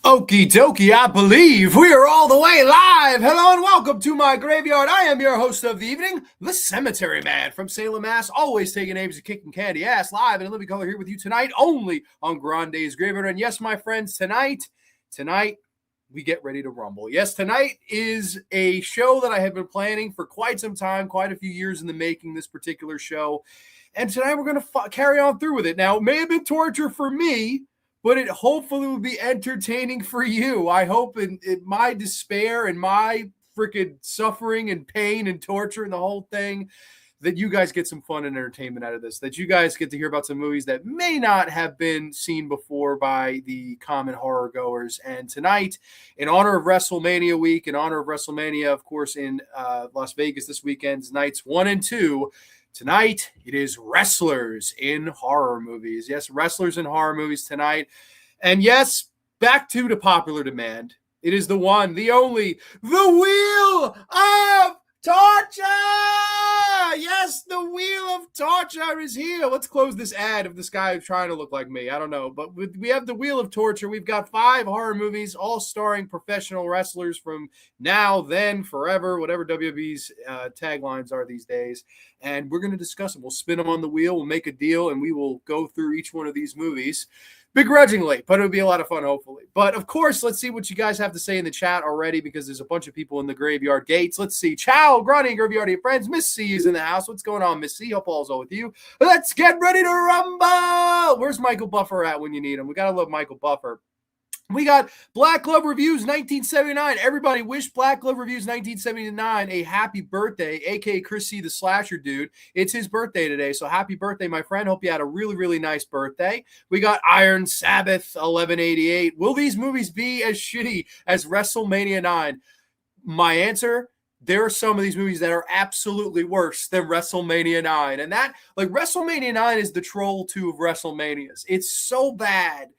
Okie dokie, I believe we are all the way live. Hello and welcome to my graveyard. I am your host of the evening, the Cemetery Man from Salem, Mass. Always taking names of kicking candy ass, live and in living color here with you tonight, only on Grande's Graveyard. And yes, my friends, tonight, we get ready to rumble. Yes, tonight is a show that I have been planning for quite some time, quite a few years in the making, this particular show. And tonight we're going to carry on through with it. Now, it may have been torture for me, but it hopefully will be entertaining for you. I hope in my despair and my freaking suffering and pain and torture and the whole thing, that you guys get some fun and entertainment out of this, that you guys get to hear about some movies that may not have been seen before by the common horror goers. And tonight, in honor of WrestleMania week, in honor of WrestleMania, of course, in Las Vegas this weekend's nights 1 and 2, tonight, it is wrestlers in horror movies. Yes, wrestlers in horror movies tonight. And yes, back to the popular demand. It is the one, the only, the Wheel of Torture! Yes, the Wheel of Torture is here. Let's close this ad of this guy trying to look like me. I don't know. But we have the Wheel of Torture. We've got 5 horror movies, all starring professional wrestlers from now, then, forever, whatever WWE's taglines are these days. And we're going to discuss them. We'll spin them on the wheel. We'll make a deal, and we will go through each one of these movies begrudgingly, but it'll be a lot of fun, hopefully. But of course, let's see what you guys have to say in the chat already, because there's a bunch of people in the graveyard gates. Let's see. Ciao, Grande, Graveyard friends. Miss C is in the house. What's going on, Miss C? Hope all's well with you. Let's get ready to rumble. Where's Michael Buffer at when you need him? We got to love Michael Buffer. We got Black Glove Reviews 1979. Everybody wish Black Glove Reviews 1979 a happy birthday, a.k.a. Chris C. the Slasher Dude. It's his birthday today, so happy birthday, my friend. Hope you had a really, really nice birthday. We got Iron Sabbath 1188. Will these movies be as shitty as WrestleMania 9? My answer, there are some of these movies that are absolutely worse than WrestleMania 9. And that, like, WrestleMania 9 is the Troll 2 of WrestleManias. It's so bad,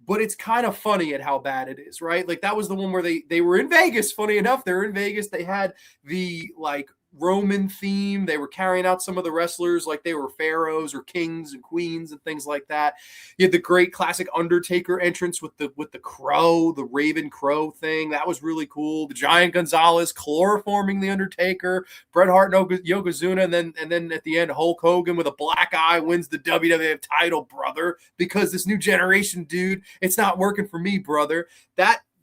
but it's kind of funny at how bad it is, right? Like, that was the one where they were in Vegas. Funny enough, they were in Vegas. They had the, like, Roman theme. They were carrying out some of the wrestlers like they were pharaohs or kings and queens and things like that. You had the great classic Undertaker entrance with the crow, the Raven Crow thing. That was really cool. The Giant Gonzalez chloroforming the Undertaker, Bret Hart and Yokozuna, and then at the end, Hulk Hogan with a black eye wins the WWF title, brother, because this new generation, dude, it's not working for me, brother.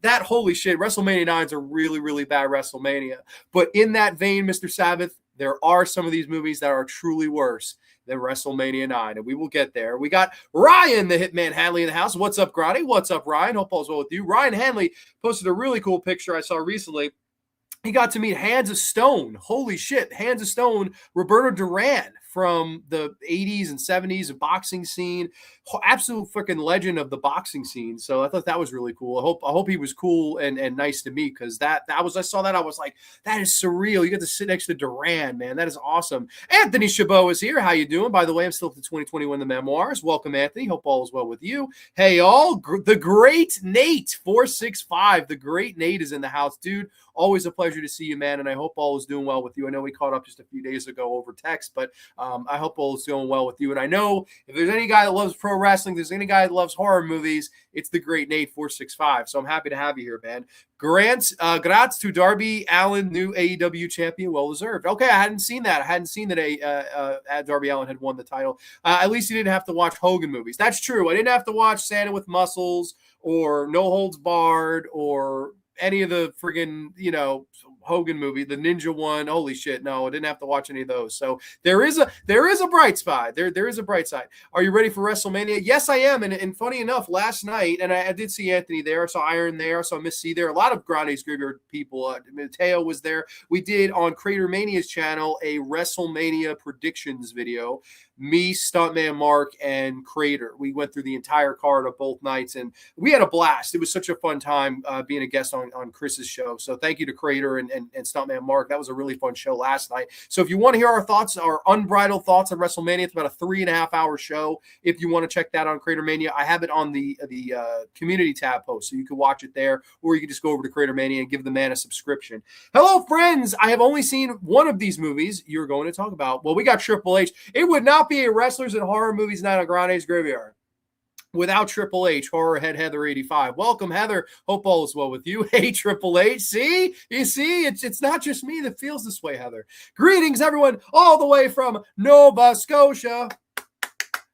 That holy shit, WrestleMania 9 is a really, really bad WrestleMania. But in that vein, Mr. Sabbath, there are some of these movies that are truly worse than WrestleMania 9, and we will get there. We got Ryan, the Hitman Hanley, in the house. What's up, Grande? What's up, Ryan? Hope all's well with you. Ryan Hanley posted a really cool picture I saw recently. He got to meet Hands of Stone. Holy shit, Hands of Stone, Roberto Duran from the 80s and 70s, a boxing scene, absolute freaking legend of the boxing scene. So I thought that was really cool. I hope he was cool and nice to me, because I saw that, I was like, that is surreal. You get to sit next to Duran, man. That is awesome. Anthony Chabot is here. How you doing? By the way, I'm still at the 2021 The Memoirs. Welcome, Anthony. Hope all is well with you. Hey, all. The great Nate 465. The great Nate is in the house, dude. Always a pleasure to see you, man, and I hope all is doing well with you. I know we caught up just a few days ago over text, but I hope all is doing well with you. And I know if there's any guy that loves pro wrestling, there's any guy that loves horror movies, it's the great Nate 465. So I'm happy to have you here, man. Grants to Darby Allin, new AEW champion, well deserved. Okay, I hadn't seen that. I hadn't seen that Darby Allin had won the title. At least he didn't have to watch Hogan movies. That's true. I didn't have to watch Santa with Muscles or No Holds Barred or any of the friggin', Hogan movie, the Ninja one. Holy shit. No, I didn't have to watch any of those. So there is a bright side. There is a bright side. Are you ready for WrestleMania? Yes, I am. And funny enough, last night, and I did see Anthony there. I saw Iron there. I saw Miss C there. A lot of Grande's Graveyard people. Mateo was there. We did on Crater Mania's channel a WrestleMania predictions video. Me, Stuntman Mark, and Crater. We went through the entire card of both nights, and we had a blast. It was such a fun time being a guest on Chris's show. So thank you to Crater and Stuntman Mark. That was a really fun show last night. So if you want to hear our thoughts, our unbridled thoughts on WrestleMania, it's about a 3.5-hour show. If you want to check that on Crater Mania, I have it on the community tab post, so you can watch it there, or you can just go over to Crater Mania and give the man a subscription. Hello, friends. I have only seen one of these movies you're going to talk about. Well, we got Triple H. It would not be a Wrestlers and Horror Movies Night on Grande's Graveyard without Triple H, horror head Heather 85. Welcome, Heather. Hope all is well with you. Hey, Triple H. See? You see? It's not just me that feels this way, Heather. Greetings, everyone, all the way from Nova Scotia.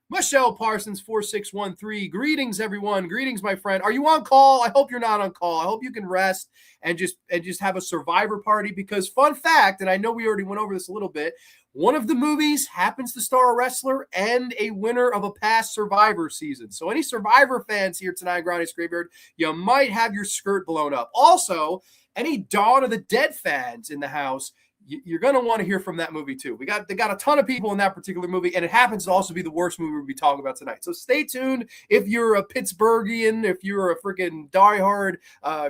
Michelle Parsons 4613. Greetings, everyone. Greetings, my friend. Are you on call? I hope you're not on call. I hope you can rest and just have a survivor party, because fun fact, and I know we already went over this a little bit, one of the movies happens to star a wrestler and a winner of a past Survivor season. So any Survivor fans here tonight, Grande's Graveyard, you might have your skirt blown up. Also, any Dawn of the Dead fans in the house, you're going to want to hear from that movie too. They got a ton of people in that particular movie, and it happens to also be the worst movie we'll be talking about tonight. So stay tuned. If you're a Pittsburghian, if you're a freaking diehard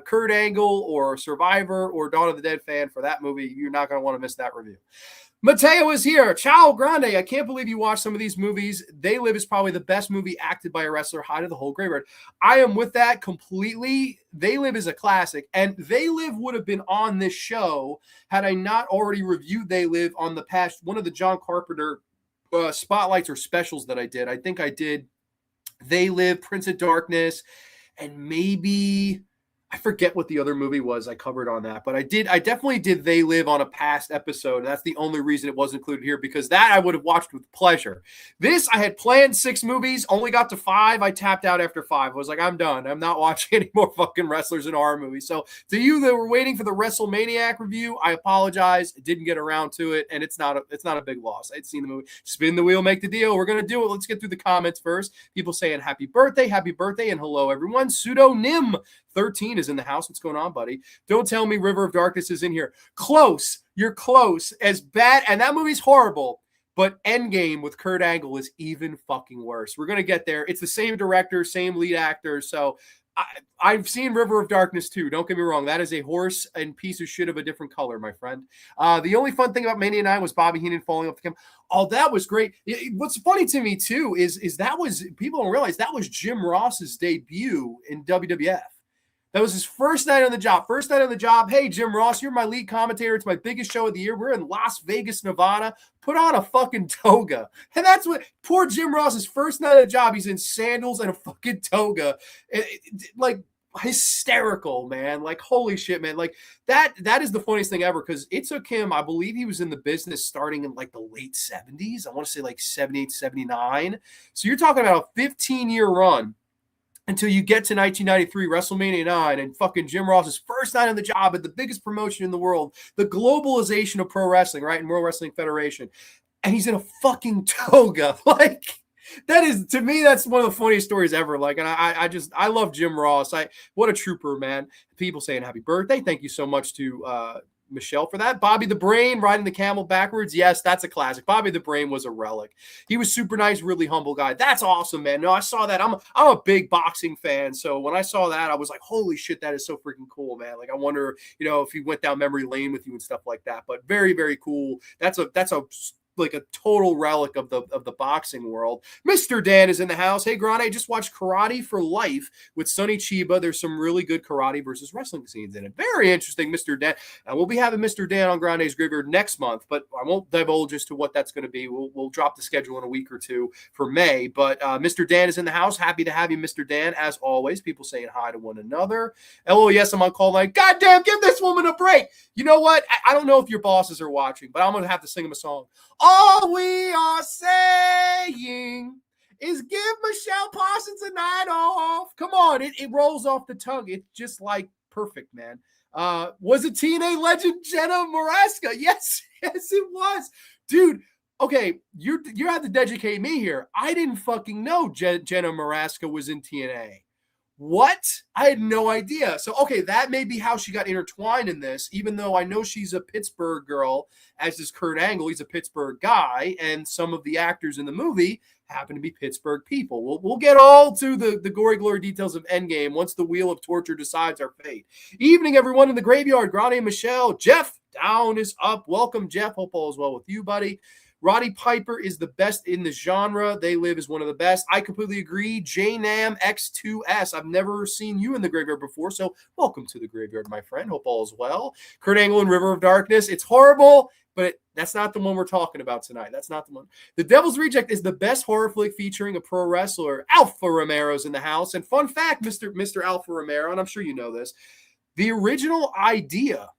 Kurt Angle or Survivor or Dawn of the Dead fan for that movie, you're not going to want to miss that review. Mateo is here. Ciao, Grande. I can't believe you watched some of these movies. They Live is probably the best movie acted by a wrestler. Hi to the whole graveyard. I am with that completely. They Live is a classic, and They Live would have been on this show had I not already reviewed They Live on the past, one of the John Carpenter spotlights or specials that I did. I think I did They Live, Prince of Darkness, and maybe I forget what the other movie was I covered on that, but I definitely did They Live on a past episode. That's the only reason it wasn't included here, because that I would have watched with pleasure. This, I had planned 6 movies, only got to 5. I tapped out after 5. I was like, I'm done. I'm not watching any more fucking wrestlers in horror movies. So to you that were waiting for the WrestleManiac review, I apologize. Didn't get around to it, and it's not a big loss. I'd seen the movie. Spin the wheel, make the deal. We're going to do it. Let's get through the comments first. People saying happy birthday, and hello, everyone. Pseudonym 13 is in the house. What's going on, buddy? Don't tell me River of Darkness is in here. Close. You're close. As bad, and that movie's horrible, but Endgame with Kurt Angle is even fucking worse. We're going to get there. It's the same director, same lead actor, so I've seen River of Darkness too. Don't get me wrong. That is a horse and piece of shit of a different color, my friend. The only fun thing about Mania 9 was Bobby Heenan falling off the camera. Oh, that was great. What's funny to me too is that was, people don't realize, that was Jim Ross's debut in WWF. That was his first night on the job. Hey, Jim Ross, you're my lead commentator. It's my biggest show of the year. We're in Las Vegas, Nevada. Put on a fucking toga. And that's what, poor Jim Ross's first night on the job, he's in sandals and a fucking toga. Like, hysterical, man. Like, holy shit, man. Like, that is the funniest thing ever, because it took him, I believe he was in the business starting in like the late 70s. I want to say like 78, 79. So you're talking about a 15-year run until you get to 1993, WrestleMania 9, and fucking Jim Ross's first night on the job at the biggest promotion in the world, the globalization of pro wrestling, right, and World Wrestling Federation. And he's in a fucking toga. Like, that is, to me, that's one of the funniest stories ever. Like, and I love Jim Ross. What a trooper, man. People saying happy birthday. Thank you so much to Michelle for that. Bobby the Brain riding the camel backwards. Yes, that's a classic. Bobby the Brain was a relic. He was super nice, really humble guy. That's awesome, man. No, I saw that. I'm a big boxing fan. So when I saw that, I was like, holy shit, that is so freaking cool, man. Like, I wonder, if he went down memory lane with you and stuff like that. But very, very cool. That's a like a total relic of the boxing world. Mr. Dan is in the house. Hey, Grande, I just watched Karate for Life with Sonny Chiba. There's some really good karate versus wrestling scenes in it. Very interesting, Mr. Dan. We'll be having Mr. Dan on Grande's Graveyard next month, but I won't divulge as to what that's going to be. We'll drop the schedule in a week or two for May. But Mr. Dan is in the house. Happy to have you, Mr. Dan, as always. People saying hi to one another. Oh, yes, I'm on call line. Goddamn, give this woman a break. You know what? I don't know if your bosses are watching, but I'm going to have to sing them a song. All we are saying is give Michelle Parsons a night off. Come on, it rolls off the tongue. It's just like perfect, man. Was it TNA legend Jenna Maraska? Yes, it was. Dude, okay, you have to educate me here. I didn't fucking know Jenna Maraska was in TNA. What? I had no idea. So, okay, that may be how she got intertwined in this, even though I know she's a Pittsburgh girl, as is Kurt Angle. He's a Pittsburgh guy, and some of the actors in the movie happen to be Pittsburgh people. We'll get all to the gory glory details of Endgame once the Wheel of Torture decides our fate. Evening, everyone in the graveyard. Grande and Michelle. Jeff Down is up. Welcome, Jeff. Hope all is well with you, buddy. Roddy Piper is the best in the genre. They Live is one of the best. I completely agree. JNAM X2S. I've never seen you in the graveyard before, so welcome to the graveyard, my friend. Hope all is well. Kurt Angle and River of Darkness. It's horrible, but that's not the one we're talking about tonight. That's not the one. The Devil's Reject is the best horror flick featuring a pro wrestler. Alpha Romero's in the house. And fun fact, Mr. Alpha Romero, and I'm sure you know this, the original idea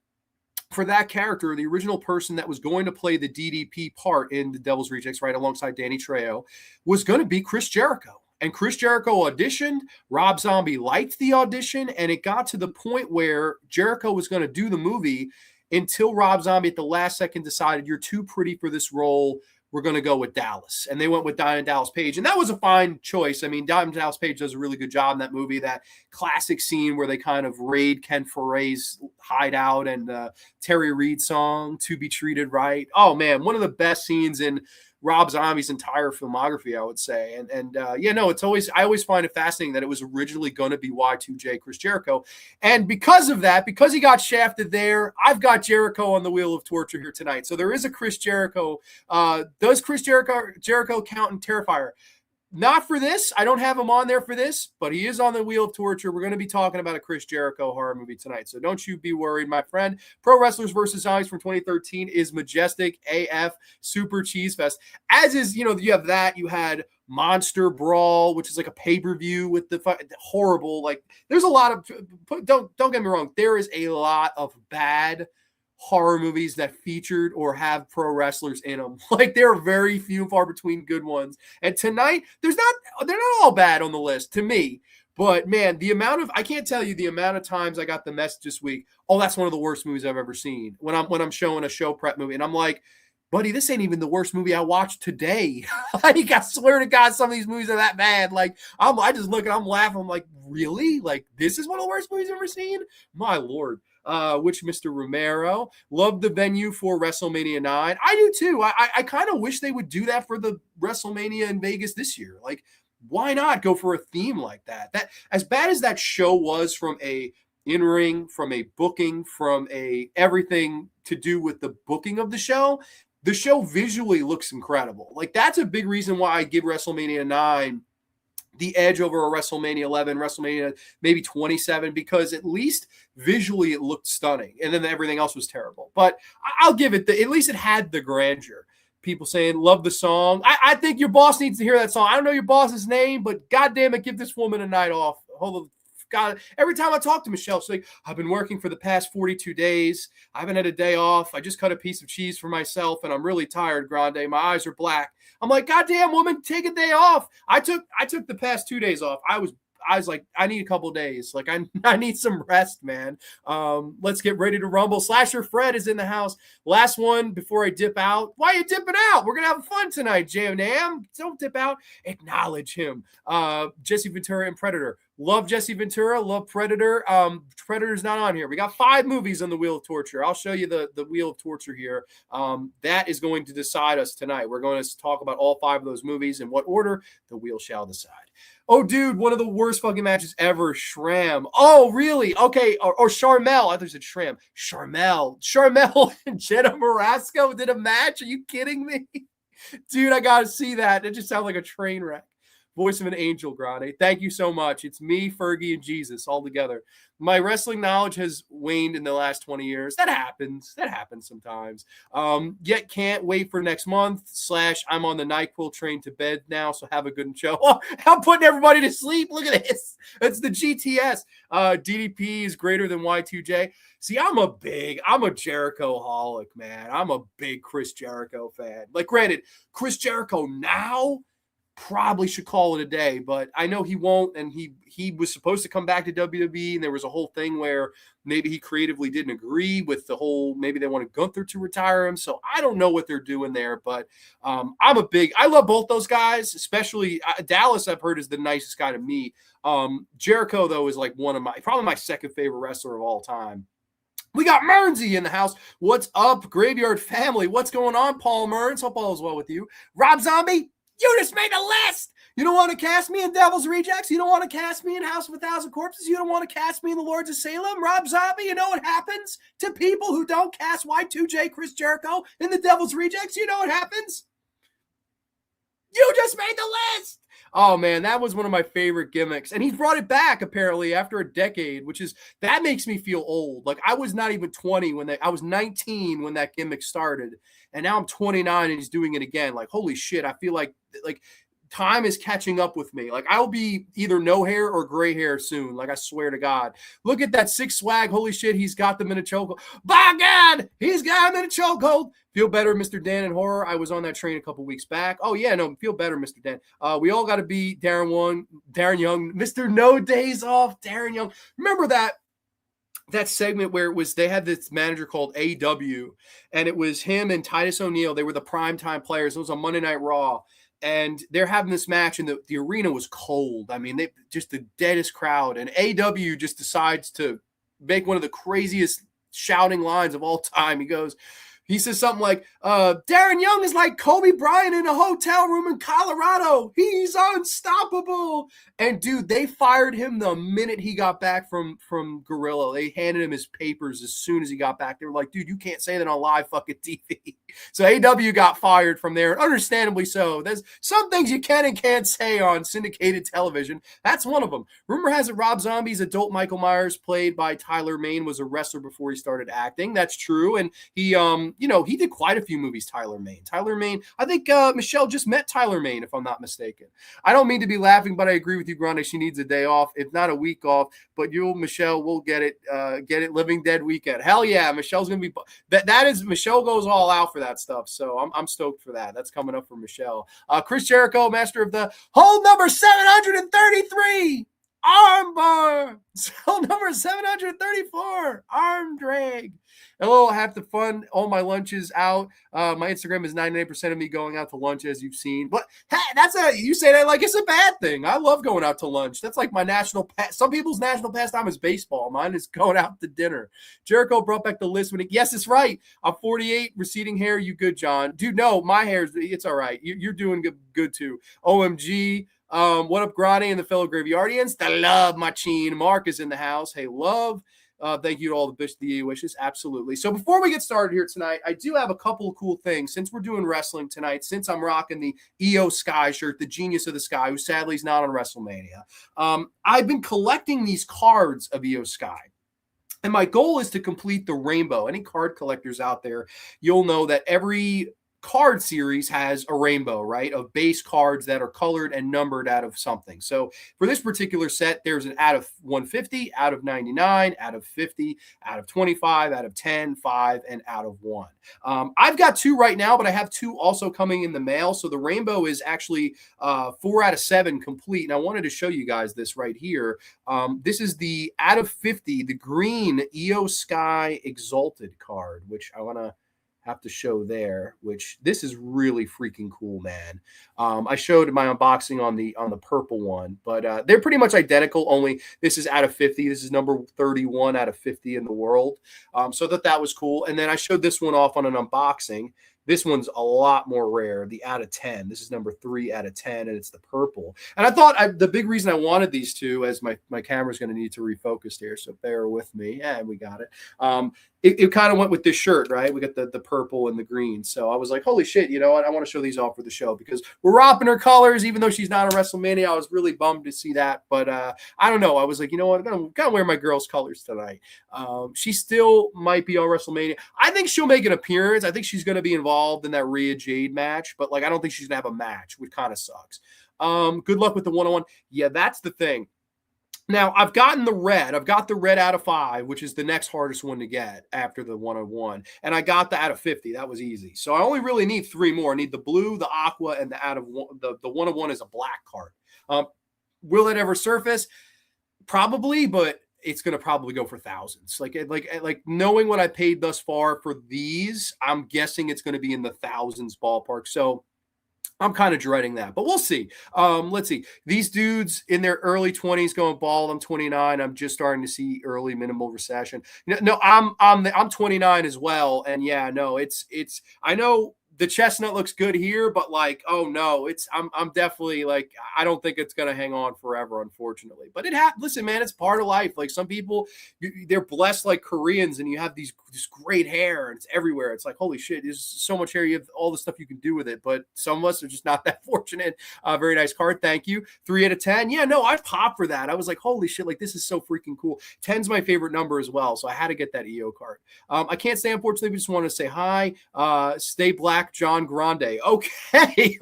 for that character, the original person that was going to play the DDP part in the Devil's Rejects, right alongside Danny Trejo, was going to be Chris Jericho. And Chris Jericho auditioned. Rob Zombie liked the audition, and it got to the point where Jericho was going to do the movie until Rob Zombie at the last second decided, you're too pretty for this role. We're going to go with Dallas. And they went with Diamond Dallas Page. And that was a fine choice. I mean, Diamond Dallas Page does a really good job in that movie. That classic scene where they kind of raid Ken Foray's hideout and Terry Reid song, To Be Treated Right. Oh, man, one of the best scenes in Rob Zombie's entire filmography, I would say. I always find it fascinating that it was originally going to be Y2J Chris Jericho. And because of that, because he got shafted there, I've got Jericho on the Wheel of Torture here tonight. So there is a Chris Jericho. Does Chris Jericho count in Terrifier? Not for this. I don't have him on there for this, but he is on the Wheel of Torture. We're going to be talking about a Chris Jericho horror movie tonight, so don't you be worried, my friend. Pro Wrestlers vs. Zombies from 2013 is majestic AF, super cheese fest. As is, you have that. You had Monster Brawl, which is like a pay-per-view with the horrible, like, there's a lot of, don't get me wrong, there is a lot of bad horror movies that featured or have pro wrestlers in them. Like, there are very few and far between good ones. And tonight, they're not all bad on the list to me. But man, I can't tell you the amount of times I got the message this week, oh, that's one of the worst movies I've ever seen. When I'm showing a show prep movie, and I'm like, buddy, this ain't even the worst movie I watched today. Like, I swear to God, some of these movies are that bad. Like, I just look and I'm laughing. I'm like, really? Like, this is one of the worst movies I've ever seen? My Lord. Which Mr. Romero. Love the venue for WrestleMania 9. I do too. I kind of wish they would do that for the WrestleMania in Vegas this year. Like, why not go for a theme like that? That, as bad as that show was from a in-ring, from a booking, from a everything to do with the booking of the show visually looks incredible. Like, that's a big reason why I give WrestleMania 9 the edge over a WrestleMania 11, WrestleMania maybe 27, because at least visually it looked stunning, and then everything else was terrible. But I'll give it at least it had the grandeur. People saying, love the song. I think your boss needs to hear that song. I don't know your boss's name, but goddamn it, give this woman a night off. Hold on. God, every time I talk to Michelle, she's like, I've been working for the past 42 days. I haven't had a day off. I just cut a piece of cheese for myself, and I'm really tired, Grande. My eyes are black. I'm like, goddamn, woman, take a day off. I took the past 2 days off. I was like, I need a couple days. Like, I need some rest, man. Let's get ready to rumble. Slasher Fred is in the house. Last one before I dip out. Why are you dipping out? We're going to have fun tonight, Jam Nam. Don't dip out. Acknowledge him. Jesse Ventura and Predator. Love Jesse Ventura. Love Predator. Predator's not on here. We got 5 movies on the Wheel of Torture. I'll show you the Wheel of Torture here. That is going to decide us tonight. We're going to talk about all 5 of those movies. In what order? The wheel shall decide. Oh, dude, one of the worst fucking matches ever. Shram. Oh, really? Okay. Or Charmel. I thought you said Shram. Charmel and Jenna Morasco did a match. Are you kidding me? Dude, I got to see that. It just sounds like a train wreck. Voice of an angel, Grande. Thank you so much. It's me, Fergie, and Jesus all together. My wrestling knowledge has waned in the last 20 years. That happens. That happens sometimes. Yet can't wait for next month. / I'm on the NyQuil train to bed now, so have a good show. Oh, I'm putting everybody to sleep. Look at this. It's the GTS. DDP is greater than Y2J. See, I'm a Jericho-holic, man. I'm a big Chris Jericho fan. Like, granted, Chris Jericho now probably should call it a day, but I know he won't, and he was supposed to come back to WWE, and there was a whole thing where maybe he creatively didn't agree with the whole, maybe they wanted Gunther to retire him, so I don't know what they're doing there, but I love both those guys, especially Dallas, I've heard, is the nicest guy to meet. Jericho, though, is like probably my second favorite wrestler of all time. We got Mernsy in the house. What's up, Graveyard family? What's going on, Paul Mearns? Hope all is well with you. Rob Zombie, you just made the list. You don't want to cast me in Devil's Rejects? You don't want to cast me in House of a Thousand Corpses? You don't want to cast me in The Lords of Salem? Rob Zombie, you know what happens to people who don't cast Y2J Chris Jericho in the Devil's Rejects? You know what happens? You just made the list. Oh man, that was one of my favorite gimmicks. And he's brought it back apparently after a decade, which is that makes me feel old. Like I was not even 20 when I was 19 when that gimmick started. And now I'm 29 and he's doing it again. Like, holy shit, I feel like time is catching up with me. Like I'll be either no hair or gray hair soon. Like I swear to God. Look at that sick swag. Holy shit, he's got them in a chokehold. By God, he's got him in a chokehold. Feel better, Mr. Dan in horror. I was on that train a couple weeks back. Oh yeah, no, feel better, Mr. Dan. We all got to be Darren Young, Mr. No Days Off, Darren Young. Remember that segment where it was they had this manager called AW, and it was him and Titus O'Neil. They were the primetime players. It was on Monday Night Raw. And they're having this match, and the arena was cold. I mean, they just the deadest crowd. And AW just decides to make one of the craziest shouting lines of all time. He says something like, Darren Young is like Kobe Bryant in a hotel room in Colorado. He's unstoppable. And dude, they fired him the minute he got back from Gorilla. They handed him his papers as soon as he got back. They were like, dude, you can't say that on live fucking TV. So AW got fired from there, understandably so. There's some things you can and can't say on syndicated television. That's one of them. Rumor has it Rob Zombie's adult Michael Myers, played by Tyler Mane, was a wrestler before he started acting. That's true. And he he did quite a few movies, Tyler Mane. I think Michelle just met Tyler Mane, if I'm not mistaken. I don't mean to be laughing, but I agree with you, Grande. She needs a day off, if not a week off. But Michelle, will get it. Living Dead weekend. Hell yeah, Michelle's gonna be. That is Michelle goes all out for that stuff. So I'm stoked for that. That's coming up for Michelle. Chris Jericho, master of the hold number 733. Armbar. Hold number 734. Arm drag. Hello, have the fun. All my lunches out. My Instagram is 99% of me going out to lunch, as you've seen. But hey, you say that like it's a bad thing. I love going out to lunch. That's like my national some people's national pastime is baseball. Mine is going out to dinner. Jericho brought back the list yes, it's right. I'm 48, receding hair. You good, John? Dude, no, my hair it's all right. You're doing good too. OMG. What up, Grande and the fellow Graveyardians? The love machine. Mark is in the house. Hey, love. Thank you to all the wishes. Absolutely. So before we get started here tonight, I do have a couple of cool things. Since we're doing wrestling tonight, since I'm rocking the EO Sky shirt, the Genius of the Sky, who sadly is not on WrestleMania, I've been collecting these cards of EO Sky. And my goal is to complete the rainbow. Any card collectors out there, you'll know that every card series has a rainbow, right, of base cards that are colored and numbered out of something. So for this particular set, there's an out of 150, out of 99, out of 50, out of 25, out of 10, 5, and out of 1. I've got 2 right now, but I have 2 also coming in the mail. So the rainbow is actually 4 out of 7 complete. And I wanted to show you guys this right here. This is the out of 50, the green EO Sky Exalted card, which I want to have to show there, which this is really freaking cool, man. I showed my unboxing on the purple one, but they're pretty much identical, only this is out of 50. This is number 31 out of 50 in the world. So that was cool. And then I showed this one off on an unboxing. This one's a lot more rare, the out of 10. This is number 3 out of 10, and it's the purple. And I thought the big reason I wanted these two, as my camera's going to need to refocus here, so bear with me. Yeah, we got it. It kind of went with this shirt, right? We got the purple and the green. So I was like, holy shit, you know what? I want to show these off for the show because we're rocking her colors, even though she's not on WrestleMania. I was really bummed to see that. But I don't know. I was like, you know what? I'm going to wear my girl's colors tonight. She still might be on WrestleMania. I think she'll make an appearance. I think she's going to be involved in that Rhea Jade match. But, I don't think she's going to have a match, which kind of sucks. Good luck with the one-on-one. Yeah, that's the thing. Now, I've gotten the red. I've got the red out of 5, which is the next hardest one to get after the 101. And I got the out of 50. That was easy. So I only really need 3 more. I need the blue, the aqua, and the out of 1. The 101 is a black card. Will it ever surface? Probably, but it's going to probably go for thousands. Like knowing what I paid thus far for these, I'm guessing it's going to be in the thousands ballpark. So I'm kind of dreading that, but we'll see. Let's see. These dudes in their early 20s going bald. I'm 29. I'm just starting to see early minimal recession. No, I'm 29 as well. And yeah, no, it's. I know the chestnut looks good here, but like, oh no, I'm definitely like, I don't think it's gonna hang on forever, unfortunately. But it happens. Listen, man, it's part of life. Like some people, they're blessed like Koreans, and you have this great hair, and it's everywhere. It's like, holy shit, there's so much hair. You have all the stuff you can do with it. But some of us are just not that fortunate. Very nice card, thank you. 3 out of 10. Yeah, no, I popped for that. I was like, holy shit, like this is so freaking cool. 10's my favorite number as well, so I had to get that EO card. I can't stay, unfortunately. We just want to say hi. Stay black, John Grande. Okay.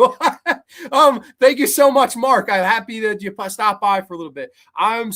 Thank you so much, Mark. I'm happy that you stopped by for a little bit. I am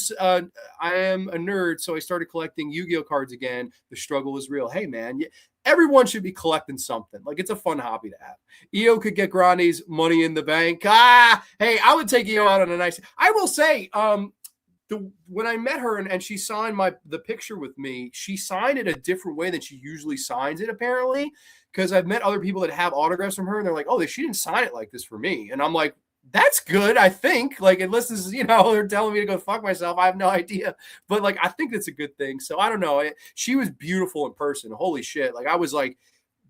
a nerd, so I started collecting Yu-Gi-Oh cards again. The struggle is real. Hey, man, everyone should be collecting something. Like, it's a fun hobby to have. EO could get Grande's money in the bank. Hey, I would take EO out on a nice. I will say, when I met her and she signed the picture with me, she signed it a different way than she usually signs it, apparently. Because I've met other people that have autographs from her, and they're like, "Oh, she didn't sign it like this for me." And I'm like, "That's good, I think." Like, unless this is, they're telling me to go fuck myself, I have no idea. But like, I think that's a good thing. So I don't know. She was beautiful in person. Holy shit! Like, I was like,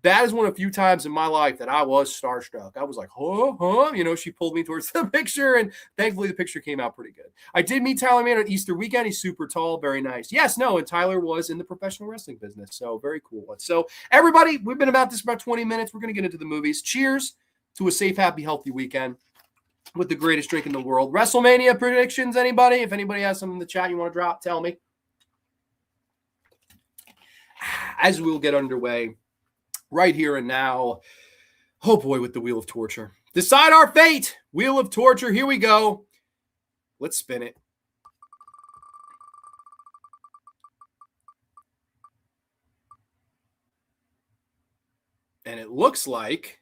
that is one of the few times in my life that I was starstruck. I was like, huh? She pulled me towards the picture, and thankfully the picture came out pretty good. I did meet Tyler Mann on Easter weekend. He's super tall, very nice. Yes, no, and Tyler was in the professional wrestling business, so very cool. So everybody, we've been about 20 minutes. We're going to get into the movies. Cheers to a safe, happy, healthy weekend with the greatest drink in the world. WrestleMania predictions, anybody? If anybody has something in the chat you want to drop, tell me. As we'll get underway right here and now. Oh boy, with the Wheel of Torture. Decide our fate. Wheel of Torture. Here we go. Let's spin it. And it looks like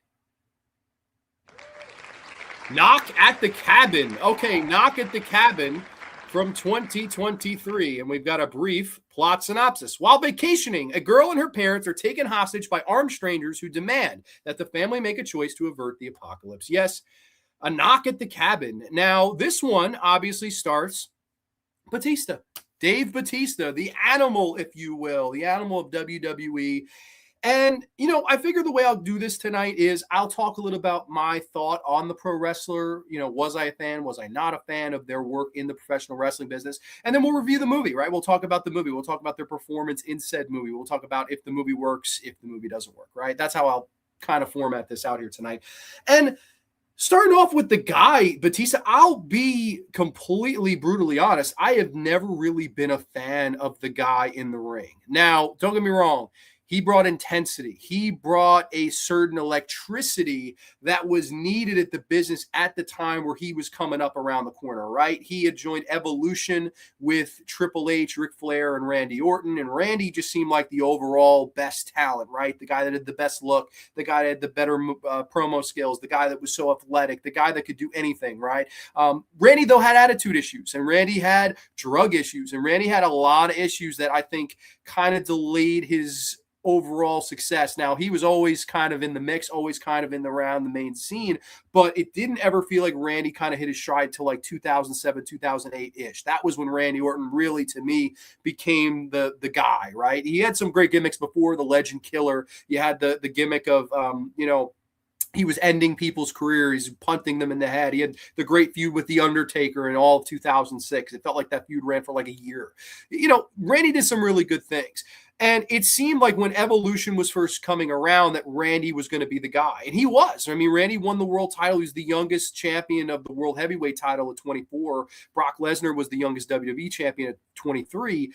Knock at the Cabin. Okay, Knock at the Cabin from 2023. And we've got a brief plot synopsis. While vacationing, a girl and her parents are taken hostage by armed strangers who demand that the family make a choice to avert the apocalypse. Yes, a Knock at the Cabin. Now, this one obviously starts Batista. Dave Batista, the animal, if you will, the animal of WWE. And, I figure the way I'll do this tonight is I'll talk a little about my thought on the pro wrestler. Was I a fan? Was I not a fan of their work in the professional wrestling business? And then we'll review the movie, right? We'll talk about the movie. We'll talk about their performance in said movie. We'll talk about if the movie works, if the movie doesn't work, right? That's how I'll kind of format this out here tonight. And starting off with the guy, Batista, I'll be completely brutally honest. I have never really been a fan of the guy in the ring. Now, don't get me wrong. He brought intensity. He brought a certain electricity that was needed at the business at the time where he was coming up around the corner, right? He had joined Evolution with Triple H, Ric Flair, and Randy Orton. And Randy just seemed like the overall best talent, right? The guy that had the best look, the guy that had the better promo skills, the guy that was so athletic, the guy that could do anything, right? Randy, though, had attitude issues, and Randy had drug issues, and Randy had a lot of issues that I think kind of delayed his overall success. Now, he was always kind of in the mix, always kind of in around the main scene, but it didn't ever feel like Randy kind of hit his stride till like 2007, 2008-ish. That was when Randy Orton really, to me, became the guy, right? He had some great gimmicks before, the Legend Killer. You had the gimmick of, he was ending people's careers, punting them in the head. He had the great feud with The Undertaker in all of 2006. It felt like that feud ran for like a year. Randy did some really good things. And it seemed like when Evolution was first coming around that Randy was going to be the guy. And he was. I mean, Randy won the world title. He was the youngest champion of the world heavyweight title at 24. Brock Lesnar was the youngest WWE champion at 23.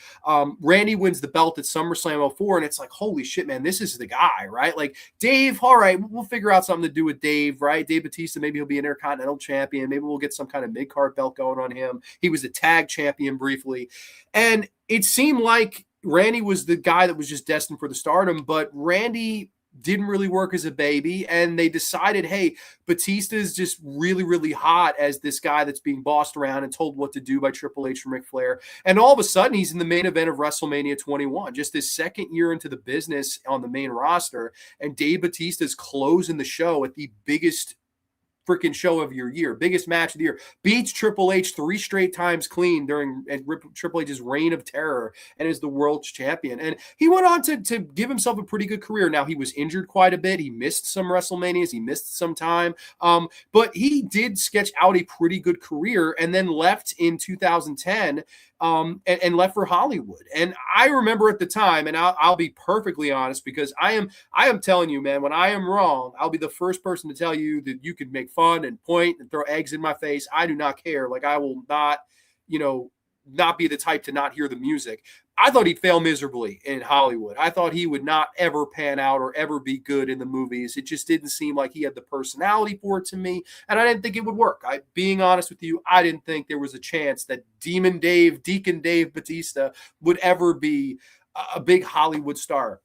Randy wins the belt at SummerSlam 04. And it's like, holy shit, man, this is the guy, right? Like, Dave, all right, we'll figure out something to do with Dave, right? Dave Batista, maybe he'll be an Intercontinental champion. Maybe we'll get some kind of mid-card belt going on him. He was a tag champion briefly. And it seemed like Randy was the guy that was just destined for the stardom, but Randy didn't really work as a baby, and they decided, hey, Batista is just really, really hot as this guy that's being bossed around and told what to do by Triple H and Ric Flair. And all of a sudden, he's in the main event of WrestleMania 21, just his second year into the business on the main roster, and Dave Batista is closing the show at the biggest freaking show of your year, biggest match of the year, beats Triple H 3 straight times clean during Triple H's reign of terror, and is the world's champion. And he went on to give himself a pretty good career. Now, he was injured quite a bit. He missed some WrestleManias. He missed some time. But he did sketch out a pretty good career and then left in 2010 and left for Hollywood. And I remember at the time, and I'll be perfectly honest, because I am telling you, man, when I am wrong, I'll be the first person to tell you that you could make fun and point and throw eggs in my face. I do not care. Like, I will not, not be the type to not hear the music. I thought he'd fail miserably in Hollywood. I thought he would not ever pan out or ever be good in the movies. It just didn't seem like he had the personality for it to me, and I didn't think it would work. Being honest with you, I didn't think there was a chance that Deacon Dave Batista would ever be a big Hollywood star.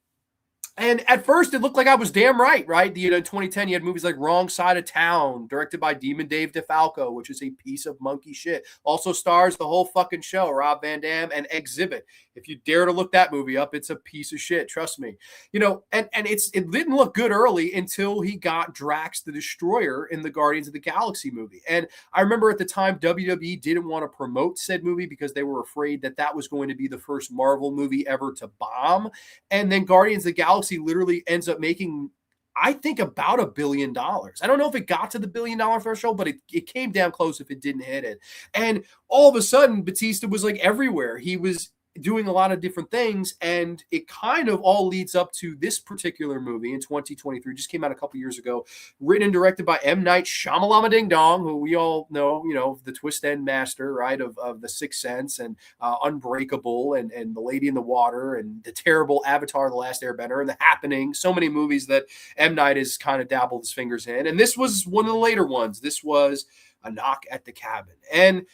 And at first, it looked like I was damn right? In 2010, you had movies like Wrong Side of Town, directed by Demon Dave DeFalco, which is a piece of monkey shit. Also stars the whole fucking show, Rob Van Dam, and Exhibit. If you dare to look that movie up, it's a piece of shit, trust me. And it didn't look good early until he got Drax the Destroyer in the Guardians of the Galaxy movie. And I remember at the time, WWE didn't want to promote said movie because they were afraid that was going to be the first Marvel movie ever to bomb. And then Guardians of the Galaxy literally ends up making, I think, about $1 billion. I don't know if it got to the $1 billion threshold, but it came down close if it didn't hit it. And all of a sudden, Batista was like everywhere. He was doing a lot of different things, and it kind of all leads up to this particular movie in 2023. Just came out a couple years ago, written and directed by M. Night Shyamalan Ding Dong, who we all know, the twist end master, right, of The Sixth Sense and Unbreakable and The Lady in the Water and the terrible Avatar: The Last Airbender and The Happening. So many movies that M. Night has kind of dabbled his fingers in, and this was one of the later ones. This was A Knock at the Cabin, and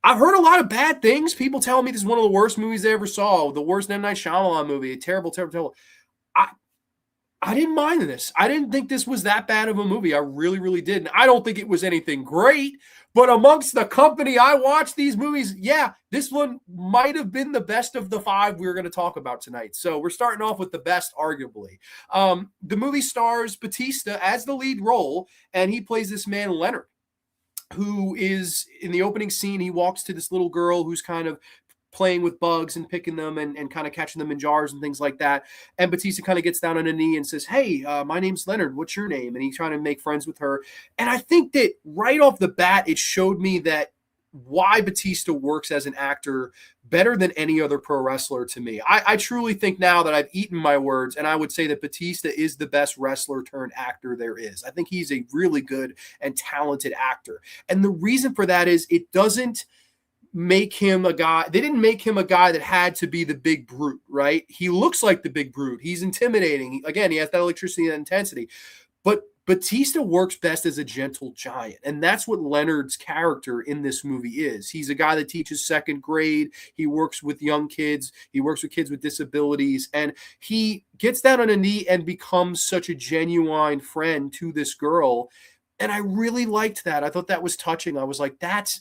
I've heard a lot of bad things. People telling me this is one of the worst movies they ever saw, the worst M. Night Shyamalan movie, terrible, terrible, terrible. I didn't mind this. I didn't think this was that bad of a movie. I really, really didn't. I don't think it was anything great, but amongst the company I watched these movies, yeah, this one might have been the best of the 5 we're going to talk about tonight. So we're starting off with the best, arguably. The movie stars Batista as the lead role, and he plays this man, Leonard, who is in the opening scene. He walks to this little girl who's kind of playing with bugs and picking them and kind of catching them in jars and things like that. And Batista kind of gets down on a knee and says, "Hey, my name's Leonard. What's your name?" And he's trying to make friends with her. And I think that right off the bat, it showed me that why Batista works as an actor better than any other pro wrestler to me. I truly think now that I've eaten my words, and I would say that Batista is the best wrestler turned actor there is. I think he's a really good and talented actor. And the reason for that is it doesn't make him a guy. They didn't make him a guy that had to be the big brute, right? He looks like the big brute. He's intimidating. Again, he has that electricity and intensity. But Batista works best as a gentle giant, and that's what Leonard's character in this movie is. He's a guy that teaches second grade. He works with young kids. He works with kids with disabilities, and he gets down on a knee and becomes such a genuine friend to this girl. And I really liked that. I thought that was touching. I was like, that's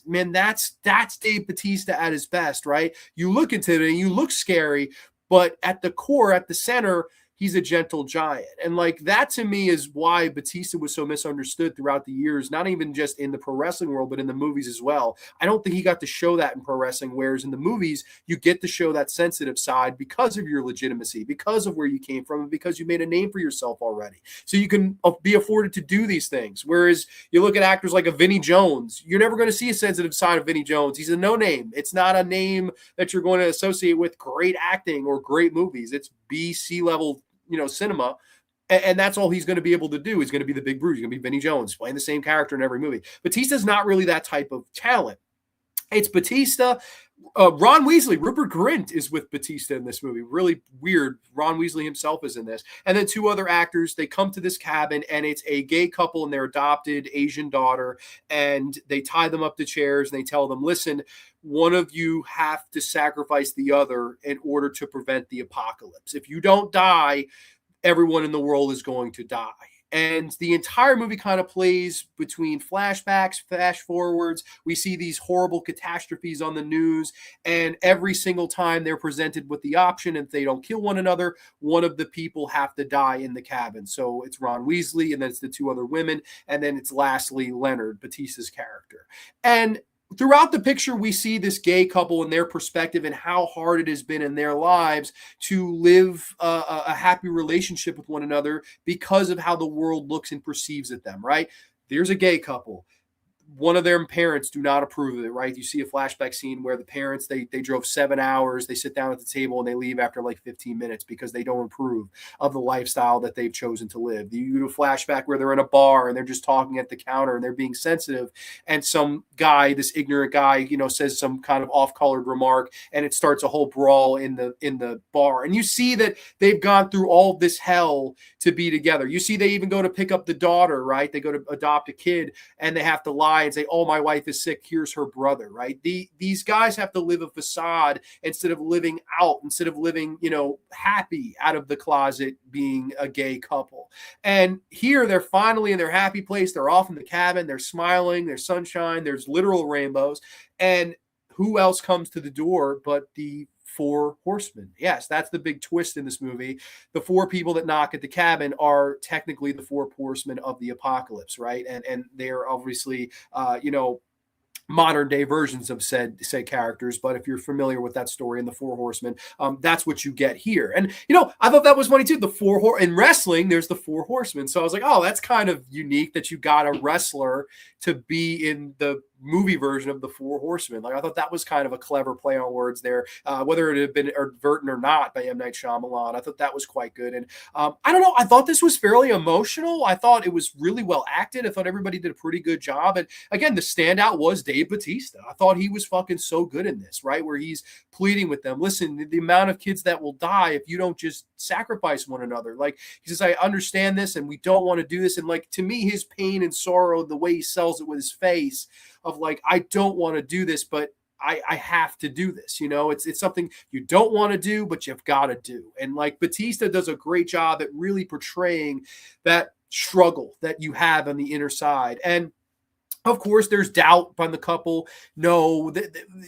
Dave Batista at his best, right? You look into it and you look scary, but at the core, at the center, he's a gentle giant. And like that to me is why Batista was so misunderstood throughout the years, not even just in the pro wrestling world, but in the movies as well. I don't think he got to show that in pro wrestling, whereas in the movies, you get to show that sensitive side because of your legitimacy, because of where you came from, and because you made a name for yourself already. So you can be afforded to do these things. Whereas you look at actors like a Vinnie Jones, you're never going to see a sensitive side of Vinnie Jones. He's a no-name. It's not a name that you're going to associate with great acting or great movies. It's B, C level, cinema. And that's all he's going to be able to do. He's going to be the big brute. He's going to be Vinnie Jones playing the same character in every movie. Batista's not really that type of talent. It's Batista. Ron Weasley, Rupert Grint is with Batista in this movie. Really weird. Ron Weasley himself is in this. And then 2 other actors, they come to this cabin, and it's a gay couple and their adopted Asian daughter. And they tie them up to chairs, and they tell them, listen, one of you have to sacrifice the other in order to prevent the apocalypse. If you don't die, everyone in the world is going to die. And the entire movie kind of plays between flashbacks, flash forwards. We see these horrible catastrophes on the news, and every single time they're presented with the option, if they don't kill one another, one of the people have to die in the cabin. So it's Ron Weasley, and then it's the two other women, and then it's lastly Leonard, Batista's character. And throughout the picture, we see this gay couple and their perspective and how hard it has been in their lives to live a happy relationship with one another because of how the world looks and perceives at them, right? There's a gay couple. One of their parents do not approve of it, right? You see a flashback scene where the parents, they drove 7 hours, they sit down at the table and they leave after like 15 minutes because they don't approve of the lifestyle that they've chosen to live. You do a flashback where they're in a bar and they're just talking at the counter and they're being sensitive, and some guy, this ignorant guy, says some kind of off-colored remark, and it starts a whole brawl in the bar. And you see that they've gone through all this hell to be together. You see they even go to pick up the daughter, right? They go to adopt a kid and they have to lie and say, oh, my wife is sick, here's her brother, right? These guys have to live a facade instead of living out, instead of living, happy out of the closet, being a gay couple. And here they're finally in their happy place. They're off in the cabin. They're smiling. There's sunshine. There's literal rainbows. And who else comes to the door but the four horsemen? Yes, that's the big twist in this movie. The four people that knock at the cabin are technically the four horsemen of the apocalypse, right? And they're obviously, modern day versions of said characters. But if you're familiar with that story and the four horsemen, that's what you get here. And, I thought that was funny too. In wrestling, there's the four horsemen. So I was like, oh, that's kind of unique that you got a wrestler to be in the movie version of the four horsemen. Like, I thought that was kind of a clever play on words there, whether it had been advertent or not by M. Night Shyamalan. I thought that was quite good. And I don't know, I thought this was fairly emotional. I thought it was really well acted. I thought everybody did a pretty good job. And again, the standout was Dave Batista. I thought he was fucking so good in this, right? Where he's pleading with them, listen, the amount of kids that will die if you don't just sacrifice one another. Like, he says, I understand this and we don't want to do this. And like, to me, his pain and sorrow, the way he sells it with his face of like, I don't want to do this, but I have to do this. It's something you don't want to do, but you've got to do. And like, Batista does a great job at really portraying that struggle that you have on the inner side. And of course, there's doubt on the couple. No,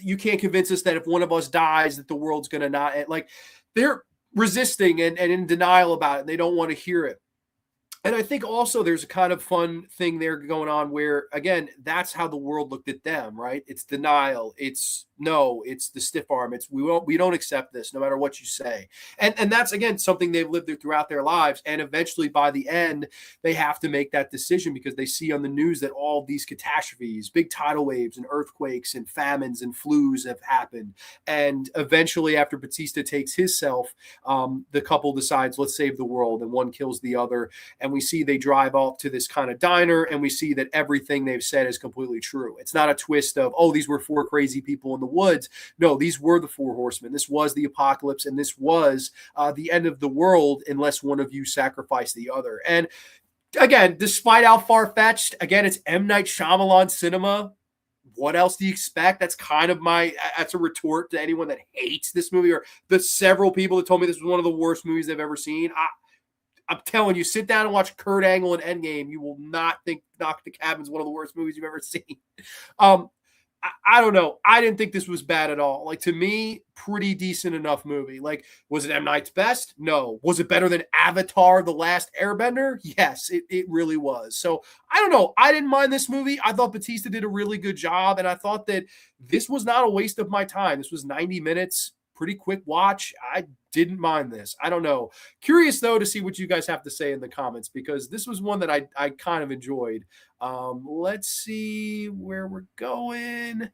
you can't convince us that if one of us dies, that the world's going to not. Like, they're resisting and in denial about it. And they don't want to hear it. And I think also there's a kind of fun thing there going on where, again, that's how the world looked at them, right? It's denial. It's the stiff arm. It's we don't accept this no matter what you say. And that's, again, something they've lived throughout their lives. And eventually by the end, they have to make that decision because they see on the news that all these catastrophes, big tidal waves and earthquakes and famines and flus have happened. And eventually after Batista takes his self, the couple decides, let's save the world. And one kills the other. And we see they drive off to this kind of diner and we see that everything they've said is completely true. It's not a twist of, oh, these were four crazy people in the woods. No, these were the four horsemen. This was the apocalypse, and this was the end of the world unless one of you sacrificed the other. And again, despite how far-fetched, again, it's M. Night Shyamalan cinema. What else do you expect? That's kind of that's a retort to anyone that hates this movie, or the several people that told me this was one of the worst movies they've ever seen. I'm telling you, sit down and watch Kurt Angle and Endgame. You will not think Knock at the Cabin's one of the worst movies you've ever seen. I don't know. I didn't think this was bad at all. Like, to me, pretty decent enough movie. Like, was it M. Night's best? No. Was it better than Avatar: The Last Airbender? Yes, it really was. So, I don't know. I didn't mind this movie. I thought Batista did a really good job, and I thought that this was not a waste of my time. This was 90 minutes. Pretty quick watch. I didn't mind this. I don't know. Curious, though, to see what you guys have to say in the comments, because this was one that I kind of enjoyed. Let's see where we're going.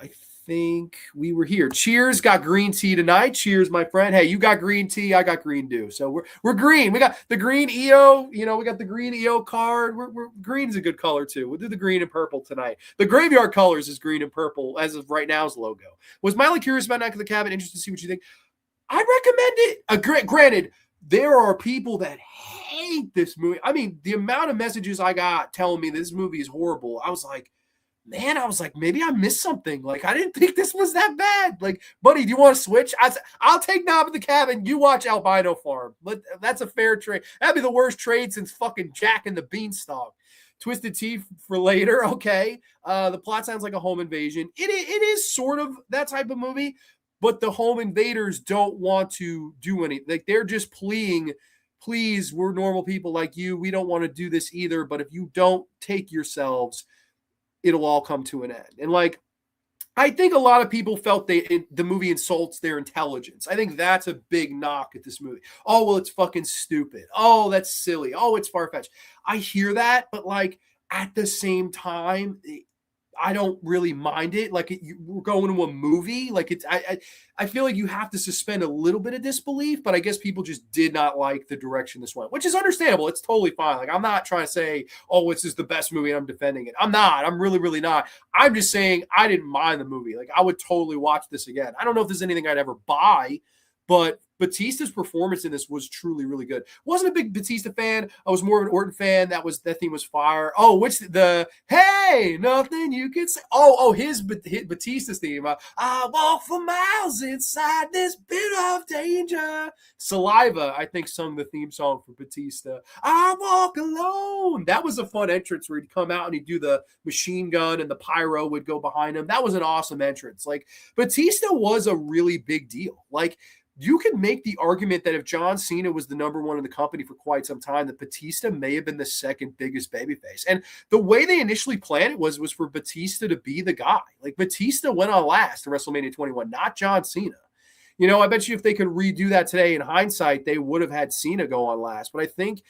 I think we were here. Cheers, got green tea tonight. Cheers, my friend. Hey, you got green tea, I got green dew. So we're green. We got the green EO, we got the green EO card. Green's a good color too. We'll do the green and purple tonight. The Graveyard Colors is green and purple as of right now's logo. Was mildly curious about Knock at the Cabin. Interested to see what you think. I recommend it. Granted, there are people that hate this movie. I mean, the amount of messages I got telling me this movie is horrible, I was like, man, I was like, maybe I missed something. Like, I didn't think this was that bad. Like, buddy, do you want to switch? I'll take Knob in the Cabin. You watch Albino Farm. That's a fair trade. That'd be the worst trade since fucking Jack and the Beanstalk. Twisted Tea for later. Okay. The plot sounds like a home invasion. It is sort of that type of movie, but the home invaders don't want to do anything. Like, they're just pleading, please, we're normal people like you. We don't want to do this either. But if you don't take yourselves, it'll all come to an end. And like, I think a lot of people felt the movie insults their intelligence. I think that's a big knock at this movie. Oh, well, it's fucking stupid. Oh, that's silly. Oh, it's far-fetched. I hear that, but like at the same time, I don't really mind it. Like, we're going to a movie. Like, I feel like you have to suspend a little bit of disbelief, but I guess people just did not like the direction this went, which is understandable. It's totally fine. Like, I'm not trying to say, oh, this is the best movie and I'm defending it. I'm not. I'm really, really not. I'm just saying I didn't mind the movie. Like, I would totally watch this again. I don't know if there's anything I'd ever buy, but Batista's performance in this was truly, really good. Wasn't a big Batista fan. I was more of an Orton fan. That theme was fire. Oh, which the hey, nothing you can say. His Batista's theme. I walk for miles inside this bit of danger. Saliva, I think, sung the theme song for Batista. I walk alone. That was a fun entrance where he'd come out and he'd do the machine gun and the pyro would go behind him. That was an awesome entrance. Like, Batista was a really big deal. Like, you can make the argument that if John Cena was the number one in the company for quite some time, that Batista may have been the second biggest babyface. And the way they initially planned it was for Batista to be the guy. Like, Batista went on last in WrestleMania 21, not John Cena. You know, I bet you if they could redo that today in hindsight, they would have had Cena go on last. But I think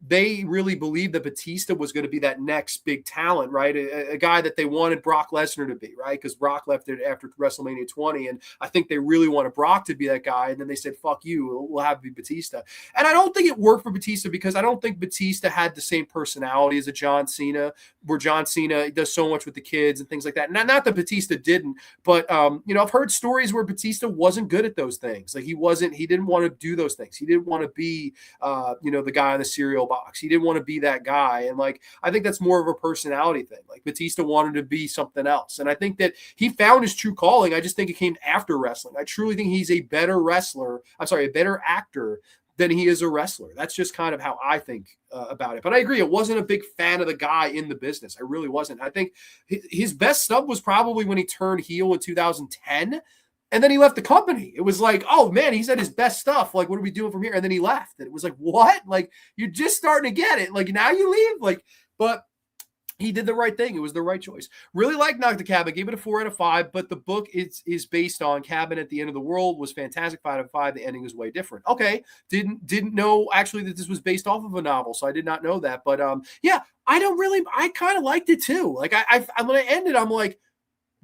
they really believed that Batista was going to be that next big talent, right? A guy that they wanted Brock Lesnar to be, right? Because Brock left it after WrestleMania 20, and I think they really wanted Brock to be that guy. And then they said, fuck you, we'll have to be Batista. And I don't think it worked for Batista because I don't think Batista had the same personality as a John Cena, where John Cena does so much with the kids and things like that. Not that Batista didn't, but, I've heard stories where Batista wasn't good at those things. Like, he didn't want to do those things. He didn't want to be, the guy on the cereal box. He didn't want to be that guy. And like, I think that's more of a personality thing. Like, Batista wanted to be something else. And I think that he found his true calling. I just think it came after wrestling. I truly think he's a better actor than he is a wrestler. That's just kind of how I think about it. But I agree. I wasn't a big fan of the guy in the business. I really wasn't. I think his best stuff was probably when he turned heel in 2010. And then he left the company. It was like, oh man, he's at his best stuff. Like, what are we doing from here? And then he left. And it was like, what? Like, you're just starting to get it. Like, now you leave. Like, but he did the right thing. It was the right choice. Really liked Knock the Cabin. Gave it a 4 out of 5. But the book is based on Cabin at the End of the World. Was fantastic. 5 out of 5. The ending was way different. Okay, didn't know actually that this was based off of a novel, so I did not know that. But yeah, I kind of liked it too. Like, I when I ended, I'm like,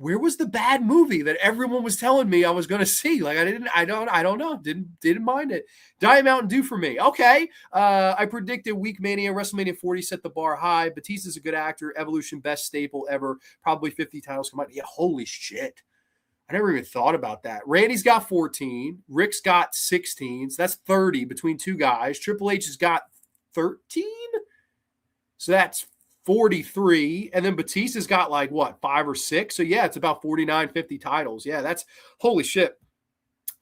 where was the bad movie that everyone was telling me I was going to see? Like, I don't know. Didn't mind it. Diet Mountain Dew for me. Okay. I predicted Week Mania, WrestleMania 40 set the bar high. Batista's a good actor. Evolution, best staple ever. Probably 50 titles come out. Yeah, holy shit. I never even thought about that. Randy's got 14. Rick's got 16. So that's 30 between two guys. Triple H has got 13. So that's 43, and then Batista's got like what, 5 or 6? So yeah, it's about 49, 50 titles. Yeah, that's holy shit.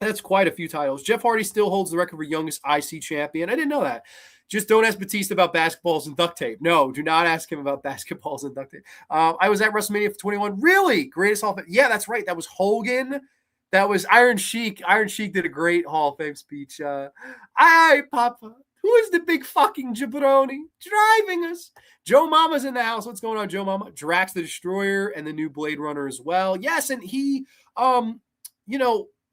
That's quite a few titles. Jeff Hardy still holds the record for youngest IC champion. I didn't know that. Just don't ask Batista about basketballs and duct tape. No, do not ask him about basketballs and duct tape. I was at WrestleMania 21. Really? Greatest Hall of Fame. Yeah, that's right. That was Hogan. That was Iron Sheik. Iron Sheik did a great Hall of Fame speech. Aye, Papa. Who is the big fucking jabroni driving us? Joe Mama's in the house. What's going on, Joe Mama? Drax the Destroyer and the new Blade Runner as well. Yes, and he,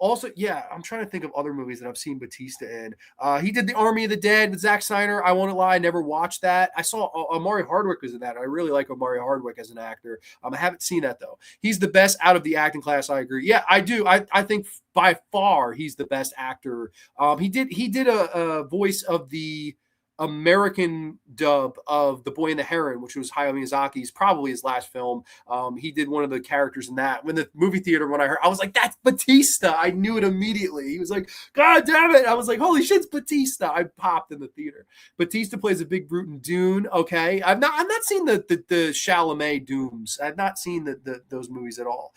also, yeah, I'm trying to think of other movies that I've seen Batista in. He did The Army of the Dead with Zack Snyder. I won't lie, I never watched that. I saw Omari Hardwick was in that. I really like Omari Hardwick as an actor. I haven't seen that, though. He's the best out of the acting class, I agree. Yeah, I do. I think by far he's the best actor. He did a voice of the American dub of The Boy and the Heron, which was Hayao Miyazaki's probably his last film. He did one of the characters in that. When the movie theater, when I was like, that's Batista. I knew it immediately. He was like, God damn it. I was like, holy shit, it's Batista. I popped in the theater. Batista plays a big brute in Dune. Okay. I've not seen the Chalamet Dooms. I've not seen those movies at all.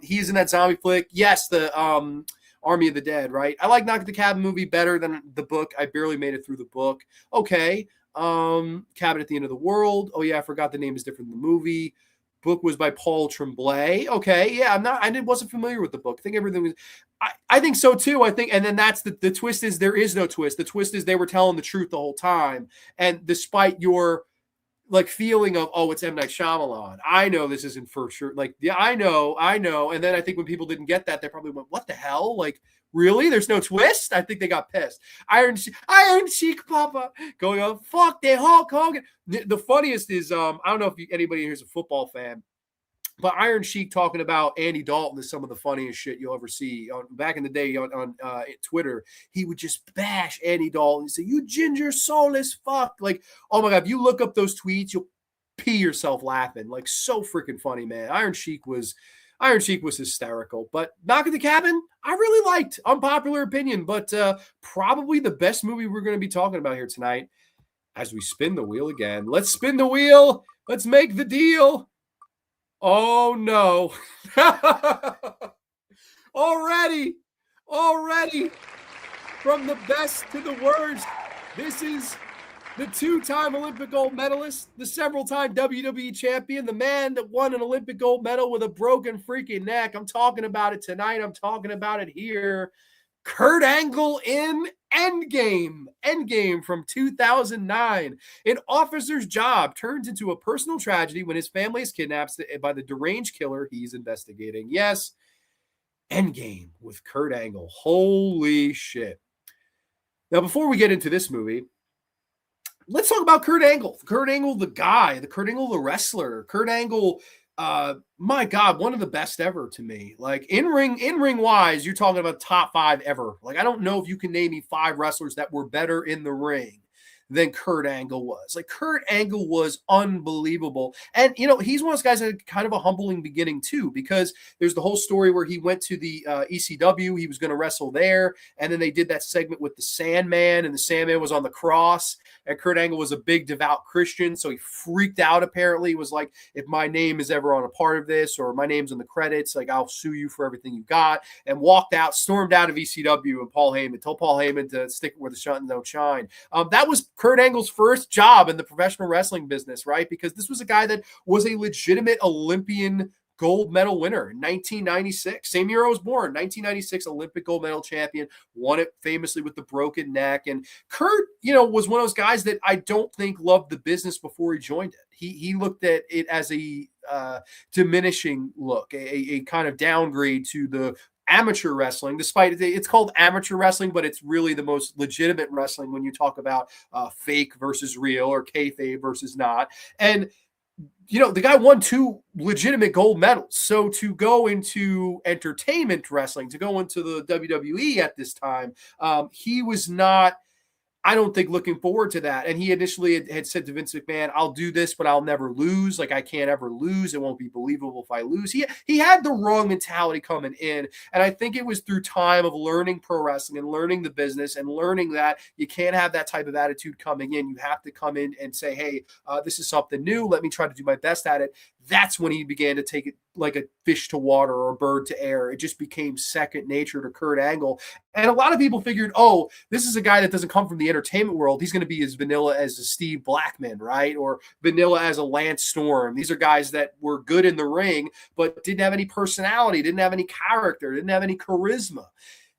He's in that zombie flick. Yes, the Army of the Dead, right? I like Knock at the Cabin movie better than the book. I barely made it through the book. Okay. Cabin at the End of the World. Oh yeah, I forgot the name is different than the movie. Book was by Paul Tremblay. Okay, yeah, I wasn't familiar with the book. I think everything was. I think so too. I think, and then that's the twist is there is no twist. The twist is they were telling the truth the whole time, and despite your like feeling of, oh, it's M. Night Shyamalan. I know this isn't for sure. Like, yeah, I know. And then I think when people didn't get that, they probably went, what the hell? Like, really? There's no twist? I think they got pissed. Iron Sheik Papa going on, fuck the Hulk Hogan. The funniest is, I don't know if anybody here is a football fan, but Iron Sheik talking about Andy Dalton is some of the funniest shit you'll ever see. Back in the day on Twitter, he would just bash Andy Dalton and say, you ginger soulless fuck. Like, oh my God, if you look up those tweets, you'll pee yourself laughing. Like, so freaking funny, man. Iron Sheik was hysterical. But Knock at the Cabin, I really liked. Unpopular opinion, but probably the best movie we're going to be talking about here tonight. As we spin the wheel again. Let's spin the wheel. Let's make the deal. Oh no. Already from the best to the worst. This is the two-time Olympic gold medalist, the several-time WWE champion, the man that won an Olympic gold medal with a broken freaking neck. I'm talking about it tonight. I'm talking about it here. Kurt Angle in Endgame from 2009. An officer's job turns into a personal tragedy when his family is kidnapped by the deranged killer he's investigating. Yes, Endgame with Kurt Angle. Holy shit. Now, before we get into this movie, let's talk about Kurt Angle. Kurt Angle, the guy, Kurt Angle, the wrestler. Kurt Angle, my God, one of the best ever to me. Like in ring wise, you're talking about top 5 ever. Like, I don't know if you can name me 5 wrestlers that were better in the ring than Kurt Angle was. Like, Kurt Angle was unbelievable. And, you know, he's one of those guys that had kind of a humbling beginning too, because there's the whole story where he went to the ECW, he was going to wrestle there. And then they did that segment with the Sandman, and the Sandman was on the cross. And Kurt Angle was a big devout Christian, so he freaked out apparently. He was like, if my name is ever on a part of this, or my name's in the credits, like, I'll sue you for everything you got. And walked out, stormed out of ECW, and told Paul Heyman to stick where the sun don't shine. That was Kurt Angle's first job in the professional wrestling business, right? Because this was a guy that was a legitimate Olympian gold medal winner in 1996. Same year I was born, 1996 Olympic gold medal champion, won it famously with the broken neck. And Kurt, you know, was one of those guys that I don't think loved the business before he joined it. He looked at it as a diminishing look, a kind of downgrade to the amateur wrestling, despite it's called amateur wrestling, but it's really the most legitimate wrestling when you talk about fake versus real, or kayfabe versus not. And you know, the guy won 2 legitimate gold medals. So to go into entertainment wrestling, to go into the WWE at this time, he was not, I don't think, looking forward to that. And he initially had said to Vince McMahon, I'll do this, but I'll never lose. Like, I can't ever lose. It won't be believable if I lose. He had the wrong mentality coming in. And I think it was through time of learning pro wrestling and learning the business and learning that you can't have that type of attitude coming in. You have to come in and say, hey, this is something new. Let me try to do my best at it. That's when he began to take it like a fish to water or a bird to air. It just became second nature to Kurt Angle. And a lot of people figured, oh, this is a guy that doesn't come from the entertainment world. He's going to be as vanilla as a Steve Blackman, right? Or vanilla as a Lance Storm. These are guys that were good in the ring, but didn't have any personality, didn't have any character, didn't have any charisma.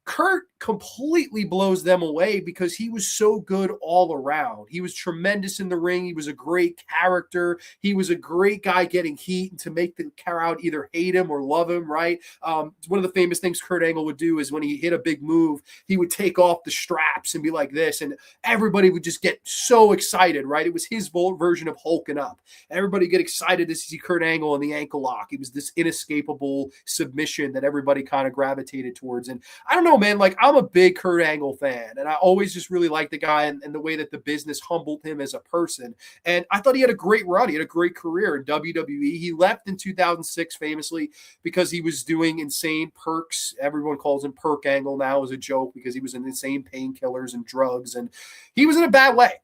Kurt completely blows them away because he was so good all around. He was tremendous in the ring. He was a great character. He was a great guy getting heat and to make the crowd either hate him or love him, right? One of the famous things Kurt Angle would do is when he hit a big move, he would take off the straps and be like this, and everybody would just get so excited, right? It was his version of hulking up. Everybody get excited to see Kurt Angle in the ankle lock. It was this inescapable submission that everybody kind of gravitated towards. And I don't know, man, like I'm a big Kurt Angle fan, and I always just really liked the guy and the way that the business humbled him as a person. And I thought he had a great run. He had a great career in WWE. He left in 2006 famously because he was doing insane perks. Everyone calls him Perk Angle now as a joke because he was in insane painkillers and drugs, and he was in a bad way.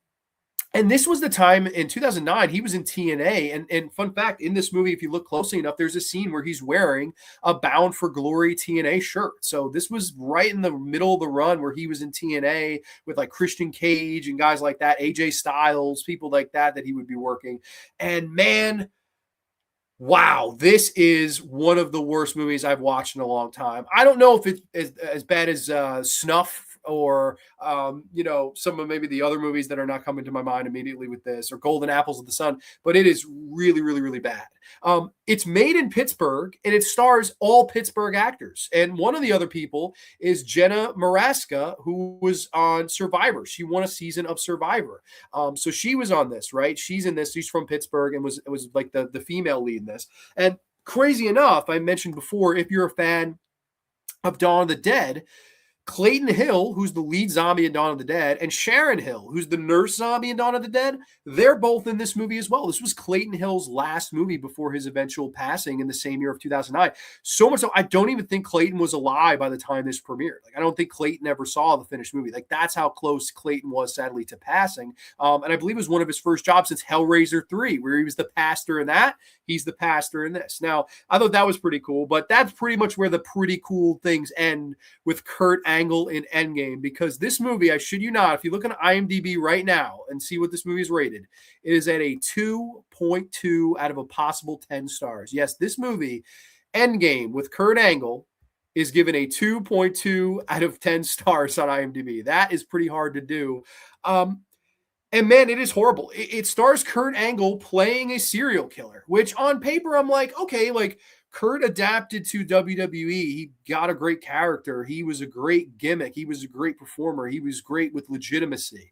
And this was the time in 2009, he was in TNA. And fun fact, in this movie, if you look closely enough, there's a scene where he's wearing a Bound for Glory TNA shirt. So this was right in the middle of the run where he was in TNA with like Christian Cage and guys like that, AJ Styles, people like that he would be working. And man, wow, this is one of the worst movies I've watched in a long time. I don't know if it's as bad as Snuff or, some of maybe the other movies that are not coming to my mind immediately with this, or Golden Apples of the Sun, but it is really, really, really bad. It's made in Pittsburgh, and it stars all Pittsburgh actors. And one of the other people is Jenna Maraska, who was on Survivor. She won a season of Survivor. So she was on this, right? She's in this. She's from Pittsburgh and was like the female lead in this. And crazy enough, I mentioned before, if you're a fan of Dawn of the Dead, Clayton Hill, who's the lead zombie in Dawn of the Dead, and Sharon Hill, who's the nurse zombie in Dawn of the Dead, they're both in this movie as well. This was Clayton Hill's last movie before his eventual passing in the same year of 2009. So much so, I don't even think Clayton was alive by the time this premiered. Like, I don't think Clayton ever saw the finished movie. Like, that's how close Clayton was, sadly, to passing. And I believe it was one of his first jobs since Hellraiser 3, where he was the pastor in that. He's the pastor in this. Now, I thought that was pretty cool, but that's pretty much where the pretty cool things end with Kurt Angle in Endgame, because this movie, I shit you not, if you look at IMDb right now and see what this movie is rated, it is at a 2.2 out of a possible 10 stars. Yes, this movie, Endgame with Kurt Angle, is given a 2.2 out of 10 stars on IMDb. That is pretty hard to do. And man, it is horrible. It stars Kurt Angle playing a serial killer, which on paper, I'm like, okay, like Kurt adapted to WWE. He got a great character. He was a great gimmick. He was a great performer. He was great with legitimacy.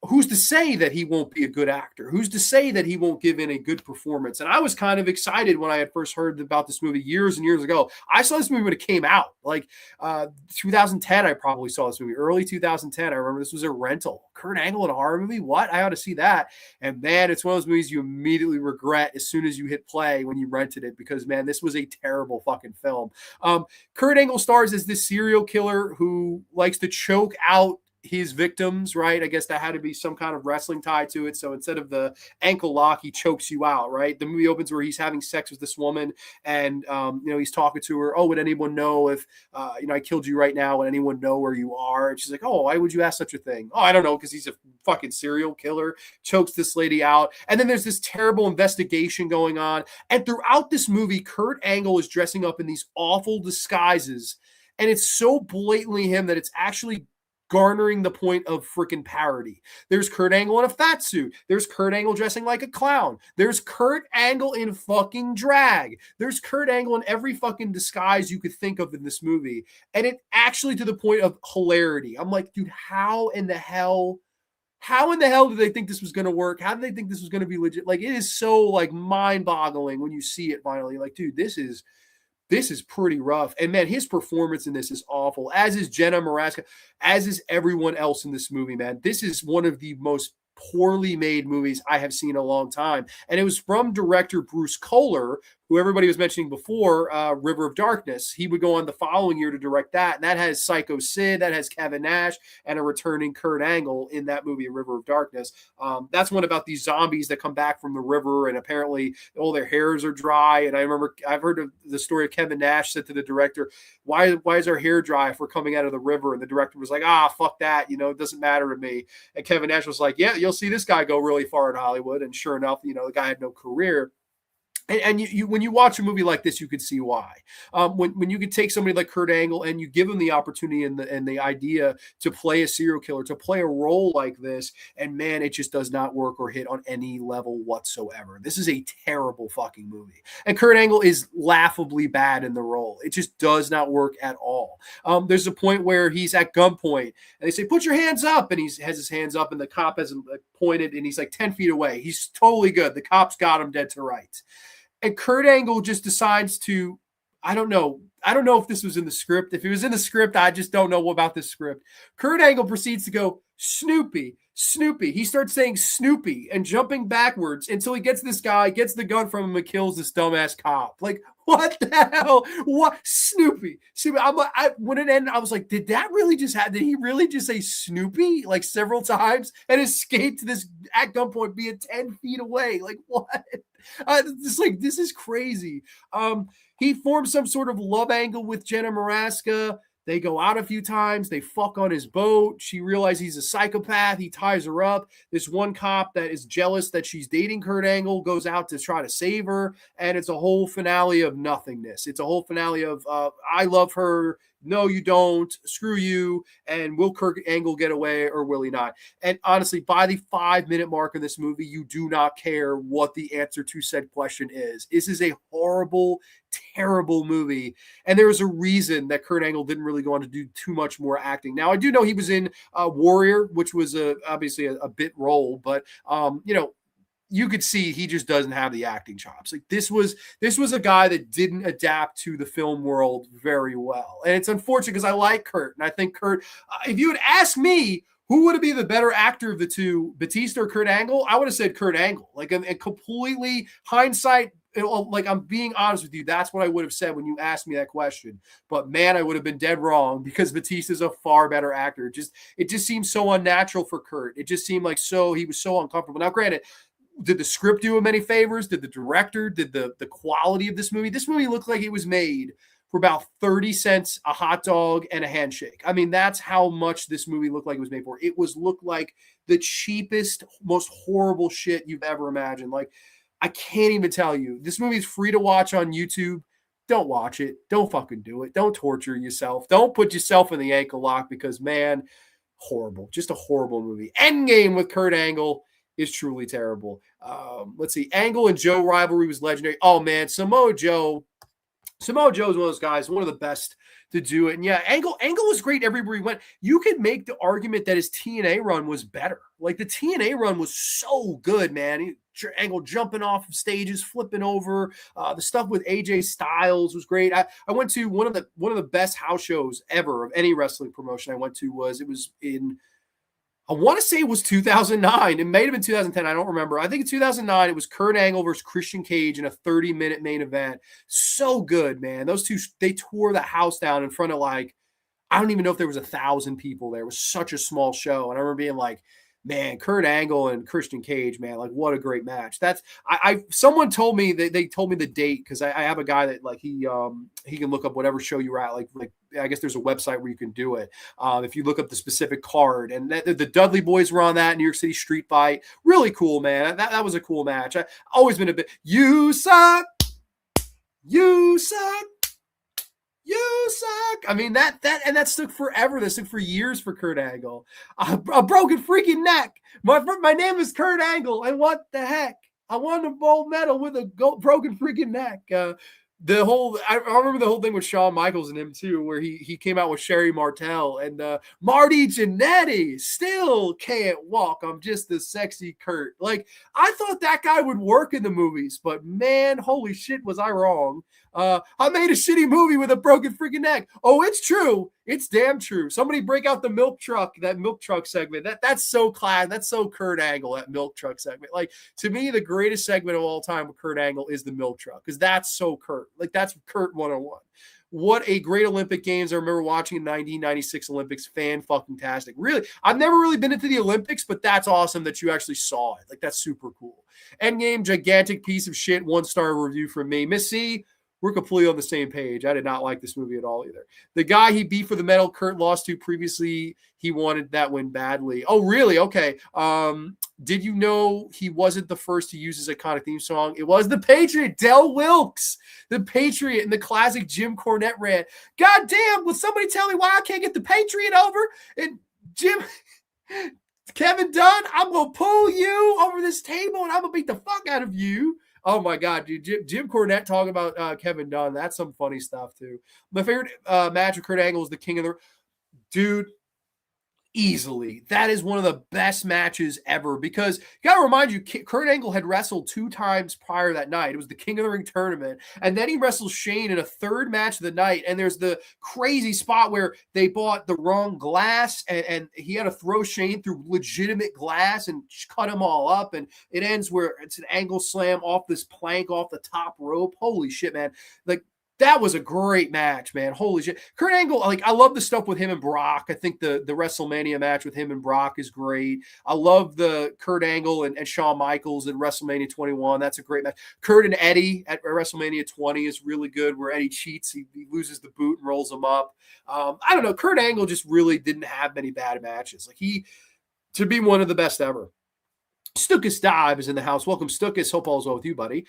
Who's to say that he won't be a good actor? Who's to say that he won't give in a good performance? And I was kind of excited when I had first heard about this movie years and years ago. I saw this movie when it came out, like 2010. I probably saw this movie early 2010. I remember this was a rental. Kurt Angle in a horror movie? What? I ought to see that. And man, it's one of those movies you immediately regret as soon as you hit play when you rented it, because man, this was a terrible fucking film. Kurt Angle stars as this serial killer who likes to choke out his victims, right? I guess that had to be some kind of wrestling tie to it. So instead of the ankle lock, he chokes you out, right? The movie opens where he's having sex with this woman, and he's talking to her. Oh, would anyone know if I killed you right now? Would anyone know where you are? And she's like, oh, why would you ask such a thing? Oh, I don't know, because he's a fucking serial killer. Chokes this lady out, and then there's this terrible investigation going on. And throughout this movie, Kurt Angle is dressing up in these awful disguises, and it's so blatantly him that it's actually garnering the point of freaking parody. There's Kurt Angle in a fat suit. There's Kurt Angle dressing like a clown. There's Kurt Angle in fucking drag. There's Kurt Angle in every fucking disguise you could think of in this movie. And it actually to the point of hilarity. I'm like, dude, how in the hell did they think this was going to work? How did they think this was going to be legit? Like, it is so like mind-boggling when you see it finally. Like, dude, this is pretty rough. And man, his performance in this is awful, as is Jenna Maraska, as is everyone else in this movie, man. This is one of the most poorly made movies I have seen in a long time. And it was from director Bruce Kohler, who everybody was mentioning before, River of Darkness. He would go on the following year to direct that. And that has Psycho Sid, that has Kevin Nash, and a returning Kurt Angle in that movie, River of Darkness. That's one about these zombies that come back from the river, and apparently all their hairs are dry. And I remember I've heard of the story of Kevin Nash said to the director, why is our hair dry if we're coming out of the river? And the director was like, fuck that. It doesn't matter to me. And Kevin Nash was like, yeah, you'll see this guy go really far in Hollywood. And sure enough, the guy had no career. And you when you watch a movie like this, you could see why. When you could take somebody like Kurt Angle and you give him the opportunity and the idea to play a serial killer, to play a role like this, and man, it just does not work or hit on any level whatsoever. This is a terrible fucking movie. And Kurt Angle is laughably bad in the role. It just does not work at all. There's a point where he's at gunpoint and they say, put your hands up. And he has his hands up and the cop has him pointed and he's like 10 feet away. He's totally good. The cop's got him dead to rights. And Kurt Angle just decides to I don't know. I don't know if this was in the script. If it was in the script, I just don't know about this script. Kurt Angle proceeds to go, Snoopy, Snoopy. He starts saying Snoopy and jumping backwards until he gets this guy, gets the gun from him, and kills this dumbass cop. Like, what the hell? What? Snoopy. Snoopy. When it ended, I was like, did that really just happen? Did he really just say Snoopy like several times and escape to this at gunpoint being 10 feet away? Like, what? It's like, this is crazy. He forms some sort of love angle with Jenna Maraska. They go out a few times. They fuck on his boat. She realizes he's a psychopath. He ties her up. This one cop that is jealous that she's dating Kurt Angle goes out to try to save her. And it's a whole finale of nothingness. It's a whole finale of I love her. No, you don't. Screw you. And will Kurt Angle get away or will he not? And honestly, by the 5-minute mark of this movie, you do not care what the answer to said question is. This is a horrible, terrible movie. And there was a reason that Kurt Angle didn't really go on to do too much more acting. Now, I do know he was in Warrior, which was obviously a bit role, but you could see he just doesn't have the acting chops. Like this was a guy that didn't adapt to the film world very well. And it's unfortunate because I like Kurt. And I think Kurt, if you had asked me who would be the better actor of the two, Batista or Kurt Angle, I would have said Kurt Angle. Like a completely hindsight, like I'm being honest with you, that's what I would have said when you asked me that question. But man, I would have been dead wrong because Batista's a far better actor. It just seems so unnatural for Kurt. It just seemed like he was so uncomfortable. Now, granted, did the script do him any favors? Did the director? Did the quality of this movie? This movie looked like it was made for about 30 cents a hot dog and a handshake. I mean, that's how much this movie looked like it was made for. It looked like the cheapest, most horrible shit you've ever imagined. Like, I can't even tell you. This movie is free to watch on YouTube. Don't watch it. Don't fucking do it. Don't torture yourself. Don't put yourself in the ankle lock because, man, horrible. Just a horrible movie. Endgame with Kurt Angle is truly terrible. Let's see. Angle and Joe rivalry was legendary. Oh, man. Samoa Joe is one of those guys, one of the best to do it. And yeah, Angle was great everywhere he went. You could make the argument that his TNA run was better. Like the TNA run was so good, man. Angle jumping off of stages, flipping over. The stuff with AJ Styles was great. I went to one of the best house shows ever of any wrestling promotion I went to was in I want to say it was 2009. It may have been 2010. I don't remember. I think in 2009, it was Kurt Angle versus Christian Cage in a 30-minute main event. So good, man. Those two, they tore the house down in front of I don't even know if there was 1,000 people there. It was such a small show. And I remember being like, man, Kurt Angle and Christian Cage, man, like what a great match. That's someone told me they told me the date because I have a guy that he can look up whatever show you're at. Like I guess there's a website where you can do it. If you look up the specific card and the Dudley Boys were on that New York City street fight. Really cool, man. That was a cool match. I always been a bit, you suck. You suck. You suck. I mean, that stuck forever. That stuck for years for Kurt Angle. A broken freaking neck. My name is Kurt Angle. And what the heck? I won a gold medal with a broken freaking neck. I remember the whole thing with Shawn Michaels and him too, where he came out with Sherry Martel and Marty Jannetty still can't walk. I'm just the sexy Kurt. Like I thought that guy would work in the movies, but man, holy shit, was I wrong. I made a shitty movie with a broken freaking neck. Oh, it's true. It's damn true. Somebody break out the milk truck segment. That's so class. That's so Kurt Angle, that milk truck segment. Like to me, the greatest segment of all time with Kurt Angle is the milk truck because that's so Kurt. Like that's Kurt 101. What a great Olympic Games. I remember watching in 1996 Olympics. Fan-fucking-tastic. Really, I've never really been into the Olympics, but that's awesome that you actually saw it. Like, that's super cool. Endgame, gigantic piece of shit. 1-star review from me. Miss C, we're completely on the same page. I did not like this movie at all either. The guy he beat for the medal Kurt lost to previously, he wanted that win badly. Oh, really? Okay. Did you know he wasn't the first to use his iconic theme song? It was the Patriot, Del Wilkes, the Patriot in the classic Jim Cornette rant. God damn, will somebody tell me why I can't get the Patriot over? And Kevin Dunn, I'm going to pull you over this table and I'm going to beat the fuck out of you. Oh my God, dude. Jim Cornette talking about Kevin Dunn. That's some funny stuff too. My favorite match with Kurt Angle is the King of the... Dude, Easily. That is one of the best matches ever because you got to remind you, Kurt Angle had wrestled 2 times prior that night. It was the King of the Ring tournament. And then he wrestles Shane in a third match of the night. And there's the crazy spot where they bought the wrong glass and he had to throw Shane through legitimate glass and cut him all up. And it ends where it's an angle slam off this plank off the top rope. Holy shit, man. Like, that was a great match, man. Holy shit. Kurt Angle, like, I love the stuff with him and Brock. I think the WrestleMania match with him and Brock is great. I love the Kurt Angle and Shawn Michaels at WrestleMania 21. That's a great match. Kurt and Eddie at WrestleMania 20 is really good, where Eddie cheats. He loses the boot and rolls him up. I don't know. Kurt Angle just really didn't have many bad matches. Like, to be one of the best ever. Stukas Dive is in the house. Welcome, Stukas. Hope all is well with you, buddy.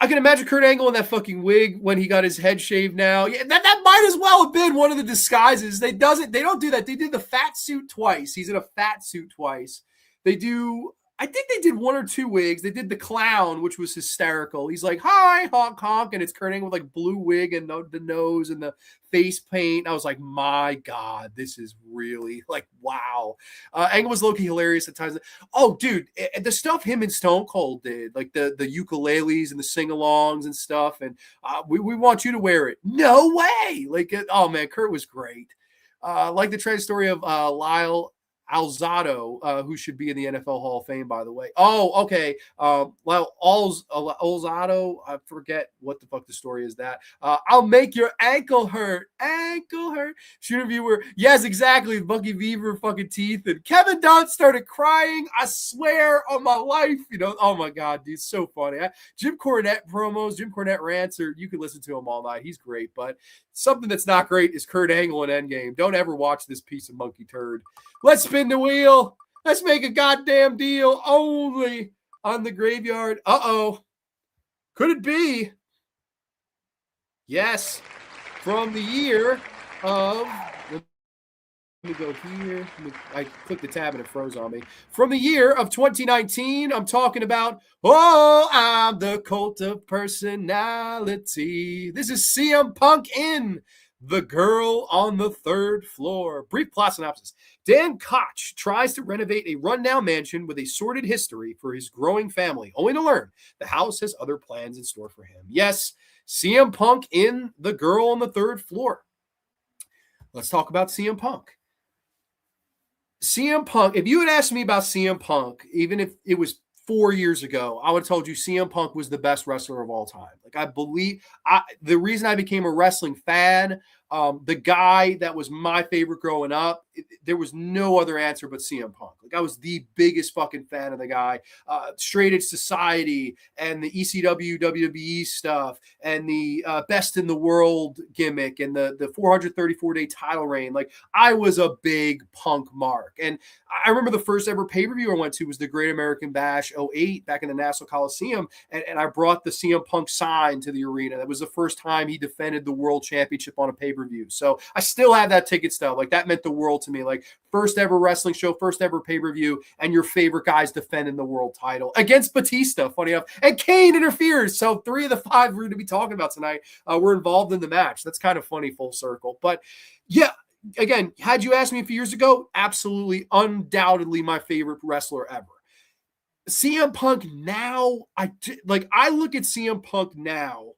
I can imagine Kurt Angle in that fucking wig when he got his head shaved now. Yeah, that might as well have been one of the disguises. They don't do that. They did the fat suit twice. He's in a fat suit twice. I think they did 1 or 2 wigs. They did the clown, which was hysterical. He's like, hi, honk, honk. And it's Kurt Angle with like blue wig and the nose and the face paint. I was like, my God, this is really like, wow. Angle was low-key hilarious at times. Oh, dude, the stuff him and Stone Cold did, like the ukuleles and the sing-alongs and stuff. And we want you to wear it. No way. Like, oh man, Kurt was great. Like the trade story of Lyle Alzado, who should be in the NFL Hall of Fame, by the way. Oh, okay. Well, Alzado, I forget what the fuck the story is that. I'll make your ankle hurt. Ankle hurt. Shoot viewer. Yes, exactly. Bucky Beaver fucking teeth. And Kevin Dunn started crying. I swear on my life. Oh my God, dude. So funny. Jim Cornette promos, Jim Cornette rants, or you can listen to him all night. He's great. But something that's not great is Kurt Angle in Endgame. Don't ever watch this piece of monkey turd. Let's spin the wheel. Let's make a goddamn deal only on the graveyard. Uh-oh. Could it be? Yes. From the year of... Let me go here. I clicked the tab and it froze on me. From the year of 2019, I'm talking about, I'm the cult of personality. This is CM Punk in The Girl on the Third Floor. Brief plot synopsis. Dan Koch tries to renovate a rundown mansion with a sordid history for his growing family, only to learn the house has other plans in store for him. Yes, CM Punk in The Girl on the Third Floor. Let's talk about CM Punk. CM Punk, if you had asked me about CM Punk, even if it was 4 years ago, I would have told you CM Punk was the best wrestler of all time. Like, I believe the reason I became a wrestling fan, the guy that was my favorite growing up, there was no other answer but CM Punk. Like, I was the biggest fucking fan of the guy. Straight Edge Society and the ECW WWE stuff and the Best in the World gimmick and the 434-day title reign. Like, I was a big Punk mark. And I remember the first ever pay-per-view I went to was the Great American Bash 08 back in the Nassau Coliseum. And I brought the CM Punk sign to the arena. That was the first time he defended the world championship on a pay-per-view. So I still have that ticket stub. Like, that meant the world to me. Like, first ever wrestling show, first ever pay-per-view, and your favorite guys defending the world title against Batista, funny enough. And Kane interferes. So 3 of the 5 we're going to be talking about tonight were involved in the match. That's kind of funny, full circle. But yeah, again, had you asked me a few years ago, absolutely, undoubtedly my favorite wrestler ever. CM Punk now, I look at CM Punk now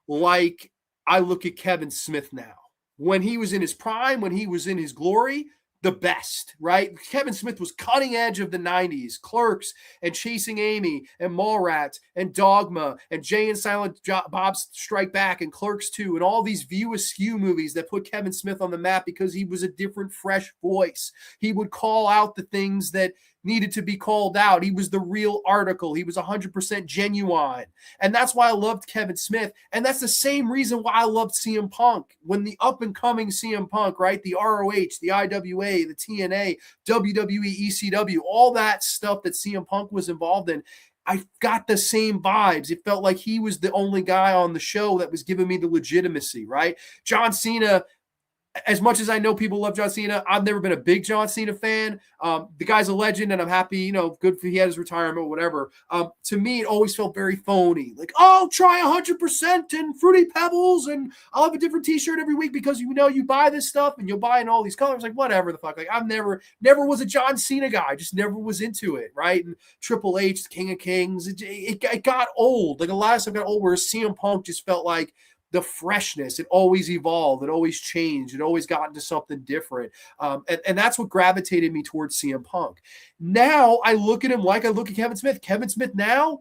like I look at Kevin Smith now. When he was in his prime, when he was in his glory, the best, right? Kevin Smith was cutting edge of the 90s. Clerks and Chasing Amy and Mallrats and Dogma and Jay and Silent Bob Strike Back and Clerks 2 and all these View Askew movies that put Kevin Smith on the map because he was a different, fresh voice. He would call out the things that needed to be called out. He was the real article. He was 100% genuine. And that's why I loved Kevin Smith. And that's the same reason why I loved CM Punk. When the up-and-coming CM Punk, right, the ROH, the IWA, the TNA, WWE, ECW, all that stuff that CM Punk was involved in, I got the same vibes. It felt like he was the only guy on the show that was giving me the legitimacy, right? John Cena, as much as I know people love John Cena, I've never been a big John Cena fan. The guy's a legend, and I'm happy, good for he had his retirement, whatever. To me, it always felt very phony. Like, oh, try 100% and Fruity Pebbles, and I'll have a different T-shirt every week because you buy this stuff and you'll buy in all these colors. Like, whatever the fuck. Like, I've never was a John Cena guy. I just never was into it, right? And Triple H, the King of Kings, it got old. Like, a lot of stuff got old, where CM Punk just felt like the freshness. It always evolved. It always changed. It always got into something different. And that's what gravitated me towards CM Punk. Now I look at him like I look at Kevin Smith. Kevin Smith now,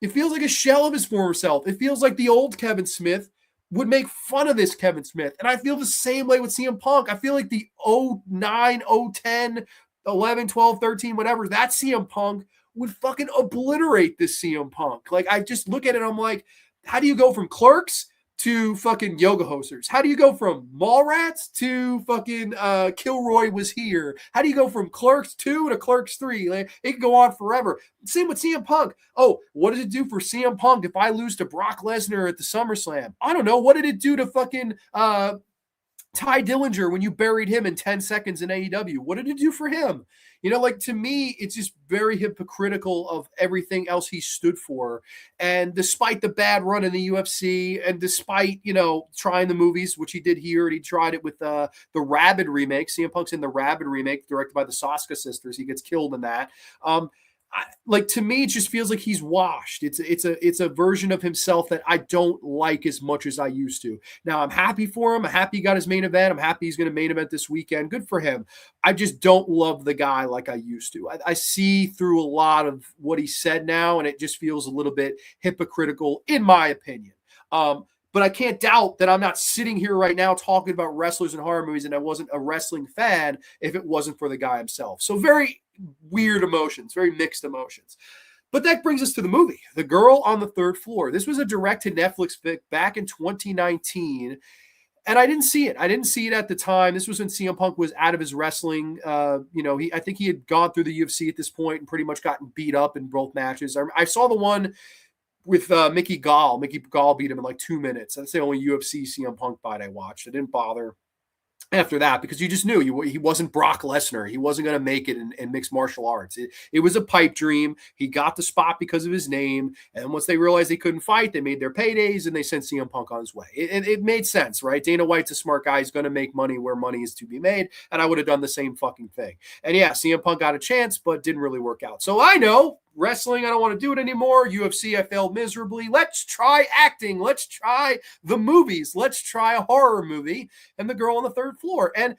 it feels like a shell of his former self. It feels like the old Kevin Smith would make fun of this Kevin Smith. And I feel the same way with CM Punk. I feel like the 09, 010, 11, 12, 13, whatever, that CM Punk would fucking obliterate this CM Punk. Like, I just look at it, I'm like, how do you go from Clerks to fucking yoga hosters? How do you go from Mallrats to fucking Kilroy Was Here? How do you go from Clerks 2 to Clerks 3? Like, it can go on forever. Same with CM Punk. Oh, what does it do for CM Punk if I lose to Brock Lesnar at the SummerSlam? I don't know. What did it do to fucking Ty Dillinger when you buried him in 10 seconds in AEW? What did it do for him? Like, to me, it's just very hypocritical of everything else he stood for. And despite the bad run in the UFC, and despite, trying the movies, which he did here, and he tried it with the Rabid remake. CM Punk's in the Rabid remake, directed by the Soska sisters. He gets killed in that. To me, it just feels like he's washed. It's a version of himself that I don't like as much as I used to. Now, I'm happy for him. I'm happy he got his main event. I'm happy he's going to main event this weekend. Good for him. I just don't love the guy like I used to. I see through a lot of what he said now, and it just feels a little bit hypocritical, in my opinion. But I can't doubt that I'm not sitting here right now talking about wrestlers and horror movies, and I wasn't a wrestling fan if it wasn't for the guy himself. So very weird emotions, very mixed emotions. But that brings us to the movie, The Girl on the Third Floor. This was a direct-to-Netflix pick back in 2019, and I didn't see it. I didn't see it at the time. This was when CM Punk was out of his wrestling. I think he had gone through the UFC at this point and pretty much gotten beat up in both matches. I saw the one with Mickey Gall. Mickey Gall beat him in like 2 minutes. That's the only UFC CM Punk fight I watched. I didn't bother after that because you just knew he wasn't Brock Lesnar. He wasn't going to make it in mixed martial arts. It was a pipe dream. He got the spot because of his name. And once they realized they couldn't fight, they made their paydays and they sent CM Punk on his way. It made sense, right? Dana White's a smart guy. He's going to make money where money is to be made. And I would have done the same fucking thing. And yeah, CM Punk got a chance, but didn't really work out. So I know wrestling, I don't want to do it anymore. UFC, I failed miserably. Let's try acting. Let's try the movies. Let's try a horror movie and The Girl on the Third Floor. And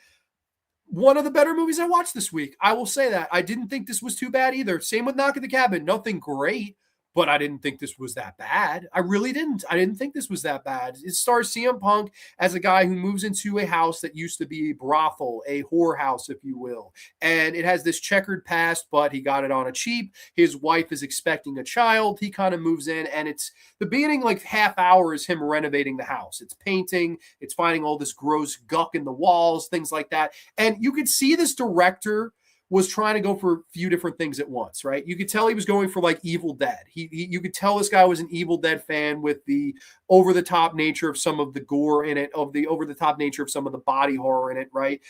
one of the better movies I watched this week. I will say that. I didn't think this was too bad either. Same with Knock at the Cabin. Nothing great, but I didn't think this was that bad. I really didn't. I didn't think this was that bad. It stars CM Punk as a guy who moves into a house that used to be a brothel, a whorehouse, if you will. And it has this checkered past, but he got it on a cheap. His wife is expecting a child. He kind of moves in, and it's the beginning, like half hour is him renovating the house. It's painting. It's finding all this gross guck in the walls, things like that. And you could see this director was trying to go for a few different things at once, right? You could tell he was going for like Evil Dead. You could tell this guy was an Evil Dead fan with the over-the-top nature of some of the gore in it, of the over-the-top nature of some of the body horror in it, right?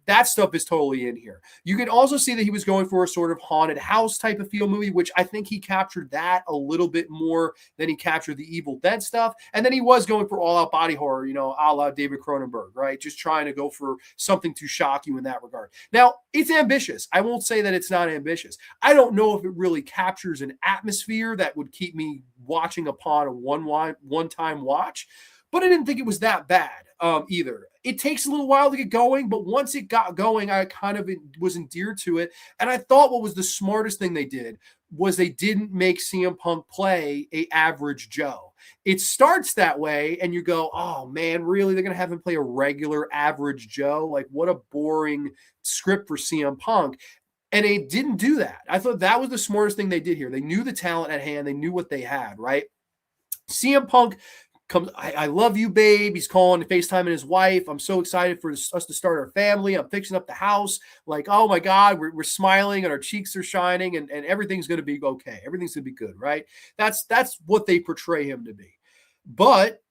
That stuff is totally in here. You can also see that he was going for a sort of haunted house type of feel movie, which I think he captured that a little bit more than he captured the Evil Dead stuff. And then he was going for all-out body horror, a la David Cronenberg, right? Just trying to go for something to shock you in that regard. Now, it's ambitious. I won't say that it's not ambitious. I don't know if it really captures an atmosphere that would keep me watching upon a one-time watch, but I didn't think it was that bad either. It takes a little while to get going, but once it got going, I kind of was endeared to it. And I thought what was the smartest thing they did was they didn't make CM Punk play a average Joe. It starts that way, and you go, oh, man, really? They're going to have him play a regular average Joe? Like, what a boring script for CM Punk. And they didn't do that. I thought that was the smartest thing they did here. They knew the talent at hand. They knew what they had, right? CM Punk comes, I love you, babe. He's calling, FaceTiming his wife. I'm so excited for us to start our family. I'm fixing up the house. Like, oh my God, we're smiling and our cheeks are shining and everything's going to be okay. Everything's going to be good, right? That's what they portray him to be. But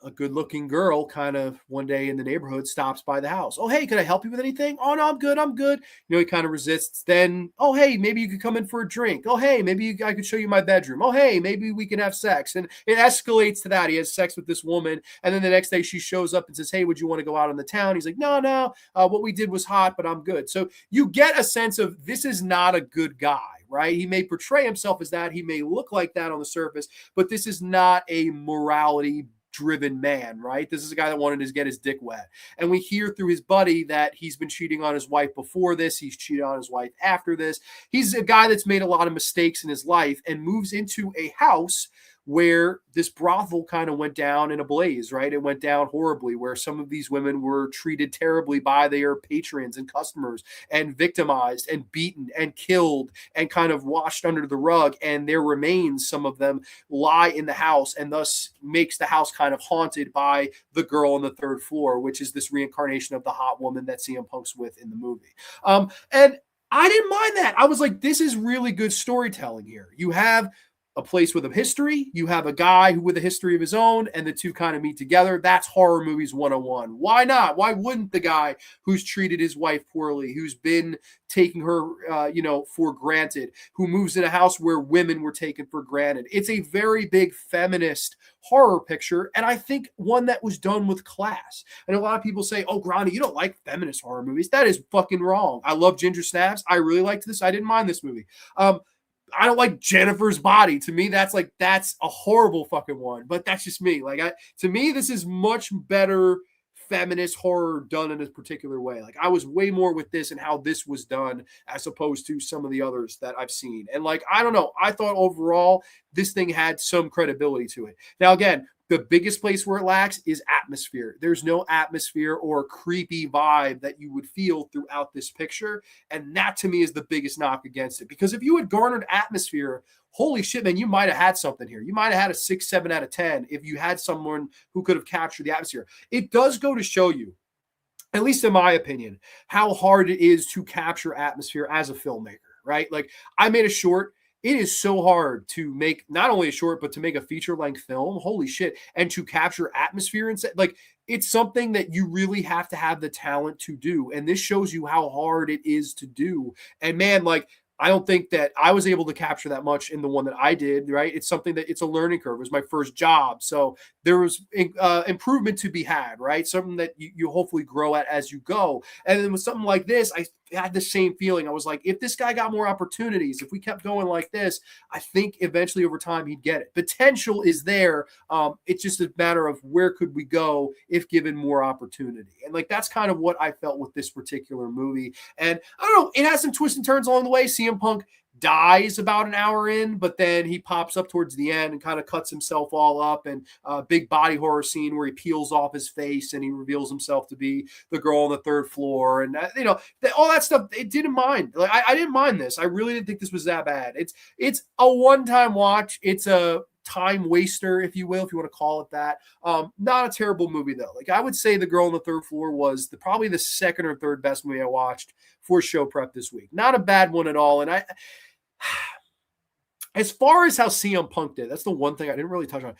a good-looking girl kind of one day in the neighborhood stops by the house. Oh, hey, can I help you with anything? Oh, no, I'm good. I'm good. He kind of resists. Then, oh, hey, maybe you could come in for a drink. Oh, hey, maybe I could show you my bedroom. Oh, hey, maybe we can have sex. And it escalates to that. He has sex with this woman. And then the next day she shows up and says, hey, would you want to go out in the town? He's like, no. What we did was hot, but I'm good. So you get a sense of this is not a good guy, right? He may portray himself as that. He may look like that on the surface, but this is not a morality driven man, right? This is a guy that wanted to get his dick wet. And we hear through his buddy that he's been cheating on his wife before this. He's cheated on his wife after this. He's a guy that's made a lot of mistakes in his life and moves into a house where this brothel kind of went down in a blaze, right? It went down horribly, where some of these women were treated terribly by their patrons and customers and victimized and beaten and killed and kind of washed under the rug. And their remains, some of them, lie in the house, and thus makes the house kind of haunted by the girl on the third floor, which is this reincarnation of the hot woman that CM Punk's with in the movie. And I didn't mind that. I was like, this is really good storytelling here. You have a place with a history, you have a guy who with a history of his own, and the two kind of meet together. That's horror movies 101. Why not? Why wouldn't the guy who's treated his wife poorly, who's been taking her, for granted, who moves in a house where women were taken for granted? It's a very big feminist horror picture, and I think one that was done with class. And a lot of people say, oh, Grande, you don't like feminist horror movies. That is fucking wrong. I love Ginger Snaps. I really liked this. I didn't mind this movie. I don't like Jennifer's Body. To me, that's a horrible fucking one. But that's just me. To me, this is much better feminist horror done in a particular way. Like, I was way more with this and how this was done as opposed to some of the others that I've seen. And I don't know. I thought overall this thing had some credibility to it. Now, again, the biggest place where it lacks is atmosphere. There's no atmosphere or creepy vibe that you would feel throughout this picture. And that to me is the biggest knock against it. Because if you had garnered atmosphere, holy shit, man, you might have had something here. You might have had a 6, 7 out of 10 if you had someone who could have captured the atmosphere. It does go to show you, at least in my opinion, how hard it is to capture atmosphere as a filmmaker, right? Like, I made a short. It is so hard to make not only a short, but to make a feature-length film. Holy shit. And to capture atmosphere and it's something that you really have to have the talent to do. And this shows you how hard it is to do. And man, I don't think that I was able to capture that much in the one that I did, right? It's something that it's a learning curve. It was my first job. So there was improvement to be had, right? Something that you hopefully grow at as you go. And then with something like this, I had the same feeling. I was like, if this guy got more opportunities, if we kept going like this, I think eventually over time he'd get it. Potential is there. It's just a matter of where could we go if given more opportunity. And that's kind of what I felt with this particular movie. And I don't know, it has some twists and turns along the way. CM Punk dies about an hour in, but then he pops up towards the end and kind of cuts himself all up, and a big body horror scene where he peels off his face and he reveals himself to be the girl on the third floor. And all that stuff, it didn't mind. I didn't mind this. I really didn't think this was that bad. It's a one-time watch. It's a time waster, if you will, if you want to call it that. Not a terrible movie though. I would say The Girl on the Third Floor was probably the second or third best movie I watched for show prep this week. Not a bad one at all. And as far as how CM Punk did, that's the one thing I didn't really touch on.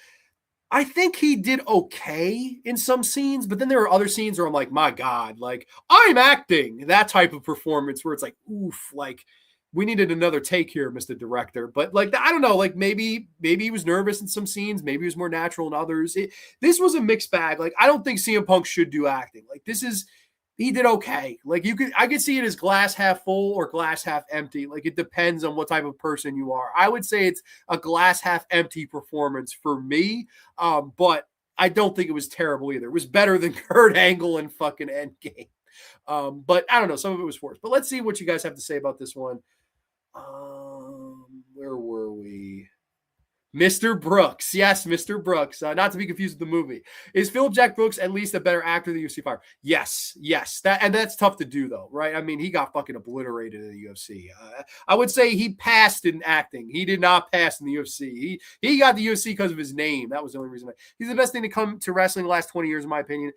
I think he did okay in some scenes, but then there are other scenes where I'm like, my God, I'm acting. That type of performance where it's oof, we needed another take here, Mr. Director. But I don't know, maybe he was nervous in some scenes. Maybe he was more natural in others. This was a mixed bag. I don't think CM Punk should do acting. He did okay. I could see it as glass half full or glass half empty. It depends on what type of person you are. I would say it's a glass half empty performance for me. But I don't think it was terrible either. It was better than Kurt Angle and fucking Endgame. But I don't know. Some of it was forced. But let's see what you guys have to say about this one. Where were we? Mr. Brooks. Yes, Mr. Brooks. Not to be confused with the movie. Is Philip Jack Brooks at least a better actor than UFC fighter? Yes. That's tough to do, though, right? I mean, he got fucking obliterated in the UFC. I would say he passed in acting. He did not pass in the UFC. He got the UFC because of his name. That was the only reason. He's the best thing to come to wrestling the last 20 years, in my opinion.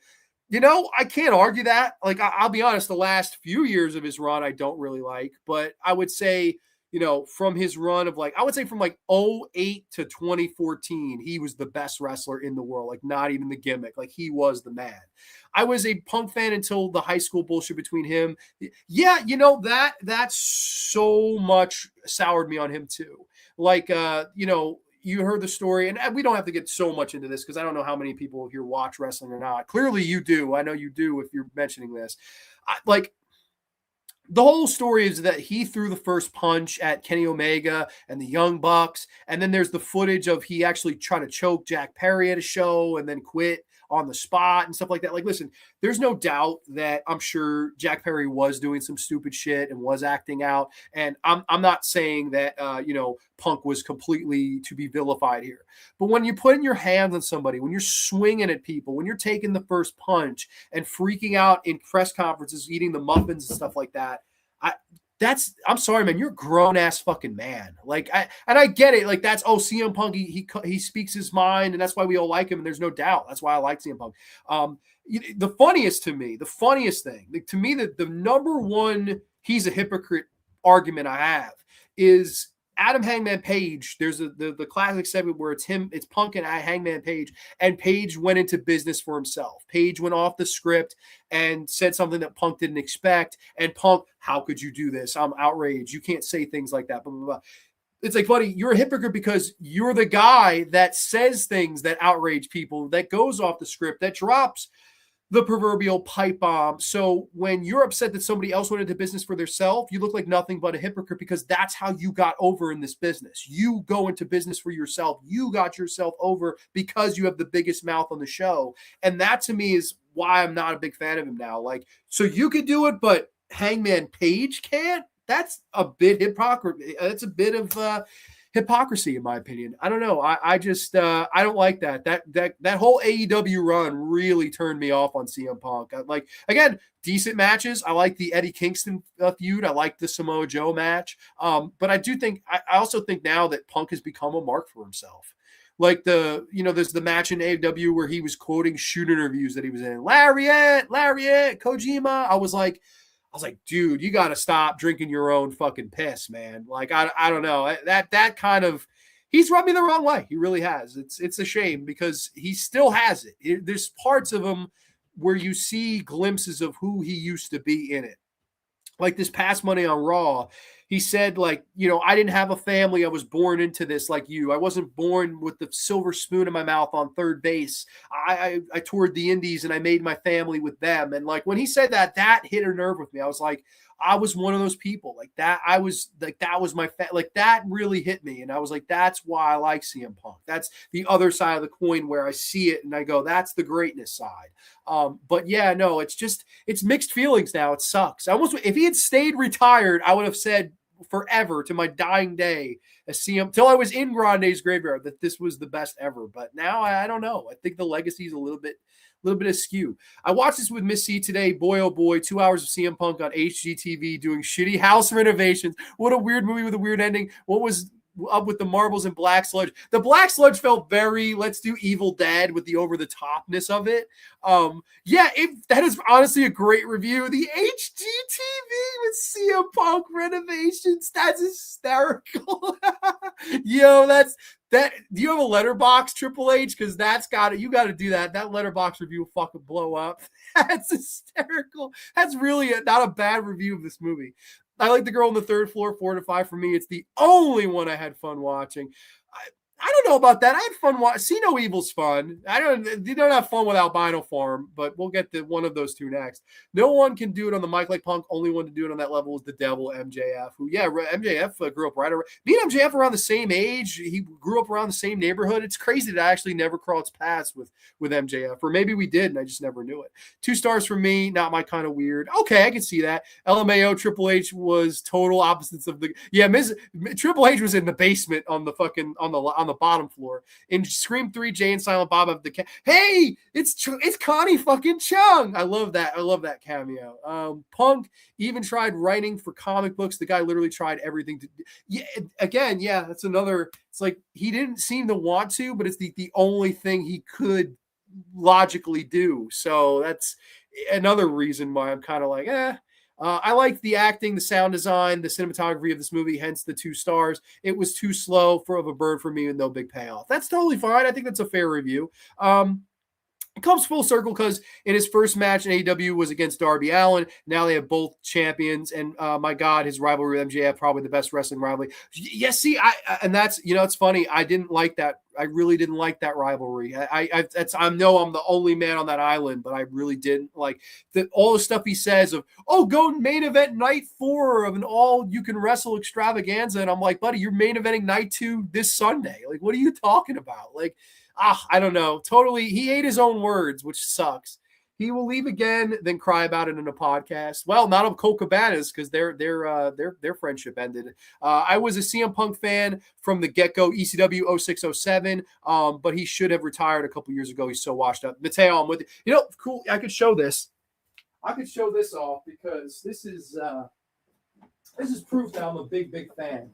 I can't argue that. I'll be honest, the last few years of his run, I don't really like. But I would say, from his run of I would say from '08 to 2014, he was the best wrestler in the world. Not even the gimmick. He was the man. I was a Punk fan until the high school bullshit between him. Yeah, that so much soured me on him too. You heard the story, and we don't have to get so much into this because I don't know how many people here watch wrestling or not. Clearly you do. I know you do if you're mentioning this. The whole story is that he threw the first punch at Kenny Omega and the Young Bucks. And then there's the footage of he actually trying to choke Jack Perry at a show and then quit on the spot and stuff like that. Listen, there's no doubt that I'm sure Jack Perry was doing some stupid shit and was acting out. And I'm not saying that, Punk was completely to be vilified here. But when you're putting your hands on somebody, when you're swinging at people, when you're taking the first punch and freaking out in press conferences, eating the muffins and stuff like that, I'm sorry, man. You're a grown ass fucking man. I get it. CM Punk. He speaks his mind, and that's why we all like him. And there's no doubt. That's why I like CM Punk. The funniest thing to me, the number one he's a hypocrite argument I have is Adam Hangman Page. There's the classic segment where it's Punk and Hangman Page, and Page went into business for himself. Page went off the script and said something that Punk didn't expect. And Punk, how could you do this? I'm outraged. You can't say things like that. Blah, blah, blah. It's buddy, you're a hypocrite because you're the guy that says things that outrage people, that goes off the script, that drops the proverbial pipe bomb. So when you're upset that somebody else went into business for themselves, you look like nothing but a hypocrite because that's how you got over in this business. You go into business for yourself. You got yourself over because you have the biggest mouth on the show. And that to me is why I'm not a big fan of him now. So you could do it, but Hangman Page can't? That's a bit hypocrisy. That's a bit of hypocrisy, in my opinion. I don't know. I just I don't like that. That whole AEW run really turned me off on CM Punk. Again, decent matches. I like the Eddie Kingston feud. I like the Samoa Joe match. But I also think now that Punk has become a mark for himself. There's the match in AEW where he was quoting shoot interviews that he was in. Lariat, Kojima. I was like, dude, you got to stop drinking your own fucking piss, man. I don't know. That kind of, he's rubbed me the wrong way. He really has. It's a shame because he still has it. There's parts of him where you see glimpses of who he used to be in it. This past Monday on Raw, he said, I didn't have a family. I was born into this like you. I wasn't born with the silver spoon in my mouth on third base. I toured the indies and I made my family with them. And when he said that hit a nerve with me. I was like, I was one of those people that was my that really hit me. And I was like, that's why I like CM Punk. That's the other side of the coin where I see it and I go, that's the greatness side. But yeah, no, it's mixed feelings now. It sucks. If he had stayed retired, I would have said forever to my dying day as CM till I was in Grande's graveyard that this was the best ever. But now I don't know. I think the legacy is a little bit askew. I watched this with Miss C today. Boy, oh boy, 2 hours of CM Punk on HGTV doing shitty house renovations. What a weird movie with a weird ending. What was up with the marbles and Black Sludge? The Black Sludge felt very let's do Evil Dead with the over the topness of it. That is honestly a great review. The HGTV with CM Punk renovations. That's hysterical. Yo, that's that. Do you have a letterbox, Triple H? Because you got to do that. That letterbox review will fucking blow up. That's hysterical. That's really not a bad review of this movie. I like The Girl on the Third Floor, 4 to 5 for me. It's the only one I had fun watching. I don't know about that. I had fun watching. See No Evil's fun. You don't have fun with Albino Farm, but we'll get to one of those two next. No one can do it on the mic like Punk. Only one to do it on that level is the Devil, MJF. MJF grew up me and MJF around the same age. He grew up around the same neighborhood. It's crazy that I actually never crossed paths with MJF, or maybe we did and I just never knew it. 2 stars for me. Not my kind of weird. Okay, I can see that. LMAO Triple H was total opposites of the Triple H was in the basement on the bottom floor. In Scream 3, Jay and Silent Bob have the hey, it's Connie fucking Chung. I love that cameo. Punk even tried writing for comic books. The guy literally tried everything to. That's another. It's like he didn't seem to want to, but it's the only thing he could logically do. So that's another reason why I'm kind of like, I liked the acting, the sound design, the cinematography of this movie, hence the 2 stars. It was too slow of a burn for me with no big payoff. That's totally fine. I think that's a fair review. It comes full circle because in his first match in AEW was against Darby Allin. Now they have both champions, and my God, his rivalry with MJF, probably the best wrestling rivalry. Yes, see, and that's, it's funny. I didn't like that. I really didn't like that rivalry. I know I'm the only man on that island, but I really didn't like all the stuff he says of, oh, go main event night 4 of an all you can wrestle extravaganza, and I'm like, buddy, you're main eventing night 2 this Sunday. Like, what are you talking about? Like. I don't know. Totally. He ate his own words, which sucks. He will leave again, then cry about it in a podcast. Well, not of Colt Cabana's because their friendship ended. I was a CM Punk fan from the get-go, ECW 0607, but he should have retired a couple years ago. He's so washed up. Mateo, I'm with you. Cool. I could show this. I could show this off because this is proof that I'm a big, big fan.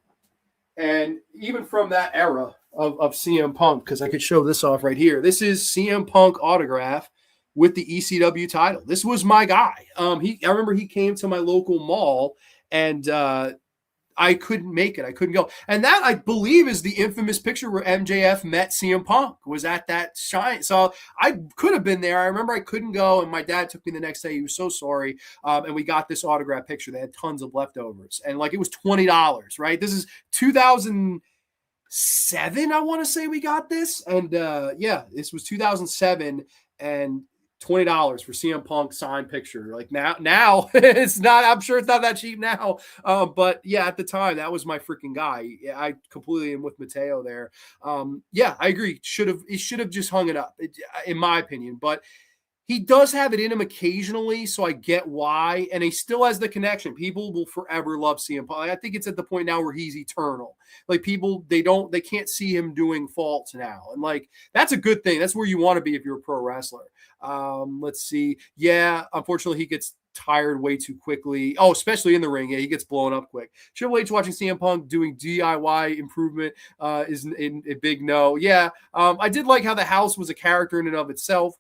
And even from that era of CM Punk, because I could show this off right here. This is CM Punk autograph with the ECW title. This was my guy. I remember he came to my local mall, and I couldn't make it. I couldn't go. And that, I believe, is the infamous picture where MJF met CM Punk, was at that shine. So I could have been there. I remember I couldn't go, and my dad took me the next day. He was so sorry. And we got this autograph picture. They had tons of leftovers. And it was $20, right? This is 2007, I want to say we got this. And this was 2007. And $20 for CM Punk signed picture. Like now it's not, I'm sure it's not that cheap now. But yeah, at the time that was my freaking guy. I completely am with Mateo there. I agree. He should have just hung it up, in my opinion, but he does have it in him occasionally, so I get why, and he still has the connection. People will forever love CM Punk. I think it's at the point now where he's eternal. Like, people, they can't see him doing faults now, and that's a good thing. That's where you want to be if you're a pro wrestler. Let's see. Yeah, unfortunately, he gets tired way too quickly. Oh, especially in the ring. Yeah, he gets blown up quick. Triple H watching CM Punk doing DIY improvement is a big no. Yeah, I did like how the house was a character in and of itself.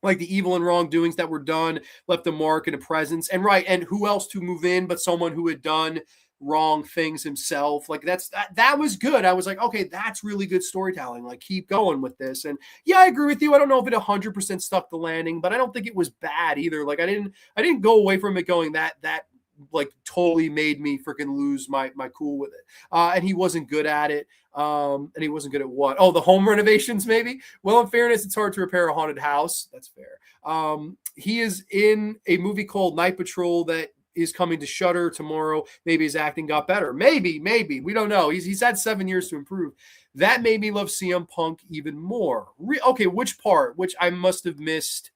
Like, the evil and wrongdoings that were done left a mark and a presence. And and who else to move in but someone who had done wrong things himself? That was good. I was like, okay, that's really good storytelling. Keep going with this. And yeah, I agree with you. I don't know if it 100% stuck the landing, but I don't think it was bad either. I didn't go away from it going that totally made me freaking lose my cool with it. And he wasn't good at it. And he wasn't good at what? Oh, the home renovations, maybe? Well, in fairness, it's hard to repair a haunted house. That's fair. He is in a movie called Night Patrol that is coming to Shudder tomorrow. Maybe his acting got better. Maybe. We don't know. He's had 7 years to improve. That made me love CM Punk even more. Okay, which part? Which I must have missed.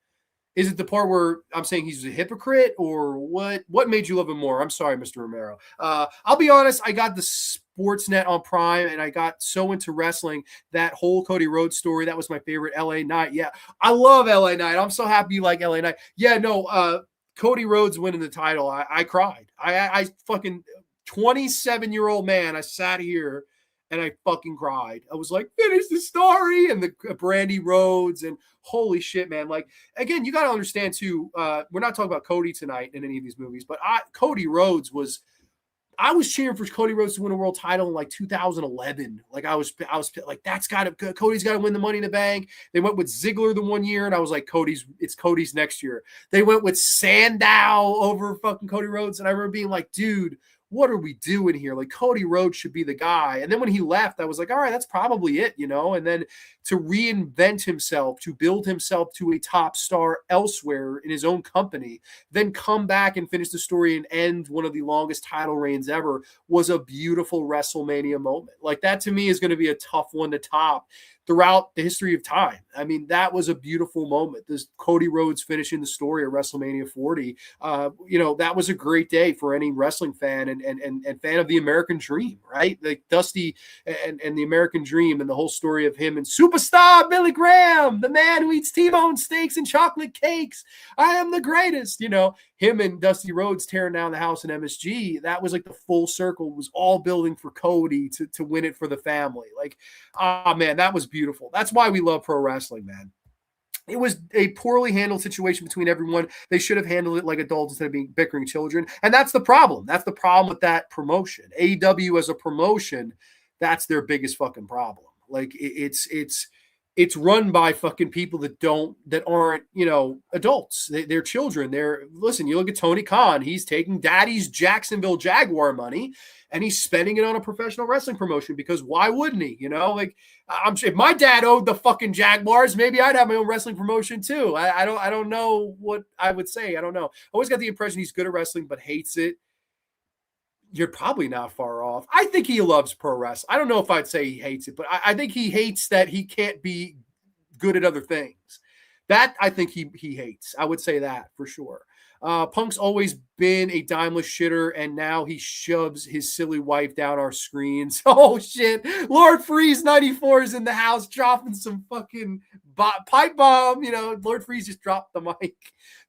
Is it the part where I'm saying he's a hypocrite, or what? What made you love him more? I'm sorry, Mr. Romero. I'll be honest. I got the Sportsnet on Prime, and I got so into wrestling. That whole Cody Rhodes story, that was my favorite. LA Knight. Yeah, I love LA Knight. I'm so happy you like LA Knight. Yeah, no, Cody Rhodes winning the title. I cried. I fucking 27-year-old man. I sat here and I fucking cried. I was like, finish the story, and the Brandy Rhodes, and holy shit, man. Again, you got to understand too, we're not talking about Cody tonight in any of these movies, but Cody Rhodes I was cheering for Cody Rhodes to win a world title in 2011. I was like, Cody's got to win the Money in the Bank. They went with Ziggler the one year, and I was like, it's Cody's next year. They went with Sandow over fucking Cody Rhodes, and I remember being like, dude, what are we doing here? Cody Rhodes should be the guy. And then when he left, I was like, all right, that's probably it, And then to reinvent himself, to build himself to a top star elsewhere in his own company, then come back and finish the story and end one of the longest title reigns ever was a beautiful WrestleMania moment. That to me is going to be a tough one to top throughout the history of time. I mean, that was a beautiful moment. This Cody Rhodes finishing the story of WrestleMania 40. That was a great day for any wrestling fan and fan of the American Dream, right? Dusty and the American Dream, and the whole story of him and superstar Billy Graham, the man who eats T-bone steaks and chocolate cakes. I am the greatest, him and Dusty Rhodes tearing down the house in MSG. That was the full circle. It was all building for Cody to win it for the family. Man, that was beautiful. That's why we love pro wrestling, man. It was a poorly handled situation between everyone. They should have handled it like adults instead of being bickering children. And that's the problem. That's the problem with that promotion. AEW as a promotion, that's their biggest fucking problem. Like it's run by fucking people that aren't, adults. They're children. Listen, you look at Tony Khan, he's taking daddy's Jacksonville Jaguar money and he's spending it on a professional wrestling promotion because why wouldn't he? I'm sure if my dad owed the fucking Jaguars, maybe I'd have my own wrestling promotion too. I don't know what I would say. I don't know. I always got the impression he's good at wrestling but hates it. You're probably not far off. I think he loves pro wrestling. I don't know if I'd say he hates it, but I think he hates that he can't be good at other things. That I think he hates. I would say that for sure. Punk's always been a dimeless shitter, and now he shoves his silly wife down our screens. Oh, shit. Lord Freeze 94 is in the house dropping some fucking pipe bomb. Lord Freeze just dropped the mic.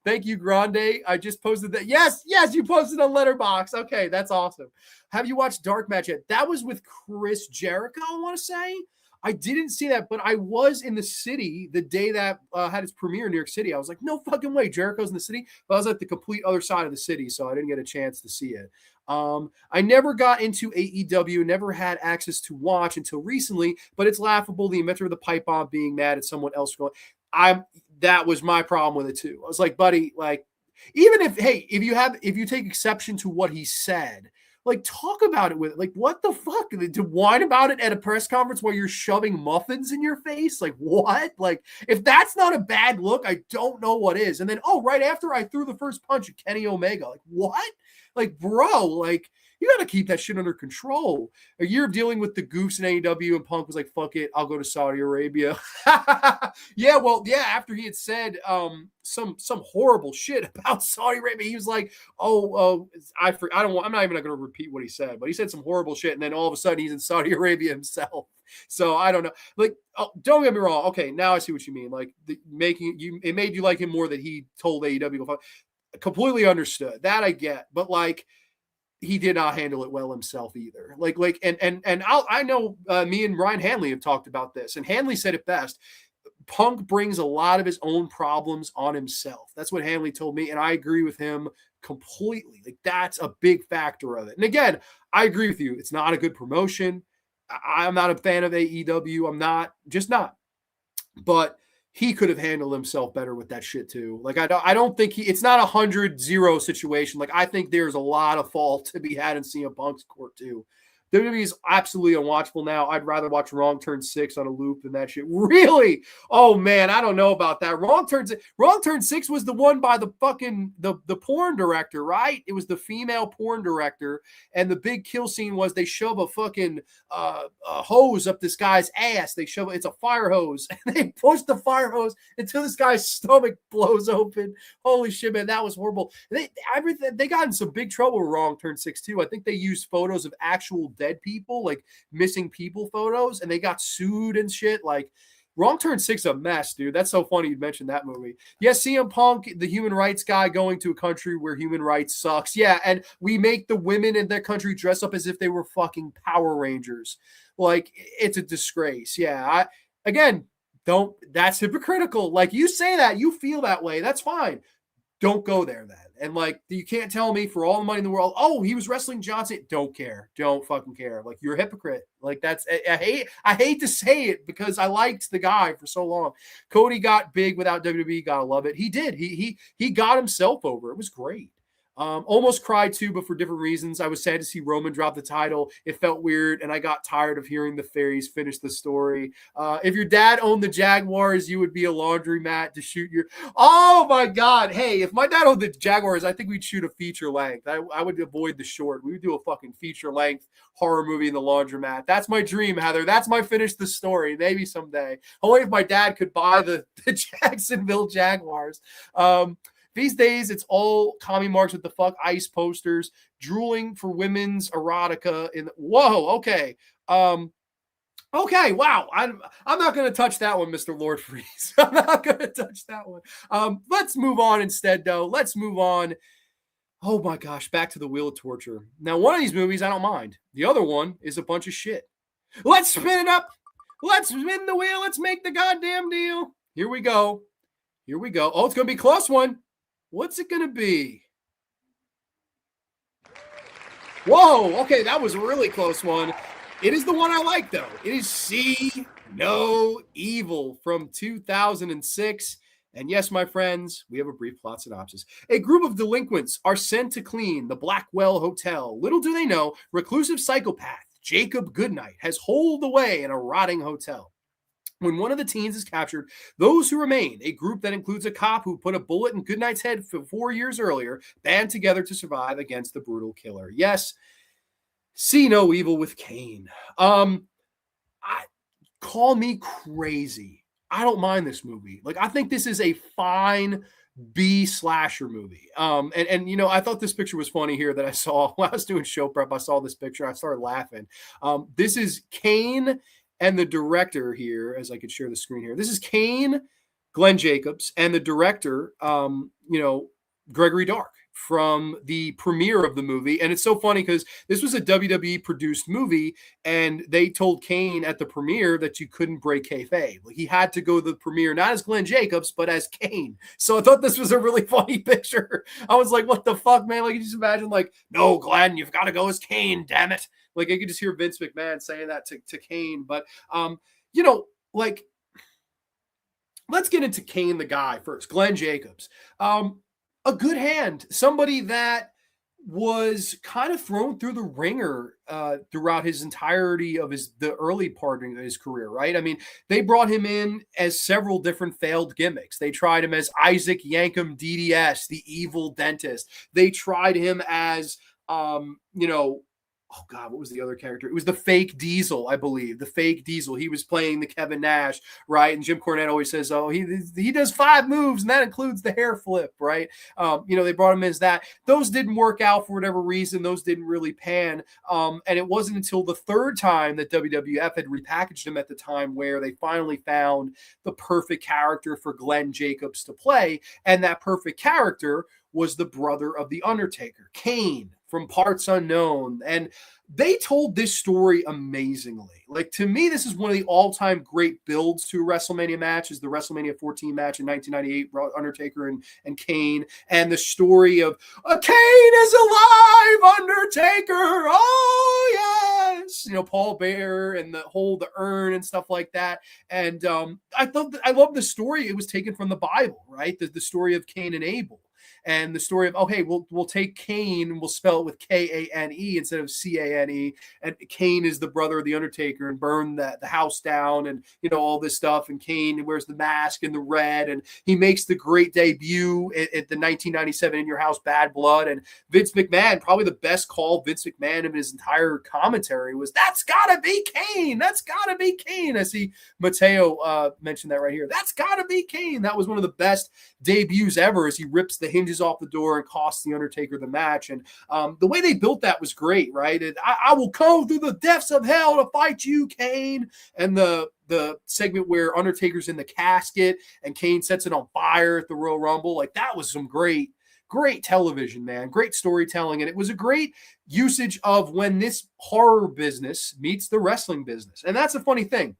Thank you, Grande. I just posted that. Yes, you posted on Letterboxd. Okay, that's awesome. Have you watched Dark Match yet? That was with Chris Jericho, I want to say. I didn't see that, but I was in the city the day that had its premiere in New York City. I was like, no fucking way, Jericho's in the city. But I was at the complete other side of the city, so I didn't get a chance to see it. I never got into AEW, never had access to watch until recently, but it's laughable, the inventor of the pipe bomb being mad at someone else going. That was my problem with it too. I was like, buddy, like, even if you take exception to what he said, like, talk about it with, like, what the fuck? To whine about it at a press conference while you're shoving muffins in your face? Like, what? Like, if that's not a bad look, I don't know what is. And then, right after I threw the first punch at Kenny Omega. Like, what? Like, bro, like, you got to keep that shit under control. A year of dealing with the goofs in AEW, and Punk was like, fuck it, I'll go to Saudi Arabia. After he had said some horrible shit about Saudi Arabia, he was like, I'm not even going to repeat what he said, but he said some horrible shit, and then all of a sudden he's in Saudi Arabia himself. So I don't know. Like, don't get me wrong. Okay, now I see what you mean. Like, it made you like him more that he told AEW. Completely understood. That I get. But like, he did not handle it well himself either. I know me and Ryan Hanley have talked about this, and Hanley said it best. Punk brings a lot of his own problems on himself. That's what Hanley told me, and I agree with him completely. Like, that's a big factor of it. And again, I agree with you. It's not a good promotion. I'm not a fan of AEW. I'm not. But he could have handled himself better with that shit too. Like, I don't think it's not 100-0 situation. Like, I think there's a lot of fault to be had in CM Punk's court too. WWE is absolutely unwatchable now. I'd rather watch Wrong Turn 6 on a loop than that shit. Really? Oh man, I don't know about that. Wrong Turn 6 was the one by the fucking the porn director, right? It was the female porn director, and the big kill scene was they shove a fucking a hose up this guy's ass. It's a fire hose, and they push the fire hose until this guy's stomach blows open. Holy shit, man, that was horrible. They got in some big trouble with Wrong Turn 6 too. I think they used photos of actual dead people, like missing people photos, and they got sued and shit. Like, Wrong Turn 6 a mess, dude. That's so funny you mentioned that movie. Yes, CM Punk, the human rights guy going to a country where human rights sucks. Yeah, and we make the women in that country dress up as if they were fucking Power Rangers. Like, it's a disgrace. Yeah, that's hypocritical. Like, you say that, you feel that way, that's fine. Don't go there then. And like, you can't tell me for all the money in the world, oh, he was wrestling Johnson. Don't care. Don't fucking care. Like, you're a hypocrite. Like, I hate to say it because I liked the guy for so long. Cody got big without WWE. Gotta love it. He did. He got himself over. It was great. Almost cried too, but for different reasons. I was sad to see Roman drop the title. It felt weird, and I got tired of hearing the fairies finish the story. If your dad owned the Jaguars, you would be a laundromat to shoot your... Oh, my God. Hey, if my dad owned the Jaguars, I think we'd shoot a feature length. I would avoid the short. We would do a fucking feature length horror movie in the laundromat. That's my dream, Heather. That's my finish the story. Maybe someday. Only if my dad could buy the Jacksonville Jaguars. These days, it's all commie marks with the fuck ice posters, drooling for women's erotica. Whoa, okay. Okay, wow. I'm not going to touch that one, Mr. Lord Freeze. I'm not going to touch that one. Let's move on instead, though. Let's move on. Oh, my gosh, back to the Wheel of Torture. Now, one of these movies, I don't mind. The other one is a bunch of shit. Let's spin it up. Let's spin the wheel. Let's make the goddamn deal. Here we go. Here we go. Oh, it's going to be a close one. What's it going to be? Whoa. Okay, that was a really close one. It is the one I like, though. It is See No Evil from 2006. And yes, my friends, we have a brief plot synopsis. A group of delinquents are sent to clean the Blackwell Hotel. Little do they know, reclusive psychopath Jacob Goodnight has holed away in a rotting hotel. When one of the teens is captured, those who remain, a group that includes a cop who put a bullet in Goodnight's head 4 years earlier, band together to survive against the brutal killer. Yes, See No Evil with Kane. I call me crazy. I don't mind this movie. Like, I think this is a fine B slasher movie. And you know, I thought this picture was funny here that I saw when I was doing show prep. I saw this picture. I started laughing. This is Kane and the director here, as I could share the screen here. This is Kane, Glenn Jacobs, and the director, Gregory Dark, from the premiere of the movie. And it's so funny because this was a WWE produced movie, and they told Kane at the premiere that you couldn't break kayfabe. Like, he had to go to the premiere not as Glenn Jacobs, but as Kane. So I thought this was a really funny picture. I was like, what the fuck, man? Like, you just imagine, like, no, Glenn, you've got to go as Kane, damn it. Like, I could just hear Vince McMahon saying that to Kane. But, like, let's get into Kane, the guy first. Glenn Jacobs. A good hand, somebody that was kind of thrown through the ringer throughout his entirety of the early part of his career, right? I mean, they brought him in as several different failed gimmicks. They tried him as Isaac Yankem DDS, the evil dentist. They tried him as, oh God, what was the other character? It was the fake Diesel, I believe. The fake Diesel. He was playing the Kevin Nash, right? And Jim Cornette always says, oh, he does 5 moves, and that includes the hair flip, right? They brought him as that. Those didn't work out for whatever reason. Those didn't really pan. And it wasn't until the third time that WWF had repackaged him at the time where they finally found the perfect character for Glenn Jacobs to play. And that perfect character was the brother of The Undertaker, Kane, from Parts Unknown. And they told this story amazingly. Like, to me, this is one of the all-time great builds to a WrestleMania match, is the WrestleMania 14 match in 1998, Undertaker and Kane, and the story of Kane is alive, Undertaker, oh yes, Paul Bearer and the urn and stuff like that. And I love the story. It was taken from the Bible, right? The story of Cain and Abel. And the story of, okay, we'll take Kane and we'll spell it with Kane instead of Cane. And Kane is the brother of the Undertaker and burn the house down and, all this stuff. And Kane wears the mask and the red. And he makes the great debut at the 1997 In Your House Bad Blood. And Vince McMahon, probably the best call Vince McMahon in his entire commentary was, that's got to be Kane. That's got to be Kane. I see Mateo mentioned that right here. That's got to be Kane. That was one of the best debuts ever, as he rips the hinges off the door and costs the Undertaker the match. And the way they built that was great, right? And I will come through the depths of hell to fight you, Kane. And the segment where Undertaker's in the casket and Kane sets it on fire at the Royal Rumble, like, that was some great television, man. Great storytelling. And it was a great usage of when this horror business meets the wrestling business. And that's a funny thing.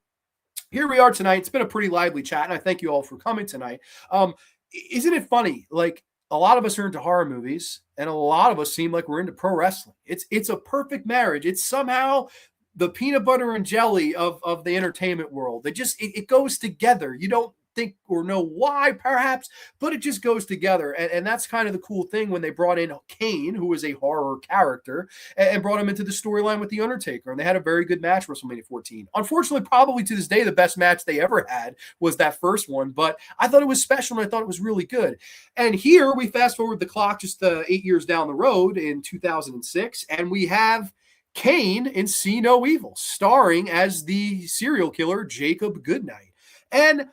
Here we are tonight. It's been a pretty lively chat, and I thank you all for coming tonight. Isn't it funny? Like, a lot of us are into horror movies, and a lot of us seem like we're into pro wrestling. It's a perfect marriage. It's somehow the peanut butter and jelly of the entertainment world. It goes together. You don't think or know why, perhaps, but it just goes together. And that's kind of the cool thing when they brought in Kane, who was a horror character, and brought him into the storyline with The Undertaker. And they had a very good match, WrestleMania 14. Unfortunately, probably to this day, the best match they ever had was that first one. But I thought it was special, and I thought it was really good. And here we fast forward the clock just 8 years down the road in 2006, and we have Kane in See No Evil, starring as the serial killer Jacob Goodnight. And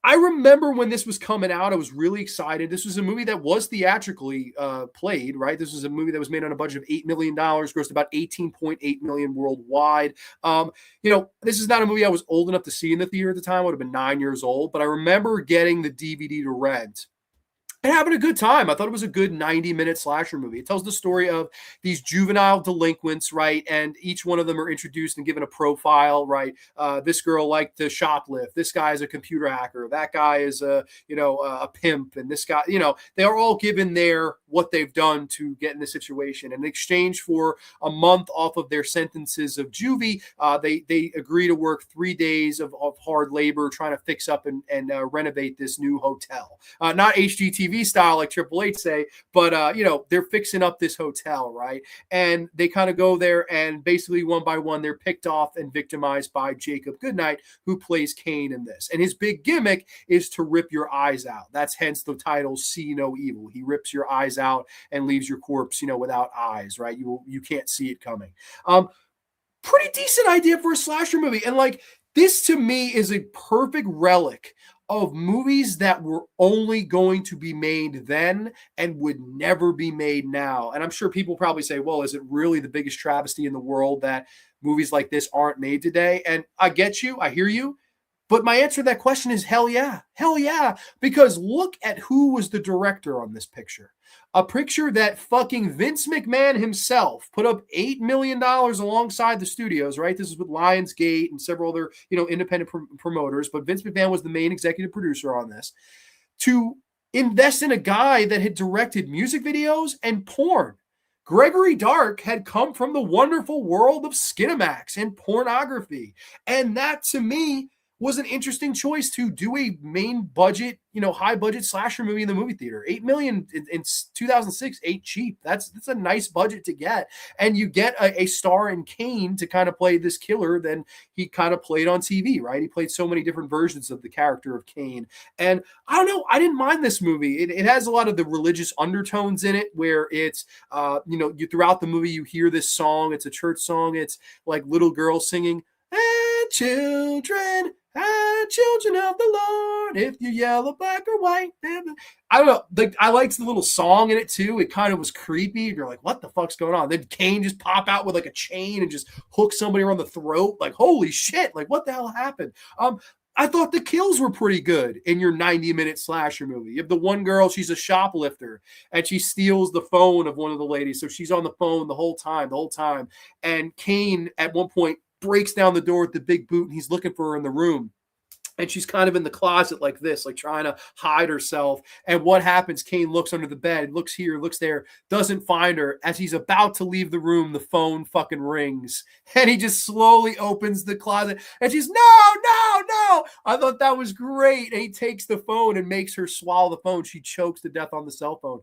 I remember when this was coming out, I was really excited. This was a movie that was theatrically played, right? This was a movie that was made on a budget of $8 million, grossed about $18.8 million worldwide. This is not a movie I was old enough to see in the theater at the time. I would have been 9 years old, but I remember getting the DVD to rent. and having a good time. I thought it was a good 90-minute slasher movie. It tells the story of these juvenile delinquents, right? And each one of them are introduced and given a profile, right? This girl liked to shoplift. This guy is a computer hacker. That guy is a pimp. And this guy, they are all given what they've done to get in this situation. In exchange for a month off of their sentences of juvie, they agree to work 3 days of hard labor trying to fix up and renovate this new hotel. Not HGTV style like Triple H say, but they're fixing up this hotel, right? And they kind of go there, and basically one by one they're picked off and victimized by Jacob Goodnight, who plays Kane in this. And his big gimmick is to rip your eyes out. That's hence the title See No Evil. He rips your eyes out and leaves your corpse, without eyes, right? You can't see it coming. Pretty decent idea for a slasher movie. And this to me is a perfect relic of movies that were only going to be made then and would never be made now. And I'm sure people probably say, well, is it really the biggest travesty in the world that movies like this aren't made today? And I get you. I hear you. But my answer to that question is hell yeah. Hell yeah. Because look at who was the director on this picture. A picture that fucking Vince McMahon himself put up $8 million alongside the studios, right? This is with Lionsgate and several other, independent promoters. But Vince McMahon was the main executive producer on this, to invest in a guy that had directed music videos and porn. Gregory Dark had come from the wonderful world of Skinamax and pornography. And that, to me, was an interesting choice to do a main budget, high budget slasher movie in the movie theater. $8 million in 2006 ain't cheap. That's a nice budget to get. And you get a star in Kane to kind of play this killer than he kind of played on TV, right? He played so many different versions of the character of Kane. And I don't know, I didn't mind this movie. It has a lot of the religious undertones in it, where it's, you throughout the movie, you hear this song. It's a church song. It's like little girls singing, children of the Lord, if you yellow, black, or white. I don't know. I liked the little song in it too. It kind of was creepy. You're like, what the fuck's going on? Then Kane just pop out with a chain and just hook somebody around the throat. Like, holy shit. Like, what the hell happened? I thought the kills were pretty good in your 90-minute slasher movie. You have the one girl, she's a shoplifter, and she steals the phone of one of the ladies. So she's on the phone the whole time. And Kane, at one point, breaks down the door with the big boot, and he's looking for her in the room. And she's kind of in the closet like this, like trying to hide herself. And what happens? Kane looks under the bed, looks here, looks there, doesn't find her. As he's about to leave the room, the phone fucking rings. And he just slowly opens the closet. And she's, no. I thought that was great. And he takes the phone and makes her swallow the phone. She chokes to death on the cell phone.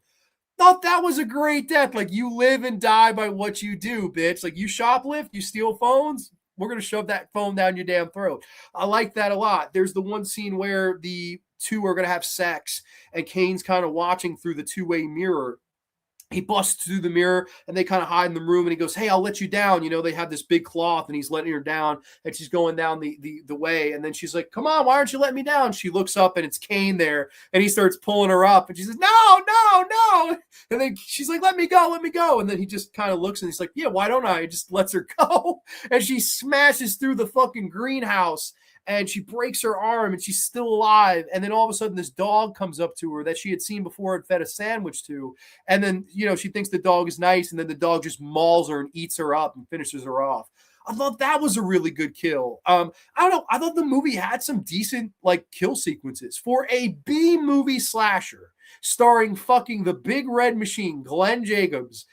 Thought that was a great death. Like, you live and die by what you do, bitch. Like, you shoplift, you steal phones, we're going to shove that phone down your damn throat. I like that a lot. There's the one scene where the two are going to have sex, and Kane's kind of watching through the two-way mirror. He busts through the mirror, and they kind of hide in the room, and he goes, hey, I'll let you down. They have this big cloth, and he's letting her down, and she's going down the way. And then she's like, come on, why aren't you letting me down? She looks up, and it's Kane there, and he starts pulling her up, and she says, no. And then she's like, let me go. And then he just kind of looks, and he's like, yeah, why don't I? He just lets her go. And she smashes through the fucking greenhouse, and she breaks her arm, and she's still alive. And then all of a sudden, this dog comes up to her that she had seen before and fed a sandwich to. And then, she thinks the dog is nice, and then the dog just mauls her and eats her up and finishes her off. I thought that was a really good kill. I don't know. I thought the movie had some decent kill sequences for a B movie slasher starring fucking the Big Red Machine, Glenn Jacobs.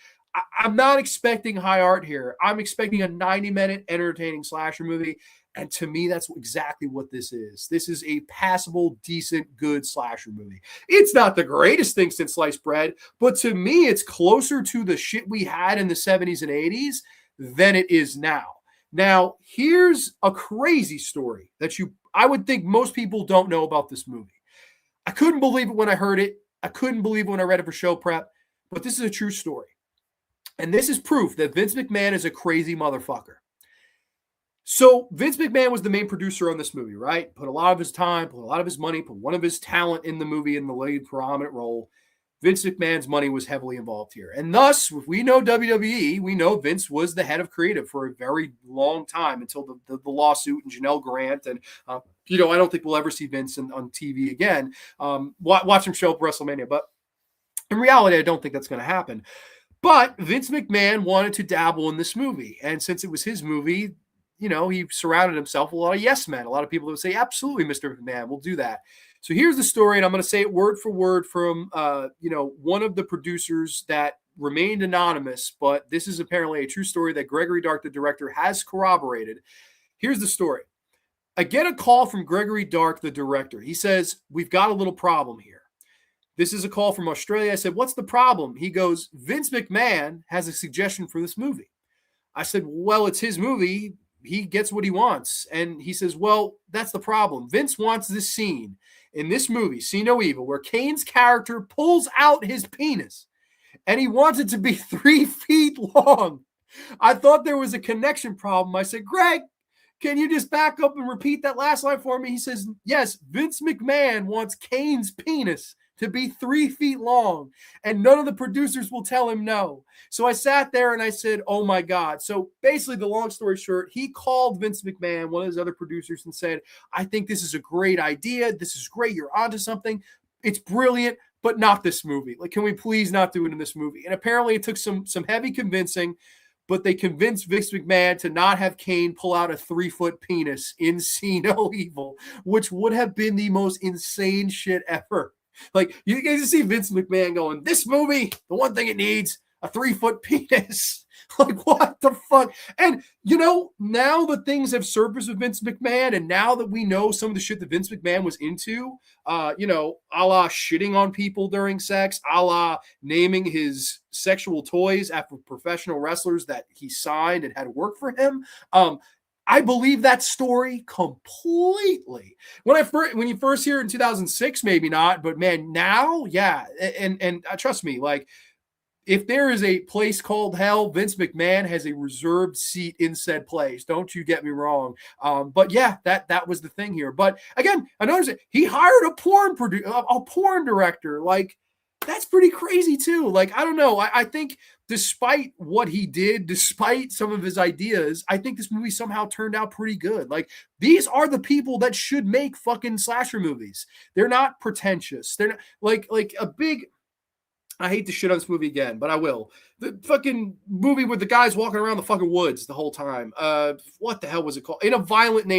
I'm not expecting high art here. I'm expecting a 90-minute entertaining slasher movie. And to me, that's exactly what this is. This is a passable, decent, good slasher movie. It's not the greatest thing since sliced bread, but to me, it's closer to the shit we had in the 70s and 80s than it is now. Now, here's a crazy story that I would think most people don't know about this movie. I couldn't believe it when I heard it. I couldn't believe it when I read it for show prep, but this is a true story. And this is proof that Vince McMahon is a crazy motherfucker. So Vince McMahon was the main producer on this movie, right? Put a lot of his time, put a lot of his money, put one of his talent in the movie in the lead prominent role. Vince McMahon's money was heavily involved here. And thus, if we know WWE, we know Vince was the head of creative for a very long time until the lawsuit and Janelle Grant. And, I don't think we'll ever see Vince on TV again. Watch him show up at Wrestlemania. But In reality, I don't think that's going to happen. But Vince McMahon wanted to dabble in this movie. And since it was his movie, he surrounded himself with a lot of yes men, a lot of people that would say, absolutely, Mr. McMahon, we'll do that. So here's the story, and I'm going to say it word for word from, one of the producers that remained anonymous, but this is apparently a true story that Gregory Dark, the director, has corroborated. Here's the story. I get a call from Gregory Dark, the director. He says, we've got a little problem here. This is a call from Australia. I said, what's the problem? He goes, Vince McMahon has a suggestion for this movie. I said, well, it's his movie. He gets what he wants. And he says, well, that's the problem. Vince wants this scene in this movie, See No Evil, where Kane's character pulls out his penis, and he wants it to be 3 feet long. I thought there was a connection problem. I said, Greg, can you just back up and repeat that last line for me? He says, yes, Vince McMahon wants Kane's penis to be 3 feet long, and none of the producers will tell him no. So I sat there and I said, oh my God. So basically, the long story short, he called Vince McMahon, one of his other producers, and said, I think this is a great idea. This is great. You're onto something. It's brilliant, but not this movie. Like, can we please not do it in this movie? And apparently it took some heavy convincing, but they convinced Vince McMahon to not have Kane pull out a 3-foot penis in See No Evil, which would have been the most insane shit ever. Like, you guys see Vince McMahon going, this movie, the one thing it needs, a 3-foot penis. Like, what the fuck? And, now that things have surfaced with Vince McMahon, and now that we know some of the shit that Vince McMahon was into, a la shitting on people during sex, a la naming his sexual toys after professional wrestlers that he signed and had work for him, I believe that story completely. When you first hear it in 2006, maybe not, but man, now, yeah. And trust me, like, if there is a place called hell, Vince McMahon has a reserved seat in said place. Don't you get me wrong. But yeah, that was the thing here. But again, I noticed he hired a porn director. Like, that's pretty crazy too. Like, I don't know. I think despite what he did, despite some of his ideas, I think this movie somehow turned out pretty good. Like, these are the people that should make fucking slasher movies. They're not pretentious. They're not like a big, I hate to shit on this movie again, but I will. The fucking movie with the guys walking around the fucking woods the whole time. What the hell was it called? In a Violent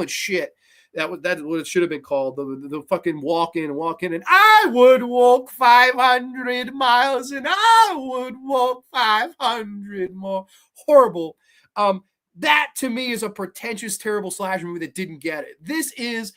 Shit. That's what it should have been called. The fucking walk in, and I would walk 500 miles, and I would walk 500 more. Horrible. That to me is a pretentious, terrible slasher movie that didn't get it. This is,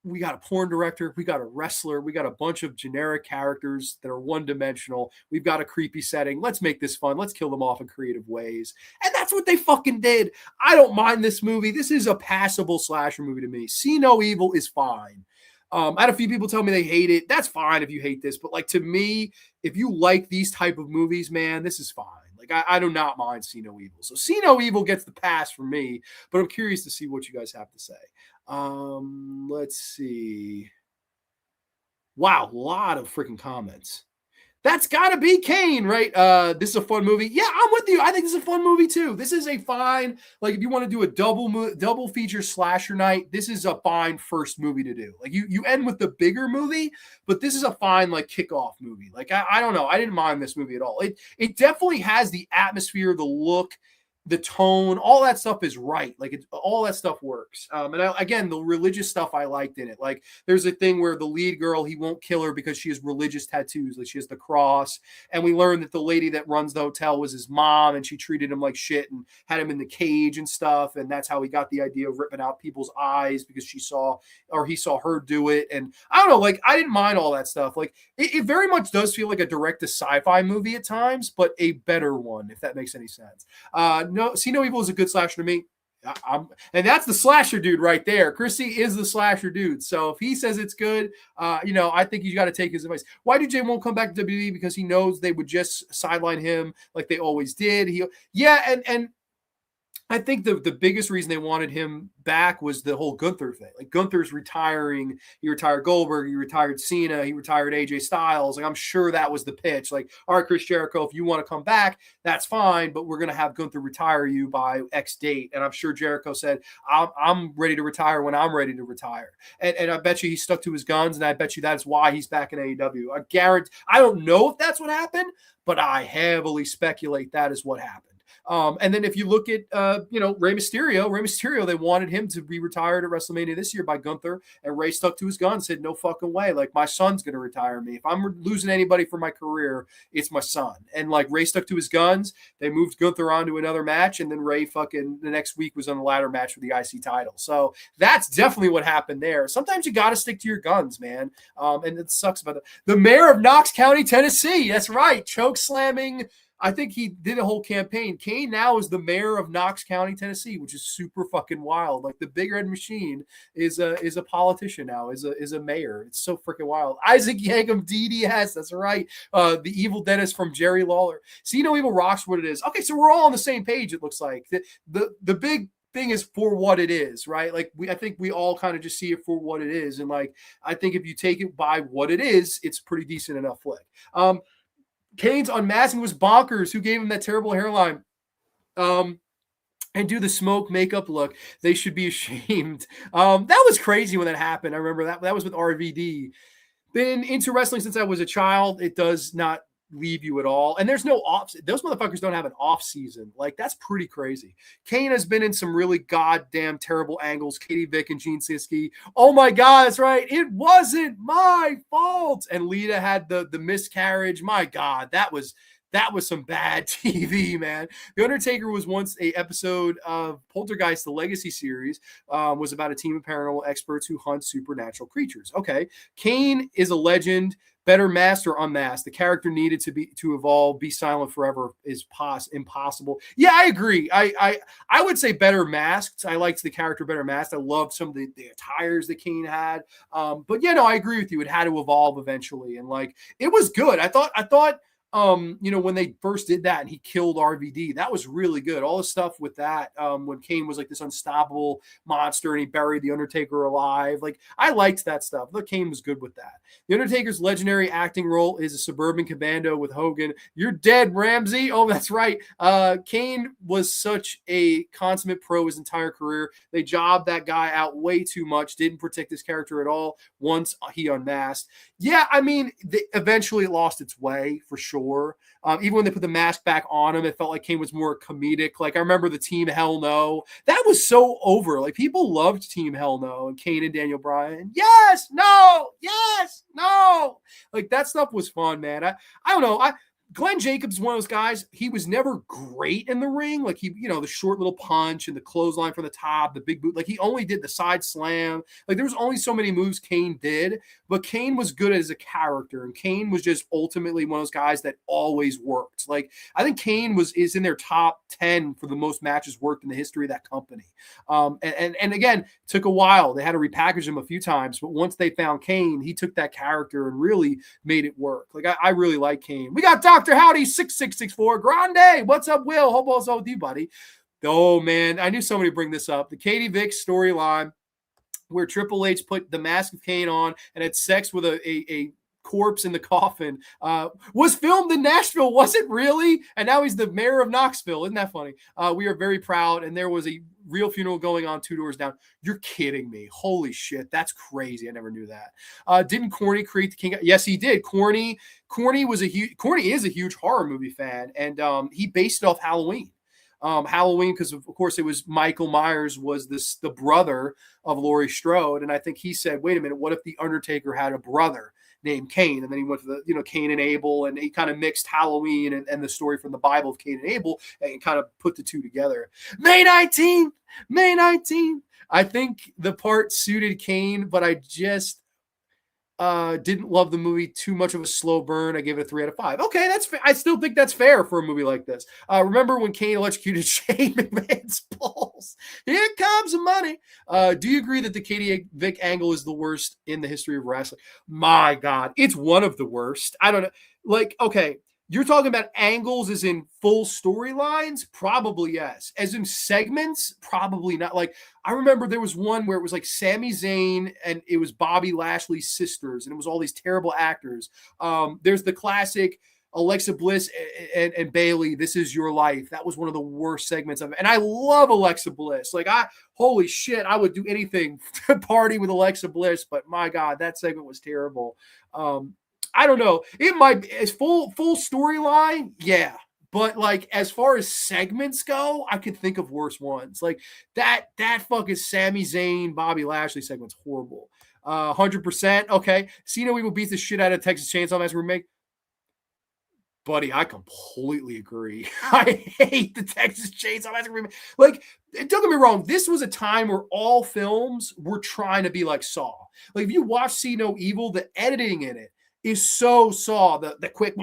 we got a porn director, we got a wrestler, we got a bunch of generic characters that are one-dimensional. We've got a creepy setting. Let's make this fun. Let's kill them off in creative ways. And that's what they fucking did. I don't mind this movie. This is a passable slasher movie to me. See No Evil is fine. I had a few people tell me they hate it. That's fine if you hate this. But like, to me, if you like these type of movies, man, this is fine. Like, I do not mind See No Evil. So See No Evil gets the pass for me, but I'm curious to see what you guys have to say. Let's see. Wow, a lot of freaking comments. That's got to be Kane, right? This is a fun movie. Yeah, I'm with you. I think this is a fun movie too. This is a fine, like, if you want to do a double feature slasher night, this is a fine first movie to do. Like, you end with the bigger movie, but this is a fine, like, kickoff movie. Like, I don't know. I didn't mind this movie at all. It definitely has the atmosphere, the look, the tone, all that stuff is right. Like, all that stuff works. Again, the religious stuff I liked in it. Like, there's a thing where the lead girl, he won't kill her because she has religious tattoos. Like, she has the cross. And we learned that the lady that runs the hotel was his mom, and she treated him like shit and had him in the cage and stuff. And that's how he got the idea of ripping out people's eyes, because he saw her do it. And I don't know, like, I didn't mind all that stuff. Like, it very much does feel like a direct to sci-fi movie at times, but a better one, if that makes any sense. No, See No Evil is a good slasher to me. And that's the slasher dude right there. Chrissy is the slasher dude. So if he says it's good, I think you got to take his advice. Why do Jay won't come back to WWE? Because he knows they would just sideline him like they always did. And I think the biggest reason they wanted him back was the whole Gunther thing. Like Gunther's retiring. He retired Goldberg. He retired Cena. He retired AJ Styles. Like I'm sure that was the pitch. Like, all right, Chris Jericho, if you want to come back, that's fine. But we're gonna have Gunther retire you by X date. And I'm sure Jericho said, I'm ready to retire when I'm ready to retire. And I bet you he stuck to his guns. And I bet you that's why he's back in AEW. I guarantee. I don't know if that's what happened, but I heavily speculate that is what happened. And then if you look at, Rey Mysterio, they wanted him to be retired at WrestleMania this year by Gunther, and Rey stuck to his gun, said, no fucking way. Like, my son's going to retire me. If I'm losing anybody for my career, it's my son. And like Rey stuck to his guns. They moved Gunther on to another match, and then Rey fucking the next week was on the ladder match for the IC title. So that's definitely what happened there. Sometimes you got to stick to your guns, man. And it sucks about the mayor of Knox County, Tennessee. That's right. Choke slamming. I think he did a whole campaign. Kane now is the mayor of Knox County, Tennessee, which is super fucking wild. Like the Big Red Machine is a politician now, is a mayor. It's so freaking wild. Isaac Yankum, DDS, that's right. The evil dentist from Jerry Lawler. See No Evil Rocks what it is. Okay, so we're all on the same page. It looks like the big thing is for what it is, right? Like I think we all kind of just see it for what it is, and like I think if you take it by what it is, it's pretty decent enough flick. Kane's unmasking was bonkers. Who gave him that terrible hairline? And do the smoke makeup look. They should be ashamed. That was crazy when that happened. I remember that was with RVD. Been into wrestling since I was a child. It does not leave you at all. And there's no off. Those motherfuckers don't have an off season. Like that's pretty crazy. Kane has been in some really goddamn terrible angles. Katie Vick and Gene Siski. Oh my God, that's right. It wasn't my fault. And Lita had the miscarriage. My God, that was some bad TV, man. The Undertaker was once a episode of Poltergeist, the Legacy series, was about a team of paranormal experts who hunt supernatural creatures. Okay. Kane is a legend. Better masked or unmasked. The character needed to evolve. Be silent forever is impossible. Yeah, I agree. I would say better masked. I liked the character better masked. I loved some of the attires that Kane had. But yeah, no, I agree with you. It had to evolve eventually, and like it was good. I thought. When they first did that and he killed RVD, that was really good. All the stuff with that, when Kane was like this unstoppable monster and he buried the Undertaker alive. Like I liked that stuff. Look, Kane was good with that. The Undertaker's legendary acting role is a suburban commando with Hogan. You're dead, Ramsey. Oh, that's right. Kane was such a consummate pro his entire career. They jobbed that guy out way too much. Didn't protect his character at all once he unmasked. Yeah, I mean, eventually it lost its way for sure. Even when they put the mask back on him, it felt like Kane was more comedic. Like I remember the Team Hell No. That was so over. Like people loved Team Hell No and Kane and Daniel Bryan. Yes, no, yes, no. Like that stuff was fun, man. I don't know. Glenn Jacobs is one of those guys. He was never great in the ring. Like the short little punch and the clothesline from the top, the big boot. Like he only did the side slam. Like there was only so many moves Kane did, but Kane was good as a character. And Kane was just ultimately one of those guys that always worked. Like I think Kane is in their top 10 for the most matches worked in the history of that company. And again, took a while. They had to repackage him a few times, but once they found Kane, he took that character and really made it work. Like I really like Kane. We got Dr. Howdy 6664 Grande. What's up, Will? Hope all's well with you, buddy. Oh man, I knew somebody would bring this up. The Katie Vick storyline where Triple H put the mask of Kane on and had sex with a corpse in the coffin was filmed in Nashville. Was it really? And now he's the mayor of Knoxville. Isn't that funny? We are very proud. And there was a real funeral going on 2 doors down. You're kidding me. Holy shit. That's crazy. I never knew that. Didn't Corny create the King? Yes, he did. Corny is a huge horror movie fan. And he based it off Halloween. Halloween, because of course it was Michael Myers was the brother of Laurie Strode. And I think he said, wait a minute, what if the Undertaker had a brother named Kane? And then he went to the, Cain and Abel, and he kind of mixed Halloween and the story from the Bible of Cain and Abel and kind of put the two together. May 19th. I think the part suited Kane, but I just didn't love the movie. Too much of a slow burn. I gave it a 3 out of 5. Okay, that's fair. I still think that's fair for a movie like this. Remember when Kane electrocuted Shane McMahon's balls? Here comes the money. Do you agree that the Katie Vick angle is the worst in the history of wrestling? My God, it's one of the worst. I don't know. Like, okay, You're talking about angles as in full storylines? Probably yes. As in segments? Probably not. Like, I remember there was one where it was like Sami Zayn and it was Bobby Lashley's sisters, and it was all these terrible actors. There's the classic Alexa Bliss and Bailey, This Is Your Life. That was one of the worst segments of it. And I love Alexa Bliss. Like, holy shit, I would do anything to party with Alexa Bliss, but my God, that segment was terrible. I don't know. It might be as full storyline, yeah. But like as far as segments go, I could think of worse ones. Like that fucking Sami Zayn, Bobby Lashley segment's horrible. 100%. Okay. Cena Evil beats the shit out of Texas Chainsaw Massacre remake. Buddy, I completely agree. I hate the Texas Chainsaw Massacre remake. Like, don't get me wrong. This was a time where all films were trying to be like Saw. Like, if you watch See No Evil, the editing in it is so Saw. The quick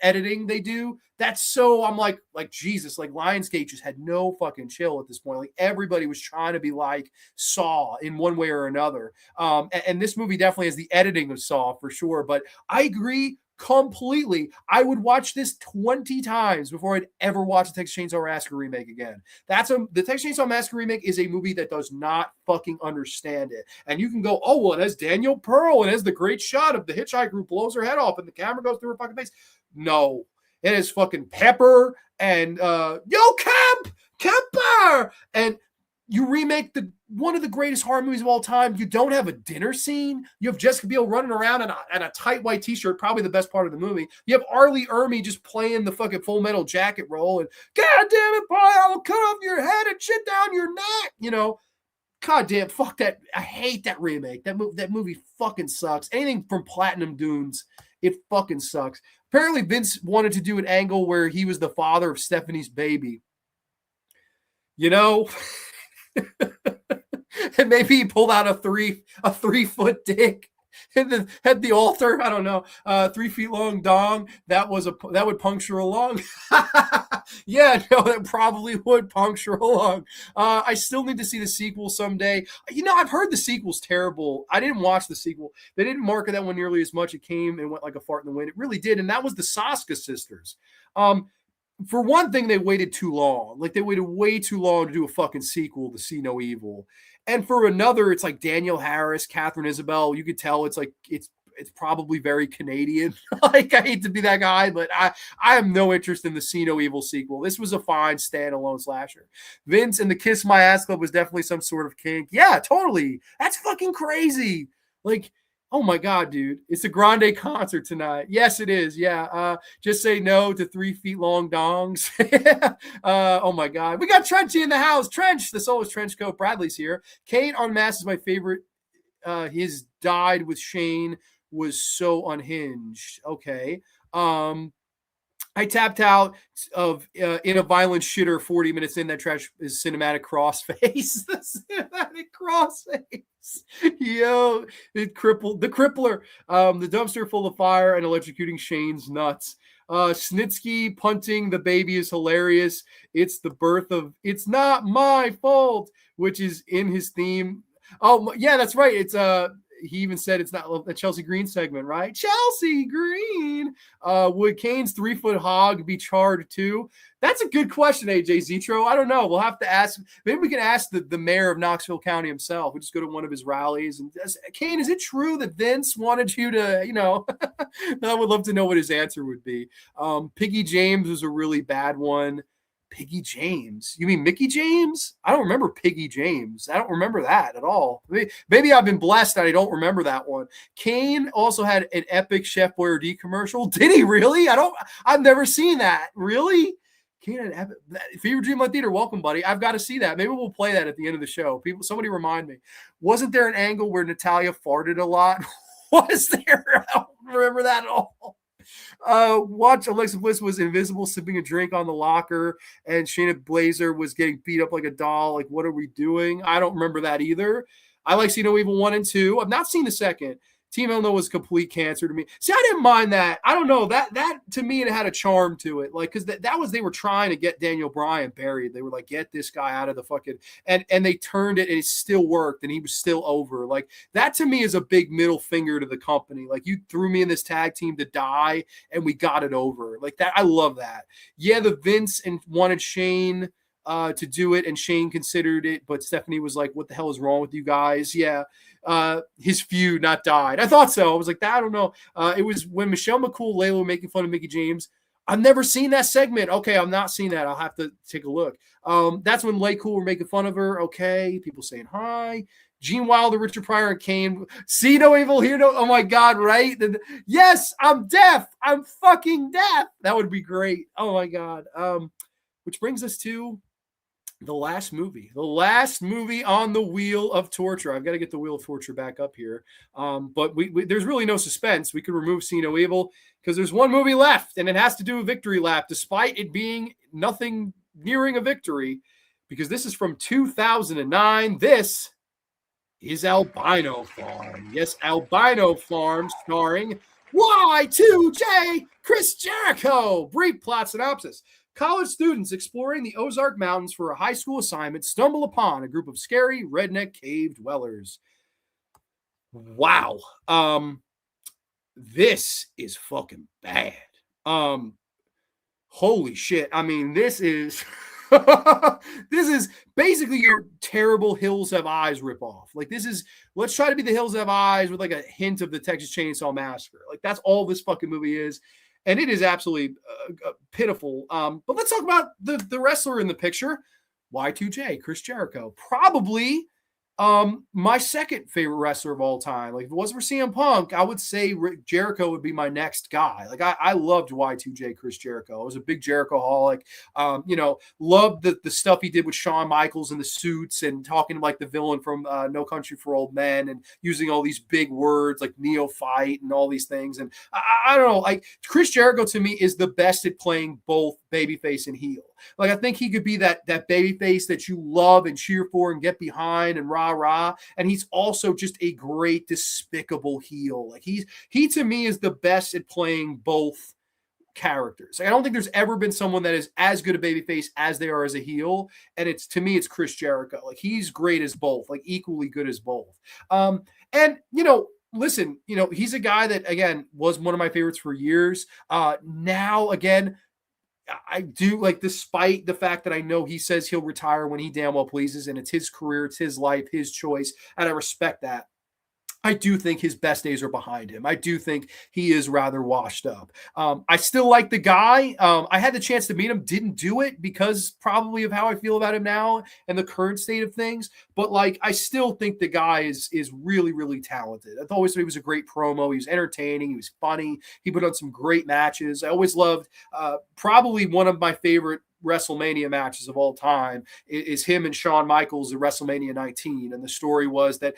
editing they do, that's so, I'm like Jesus, like Lionsgate just had no fucking chill at this point. Like, everybody was trying to be like Saw in one way or another. And this movie definitely has the editing of Saw for sure. But I agree completely. I would watch this 20 times before I'd ever watch the Texas Chainsaw Massacre remake again. The Texas Chainsaw Massacre remake is a movie that does not fucking understand it. And you can go, oh, well, it has Daniel Pearl and it has the great shot of the hitchhiker who blows her head off and the camera goes through her fucking face. No, it is fucking Pepper and yo, Kemper, and you remake one of the greatest horror movies of all time. You don't have a dinner scene. You have Jessica Biel running around in a tight white t-shirt, probably the best part of the movie. You have Arlie Ermy just playing the fucking Full Metal Jacket role, and God damn it, boy, I will cut off your head and shit down your neck. You know, God damn, fuck that. I hate that remake. That movie fucking sucks. Anything from Platinum Dunes, it fucking sucks. Apparently, Vince wanted to do an angle where he was the father of Stephanie's baby. You know. And maybe he pulled out a 3-foot dick and then had the altar. I don't know, 3 feet long dong. That would puncture a lung. Yeah, no, that probably would puncture a lung. I still need to see the sequel someday. You know, I've heard the sequel's terrible. I didn't watch the sequel. They didn't market that one nearly as much. It came and went like a fart in the wind. It really did, and that was the Saska sisters. For one thing, they waited too long. Like, they waited way too long to do a fucking sequel to See No Evil. And for another, it's like Danielle Harris, Catherine Isabel. You could tell it's probably very Canadian. Like, I hate to be that guy, but I have no interest in the See No Evil sequel. This was a fine standalone slasher. Vince and the Kiss My Ass Club was definitely some sort of kink. Yeah, totally. That's fucking crazy. Like, oh my God, dude. It's a Grande concert tonight. Yes, it is. Yeah. Just say no to 3 feet long dongs. Oh my God. We got Trenchy in the house. Trench, the Soulless Trench Coat. Bradley's here. Kane Unmasked is my favorite. His Died with Shane was so unhinged. Okay. I tapped out of in a violent shitter 40 minutes in. That trash is cinematic crossface. The cinematic crossface. Yo, it crippled the crippler. The dumpster full of fire and electrocuting Shane's nuts. Snitsky punting the baby is hilarious. It's the birth of It's Not My Fault, which is in his theme. Oh, yeah, that's right. It's he even said it's not a Chelsea Green segment, right? Chelsea Green. Would Kane's 3-foot hog be charred too? That's a good question, AJ Zetro. I don't know. We'll have to ask. Maybe we can ask the mayor of Knoxville County himself. We'll just go to one of his rallies. And Kane, is it true that Vince wanted you to, you know, I would love to know what his answer would be. Piggy James was a really bad one. Piggy James? You mean Mickey James? I don't remember Piggy James. I don't remember that at all. Maybe I've been blessed that I don't remember that one. Kane also had an epic Chef Boyardee commercial. Did he really? I've never seen that. Really? Kane had an epic Fever Dream on Theater. Welcome, buddy. I've got to see that. Maybe we'll play that at the end of the show. Somebody remind me. Wasn't there an angle where Natalia farted a lot? Was there? I don't remember that at all. Watch Alexa Bliss was invisible sipping a drink on the locker, and Shayna Blazer was getting beat up like a doll. Like, what are we doing? I don't remember that either. I like See No Evil 1 and 2. I've not seen the second. Team Hell No was complete cancer to me. See, I didn't mind that. I don't know. That to me, it had a charm to it. Like, because that was, they were trying to get Daniel Bryan buried. They were like, get this guy out of the fucking, and they turned it and it still worked and he was still over. Like, that to me is a big middle finger to the company. Like, you threw me in this tag team to die and we got it over. Like that. I love that. Yeah, the Vince and wanted Shane to do it, and Shane considered it, but Stephanie was like, what the hell is wrong with you guys? Yeah. His feud, not died. I thought so. I was like, I don't know. It was when Michelle McCool, Layla were making fun of Mickey James. I've never seen that segment. Okay, I'm not seeing that. I'll have to take a look. That's when Lay Cool were making fun of her. Okay, people saying hi. Gene Wilder, Richard Pryor, and Kane. See no evil, hear no. Oh my God, right? Yes, I'm deaf. I'm fucking deaf. That would be great. Oh my God. Which brings us to the last movie on the Wheel of Torture. I've got to get the Wheel of Torture back up here. But we there's really no suspense. We could remove See No Evil because there's one movie left, and it has to do a victory lap, despite it being nothing nearing a victory, because this is from 2009. This is Albino Farm. Yes, Albino Farm, starring Y2J, Chris Jericho. Brief plot synopsis. College students exploring the Ozark Mountains for a high school assignment stumble upon a group of scary redneck cave dwellers. Wow. This is fucking bad. Holy shit. I mean, this is this is basically your terrible Hills Have Eyes ripoff. Like, this is, let's try to be the Hills Have Eyes with like a hint of the Texas Chainsaw Massacre. Like, that's all this fucking movie is. And it is absolutely pitiful. But let's talk about the wrestler in the picture, Y2J, Chris Jericho. Probably my second favorite wrestler of all time. Like, if it wasn't for CM Punk, I would say Jericho would be my next guy. Like, I loved Y2J, Chris Jericho. I was a big Jericho-holic. Loved the stuff he did with Shawn Michaels and the suits and talking like the villain from No Country for Old Men and using all these big words like neophyte and all these things. And I don't know, like, Chris Jericho to me is the best at playing both babyface and heel. Like, I think he could be that babyface that you love and cheer for and get behind and rah. And he's also just a great, despicable heel. Like, he to me is the best at playing both characters. Like, I don't think there's ever been someone that is as good a babyface as they are as a heel. And to me, it's Chris Jericho. Like, he's great as both, like equally good as both. Listen, he's a guy that, again, was one of my favorites for years. Now, again, I do, like, despite the fact that I know he says he'll retire when he damn well pleases, and it's his career, it's his life, his choice, and I respect that. I do think his best days are behind him. I do think he is rather washed up. I still like the guy. I had the chance to meet him, didn't do it because probably of how I feel about him now and the current state of things. But, like, I still think the guy is really, really talented. I always thought he was a great promo. He was entertaining. He was funny. He put on some great matches. I always loved probably one of my favorite WrestleMania matches of all time is him and Shawn Michaels at WrestleMania 19. And the story was that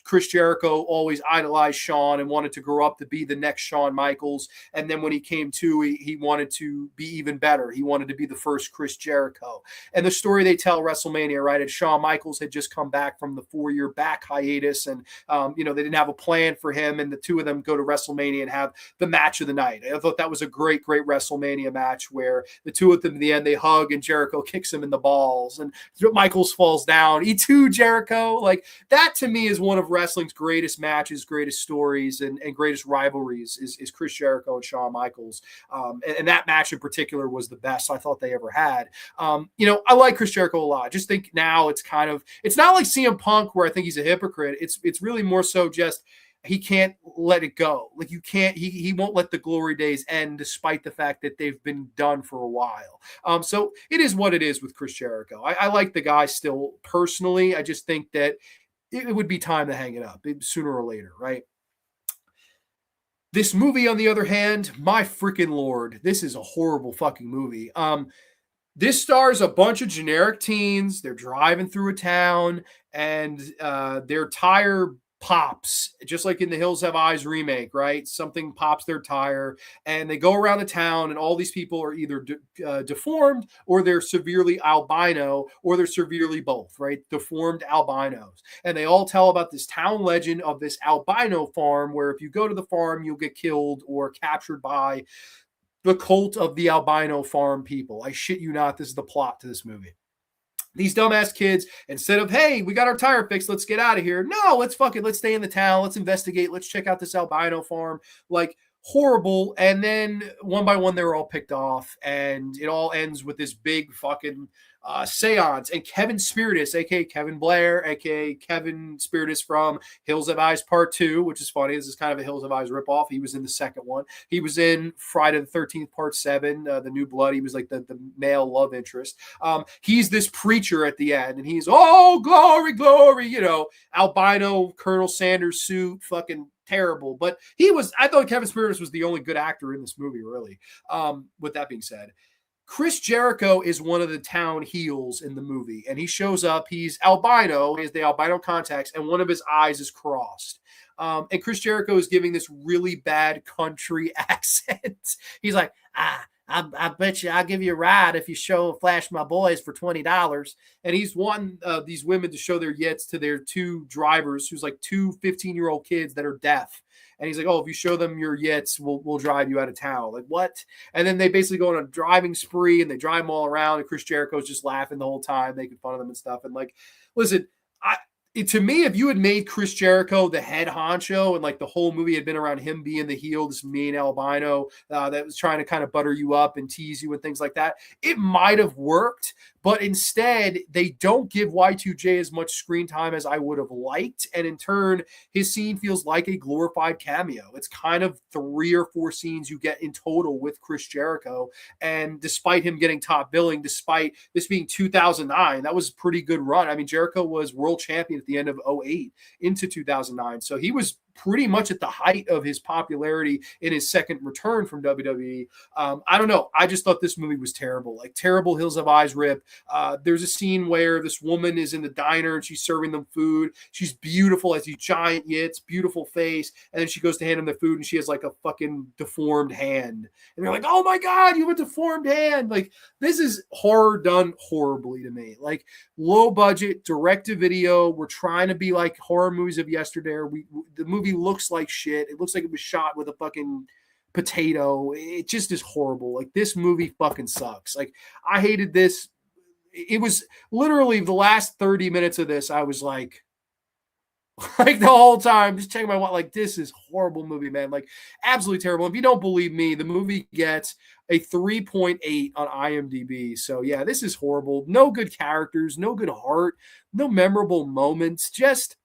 Chris Jericho always idolized Shawn and wanted to grow up to be the next Shawn Michaels. And then when he came to, he wanted to be even better. He wanted to be the first Chris Jericho. And the story they tell WrestleMania, right, is Shawn Michaels had just come back from the 4-year back hiatus. And, they didn't have a plan for him. And the two of them go to WrestleMania and have the match of the night. I thought that was a great, great WrestleMania match where the two of them in the end, they hug and Jericho kicks him in the balls and Michaels falls down. E2 Jericho, like, that to me is one of wrestling's greatest matches, greatest stories, and greatest rivalries is Chris Jericho and Shawn Michaels. And that match in particular was the best I thought they ever had. I like Chris Jericho a lot. I just think now it's not like CM Punk where I think he's a hypocrite. It's really more so just he can't let it go. Like, you can't, he won't let the glory days end despite the fact that they've been done for a while. So it is what it is with Chris Jericho. I like the guy still personally. I just think that it would be time to hang it up sooner or later, right? This movie, on the other hand, my freaking Lord, this is a horrible fucking movie. This stars a bunch of generic teens. They're driving through a town and their tire pops, just like in the Hills Have Eyes remake, right? Something pops their tire, and they go around the town, and all these people are either deformed, or they're severely albino, or they're severely both, right? Deformed albinos. And they all tell about this town legend of this albino farm, where if you go to the farm, you'll get killed or captured by the cult of the albino farm people. I shit you not, this is the plot to this movie. These dumbass kids, instead of, hey, we got our tire fixed, let's get out of here. No, let's stay in the town. Let's investigate. Let's check out this albino farm. Like, horrible. And then one by one, they were all picked off. And it all ends with this big fucking seance. And Kevin Spiritus, aka Kevin Blair, aka Kevin Spiritus from Hills Have Eyes Part 2, which is funny. This is kind of a Hills Have Eyes ripoff. He was in the second one. He was in Friday the 13th Part 7, The New Blood. He was like the male love interest. He's this preacher at the end, and he's, oh, glory, glory, you know, albino Colonel Sanders suit, fucking terrible. But I thought Kevin Spiritus was the only good actor in this movie, really. With that being said, Chris Jericho is one of the town heels in the movie, and he shows up. He's albino. He has the albino contacts, and one of his eyes is crossed. And Chris Jericho is giving this really bad country accent. He's like, I bet you I'll give you a ride if you flash my boys for $20. And he's wanting these women to show their yits to their two drivers, who's like two 15-year-old kids that are deaf. And he's like, oh, if you show them your yits, we'll drive you out of town. Like, what? And then they basically go on a driving spree, and they drive them all around, and Chris Jericho's just laughing the whole time, making fun of them and stuff. And like, listen, to me, if you had made Chris Jericho the head honcho, and like the whole movie had been around him being the heel, this mean albino that was trying to kind of butter you up and tease you and things like that, it might have worked. But instead, they don't give Y2J as much screen time as I would have liked. And in turn, his scene feels like a glorified cameo. It's kind of 3 or 4 scenes you get in total with Chris Jericho. And despite him getting top billing, despite this being 2009, that was a pretty good run. I mean, Jericho was world champion at the end of 2008 into 2009. So he was pretty much at the height of his popularity in his second return from WWE. I don't know. I just thought this movie was terrible. Like, terrible Hills Have Eyes rip. There's a scene where this woman is in the diner and she's serving them food. She's beautiful, has these giant yits, beautiful face. And then she goes to hand them the food, and she has like a fucking deformed hand. And they're like, oh my God, you have a deformed hand. Like, this is horror done horribly to me. Like, low budget, direct to video. We're trying to be like horror movies of yesterday. The movie looks like shit. It looks like it was shot with a fucking potato. It just is horrible. Like, this movie fucking sucks. Like, I hated this. It was literally the last 30 minutes of this, I was like the whole time just checking my watch, like, this is horrible movie, man. Like, absolutely terrible. If you don't believe me, the movie gets a 3.8 on IMDb. So yeah, this is horrible. No good characters, no good heart, no memorable moments, just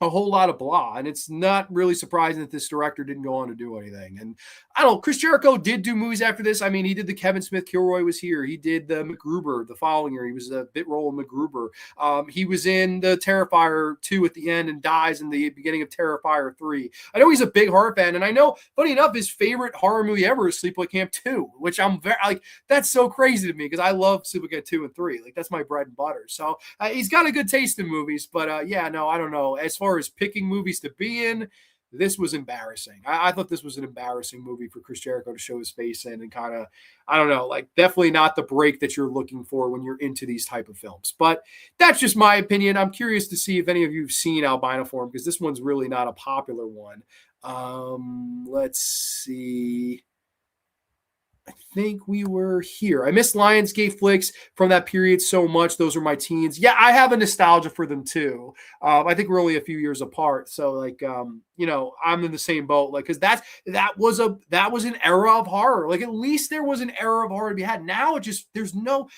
a whole lot of blah. And it's not really surprising that this director didn't go on to do anything. And I don't know, Chris Jericho did do movies after this. I mean, he did the Kevin Smith Kilroy was here. He did the MacGruber the following year. He was a bit role in MacGruber. He was in the Terrifier 2 at the end and dies in the beginning of Terrifier 3. I know he's a big horror fan. And I know, funny enough, his favorite horror movie ever is Sleepaway Camp 2, which I'm very, like, that's so crazy to me because I love Sleepaway Camp 2 and 3. Like, that's my bread and butter. So he's got a good taste in movies. But yeah, no, I don't know. As far as picking movies to be in, this was embarrassing. I thought this was an embarrassing movie for Chris Jericho to show his face in, and kind of, I don't know, like, definitely not the break that you're looking for when you're into these type of films. But that's just my opinion. I'm curious to see if any of you have seen Albino Form, because this one's really not a popular one. Let's see. I think we were here. I miss Lionsgate flicks from that period so much. Those are my teens. Yeah, I have a nostalgia for them too. I think we're only a few years apart. So like, you know, I'm in the same boat. Like, cause that was an era of horror. Like, at least there was an era of horror to be had. Now it just, there is no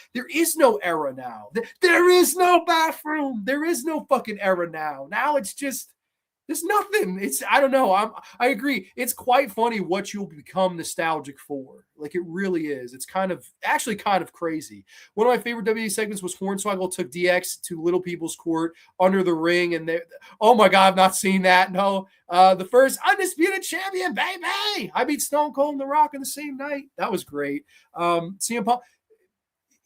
era now. There is no bathroom. There is no fucking era now. Now it's just, there's nothing. I don't know. I agree. It's quite funny what you'll become nostalgic for. Like, it really is. It's actually kind of crazy. One of my favorite WWE segments was Hornswoggle took DX to Little People's Court under the ring. And oh my God, I've not seen that. No. The first undisputed champion, baby. I beat Stone Cold and The Rock in the same night. That was great. CM Punk.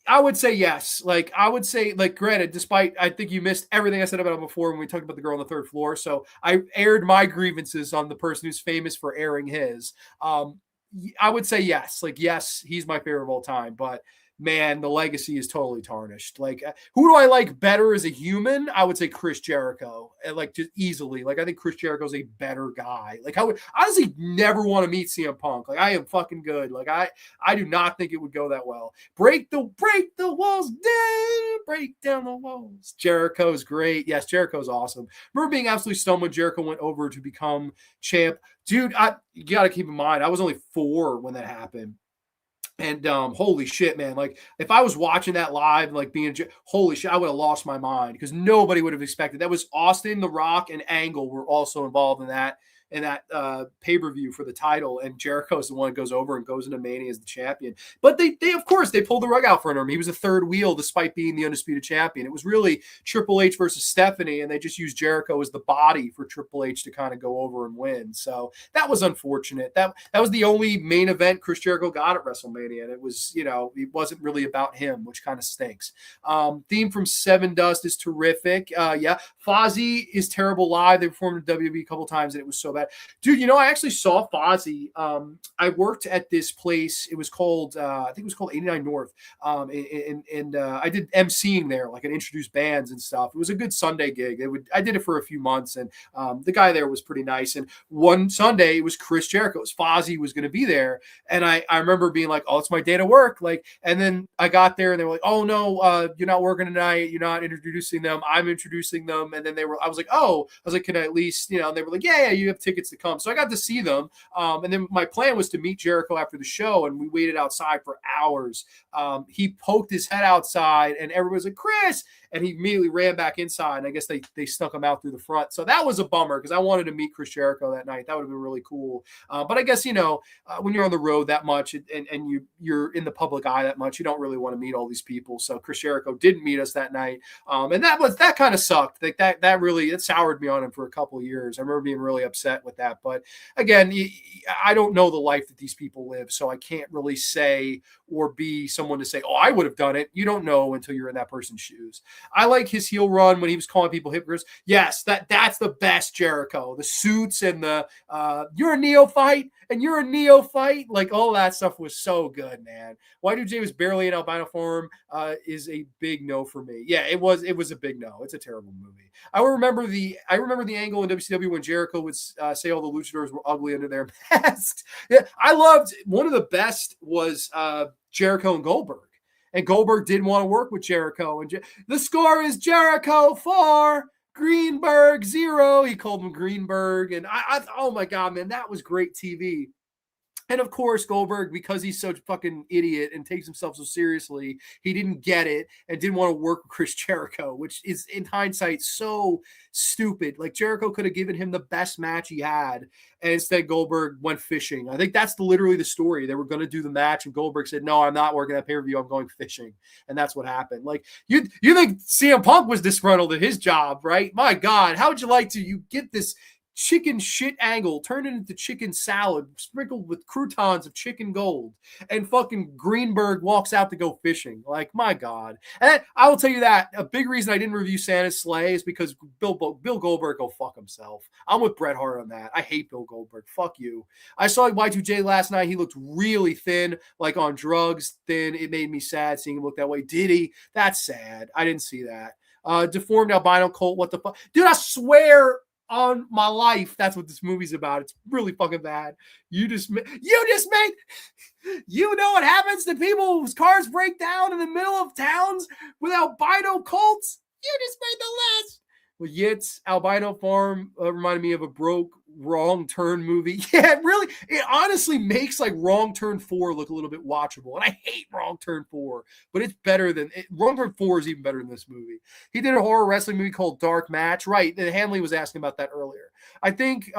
I would say yes. Like I would say, like, granted, despite I think you missed everything I said about him before when we talked about the girl on the third floor. So I aired my grievances on the person who's famous for airing his. I would say yes. Like, yes, he's my favorite of all time, but man, the legacy is totally tarnished. Like, who do I like better as a human? I would say Chris Jericho, like just easily. Like, I think Chris Jericho's a better guy. Like, I would honestly never want to meet CM Punk. Like, I am fucking good. Like, I do not think it would go that well. Break the walls down, break down the walls. Jericho's great. Yes, Jericho's awesome. Remember being absolutely stunned when Jericho went over to become champ. Dude, you got to keep in mind, I was only 4 when that happened. And holy shit, man! Like if I was watching that live, like holy shit, I would have lost my mind because nobody would have expected that. Was Austin, The Rock, and Angle were also involved in that pay-per-view for the title, and Jericho's the one that goes over and goes into Mania as the champion. But they of course they pulled the rug out for him. He was a third wheel despite being the undisputed champion. It was really Triple H versus Stephanie, and they just used Jericho as the body for Triple H to kind of go over and win. So that was unfortunate. That was the only main event Chris Jericho got at WrestleMania, and it was, it wasn't really about him, which kind of stinks. Theme from Seven Dust is terrific. Yeah, Fozzy is terrible live. They performed in WWE a couple times, and it was so bad. Dude, I actually saw Fozzy. I worked at this place. It was called, I think it was called 89 North. And I did emceeing there, like, and introduced bands and stuff. It was a good Sunday gig. I did it for a few months, and the guy there was pretty nice. And one Sunday, it was Chris Jericho. Fozzy was going to be there. And I remember being like, oh, it's my day to work. Like, and then I got there and they were like, oh no, you're not working tonight. You're not introducing them. I'm introducing them. And then I was like, can I at least, and they were like, yeah, you have tickets to come. So I got to see them. And then my plan was to meet Jericho after the show, and we waited outside for hours. He poked his head outside and everybody was like, Chris, and he immediately ran back inside. And I guess they snuck him out through the front. So that was a bummer because I wanted to meet Chris Jericho that night. That would have been really cool. But I guess, when you're on the road that much and you're in the public eye that much, you don't really want to meet all these people. So Chris Jericho didn't meet us that night. And that kind of sucked. Like that really, it soured me on him for a couple of years. I remember being really upset with that. But again, I don't know the life that these people live. So I can't really say or be someone to say, oh, I would have done it. You don't know until you're in that person's shoes. I like his heel run when he was calling people hypocrites. Yes, that's the best Jericho. The suits and the you're a neophyte and you're a neophyte. Like all that stuff was so good, man. Y2J was barely in albino form is a big no for me. Yeah, it was a big no. It's a terrible movie. I remember the angle in WCW when Jericho would say all the luchadors were ugly under their masks. Yeah, I loved one of the best was Jericho and Goldberg. And Goldberg didn't want to work with Jericho. And the score is Jericho 4, Greenberg 0. He called him Greenberg. And oh my God, man, that was great TV. And of course, Goldberg, because he's such a fucking idiot and takes himself so seriously, he didn't get it and didn't want to work with Chris Jericho, which is in hindsight so stupid. Like Jericho could have given him the best match he had, and instead Goldberg went fishing. I think that's literally the story. They were going to do the match, and Goldberg said, "No, I'm not working that pay-per-view. I'm going fishing," and that's what happened. Like you think CM Punk was disgruntled at his job, right? My God, how would you like to get this chicken shit angle, turn it into chicken salad, sprinkled with croutons of chicken gold, and fucking Greenberg walks out to go fishing. Like, my God. And I will tell you that a big reason I didn't review Santa's Sleigh is because Bill Goldberg go fuck himself. I'm with Bret Hart on that. I hate Bill Goldberg. Fuck you. I saw Y2J last night. He looked really thin, like on drugs thin. It made me sad seeing him look that way. Did he? That's sad. I didn't see that. Deformed albino Colt. What the fuck? Dude, I swear on my life, that's what this movie's about. It's really fucking bad. You know what happens to people whose cars break down in the middle of towns with albino colts? You just made the list. Well, Yitz, Albino Farm reminded me of a broke Wrong Turn movie. Yeah, it honestly makes like Wrong Turn 4 look a little bit watchable. And I hate Wrong Turn 4, but it's better than Wrong Turn 4 is even better than this movie. He did a horror wrestling movie called Dark Match. Right. And Hanley was asking about that earlier. I think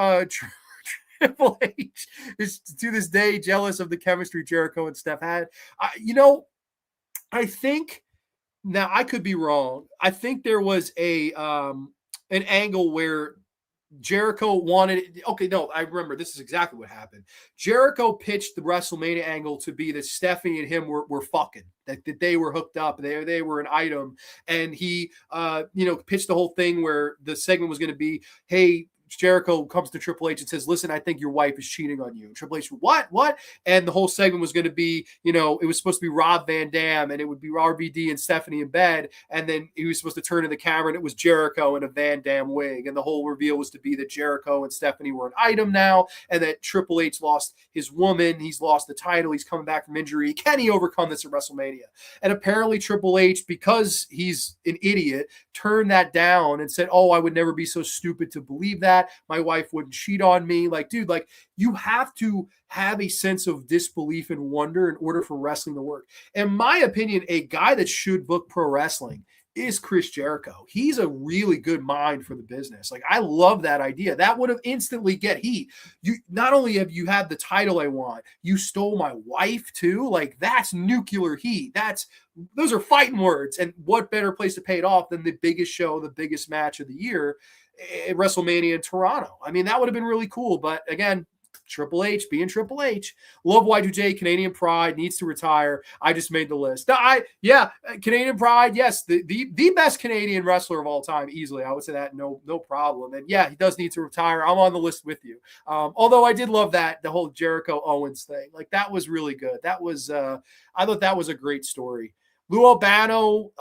Triple H is to this day jealous of the chemistry Jericho and Steph had. I think, now I could be wrong. I think there was an angle where Jericho wanted, okay, no, I remember this is exactly what happened. Jericho pitched the WrestleMania angle to be that Stephanie and him were fucking, that they were hooked up, they were an item. And he, pitched the whole thing where the segment was going to be, hey, Jericho comes to Triple H and says, listen, I think your wife is cheating on you. And Triple H, what? And the whole segment was going to be, it was supposed to be Rob Van Dam, and it would be RVD and Stephanie in bed. And then he was supposed to turn to the camera, and it was Jericho in a Van Dam wig. And the whole reveal was to be that Jericho and Stephanie were an item now, and that Triple H lost his woman. He's lost the title. He's coming back from injury. Can he overcome this at WrestleMania? And apparently Triple H, because he's an idiot, turned that down and said, oh, I would never be so stupid to believe that. My wife wouldn't cheat on me. Like, dude, like, you have to have a sense of disbelief and wonder in order for wrestling to work. In my opinion, a guy that should book pro wrestling is Chris Jericho. He's a really good mind for the business. Like, I love that idea. That would have instantly get heat. You not only have you had the title I want, you stole my wife too. Like, that's nuclear heat. Those are fighting words. And what better place to pay it off than the biggest show, the biggest match of the year at WrestleMania in Toronto? I mean, that would have been really cool. But again, Triple H being Triple H. Love Y2J, Canadian Pride, needs to retire. I just made the list. Canadian Pride, yes, the best Canadian wrestler of all time, easily. I would say that no problem. And yeah, he does need to retire. I'm on the list with you. Although I did love the whole Jericho Owens thing. Like, that was really good. That was I thought that was a great story. Lou Albano,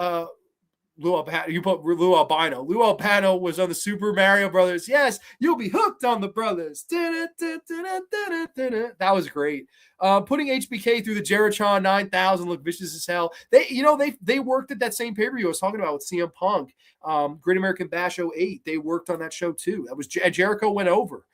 you put Lou Albino. Lou Albino was on the Super Mario Brothers. Yes, you'll be hooked on the brothers. That was great. Putting HBK through the Jericho 9000 looked vicious as hell. They worked at that same pay-per-view I was talking about with CM Punk, Great American Bash 08. They worked on that show too. That was Jericho went over.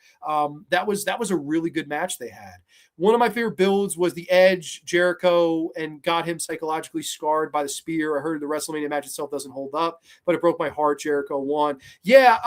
That was a really good match they had. One of my favorite builds was the Edge Jericho and got him psychologically scarred by the spear. I heard the WrestleMania match itself doesn't hold up, but it broke my heart. Jericho won. Yeah,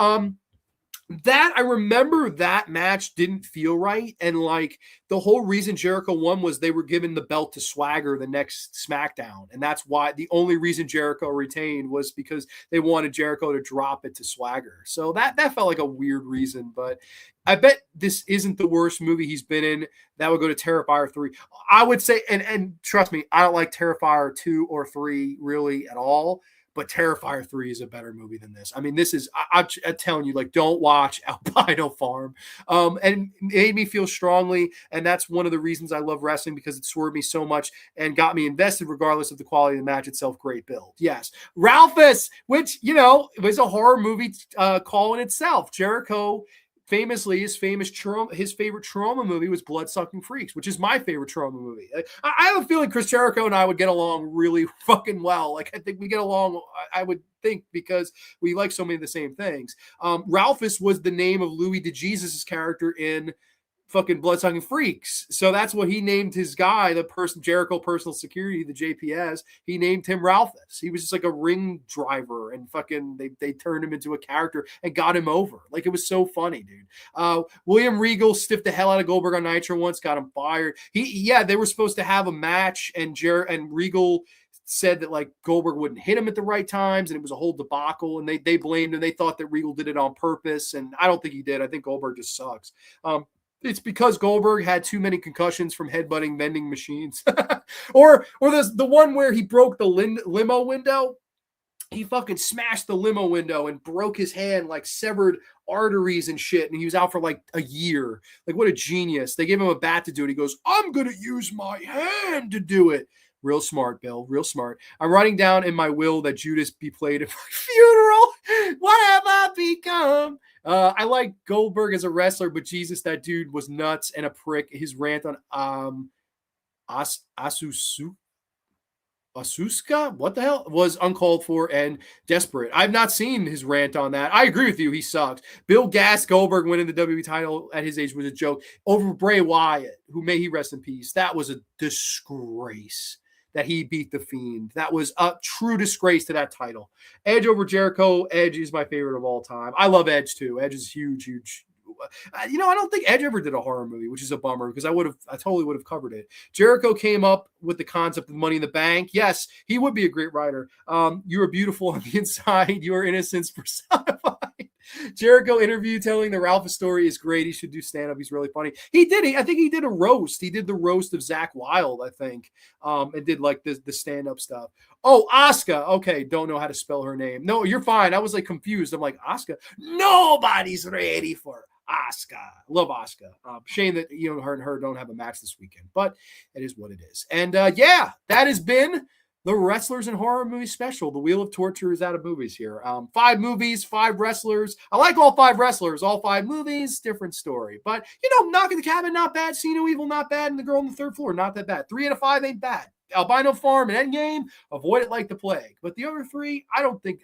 that I remember that match didn't feel right. And like, the whole reason Jericho won was they were giving the belt to Swagger the next SmackDown. And that's why the only reason Jericho retained was because they wanted Jericho to drop it to Swagger. So that felt like a weird reason, but I bet this isn't the worst movie he's been in. That would go to Terrifier 3. I would say, and trust me, I don't like Terrifier 2 or 3 really at all. But Terrifier 3 is a better movie than this. I mean, this is, I'm telling you, like, don't watch Albino Farm. And it made me feel strongly. And that's one of the reasons I love wrestling, because it swerved me so much and got me invested regardless of the quality of the match itself. Great build. Yes. Ralphus, which, was a horror movie call in itself. Jericho, famously, his favorite trauma movie was Bloodsucking Freaks, which is my favorite trauma movie. I have a feeling Chris Jericho and I would get along really fucking well. Like, I think we get along, I would think, because we like so many of the same things. Ralphus was the name of Louis DeJesus' character in fucking Bloodsucking Freaks. So that's what he named his guy, the person, Jericho Personal Security, the JPS. He named him Ralphus. He was just like a ring driver, and fucking they turned him into a character and got him over. Like, it was so funny, dude. William Regal stiffed the hell out of Goldberg on Nitro once, got him fired. They were supposed to have a match, and Regal said that, like, Goldberg wouldn't hit him at the right times, and it was a whole debacle, and they blamed him. They thought that Regal did it on purpose, and I don't think he did. I think Goldberg just sucks. It's because Goldberg had too many concussions from headbutting vending machines. or there's the one where he broke the limo window. He fucking smashed the limo window and broke his hand, like severed arteries and shit. And he was out for like a year. Like, what a genius. They gave him a bat to do it. He goes, I'm going to use my hand to do it. Real smart, Bill. Real smart. I'm writing down in my will that Judas be played at my funeral. What have I become? I like Goldberg as a wrestler, but Jesus, that dude was nuts and a prick. His rant on Asuska, what the hell, was uncalled for and desperate. I've not seen his rant on that. I agree with you. He sucks. Bill Gas Goldberg winning the WWE title at his age was a joke over Bray Wyatt, who may he rest in peace. That was a disgrace that he beat the Fiend. That was a true disgrace to that title. Edge over Jericho. Edge is my favorite of all time. I love Edge too. Edge is huge. I don't think Edge ever did a horror movie, which is a bummer, because I totally would have covered it. Jericho came up with the concept of Money in the Bank. Yes, he would be a great writer. You are beautiful on the inside. You are innocence personified. Jericho interview telling the Ralph story is great. He should do stand up. He's really funny. He did. I think he did a roast. He did the roast of Zach Wilde, I think, and did like the stand up stuff. Oh, Asuka. Okay, don't know how to spell her name. No, you're fine. I was like confused. I'm like, Asuka. Nobody's ready for Asuka. Love Asuka. Shame that her and her don't have a match this weekend, but it is what it is. And yeah, that has been the Wrestlers and Horror Movie Special. The Wheel of Torture is out of movies here. 5 movies, 5 wrestlers. I like all 5 wrestlers, all 5 movies, different story. But, Knock at the Cabin, not bad. See No Evil, not bad. And The Girl on the Third Floor, not that bad. 3 out of 5 ain't bad. Albino Farm and Endgame, avoid it like the plague. But the other 3,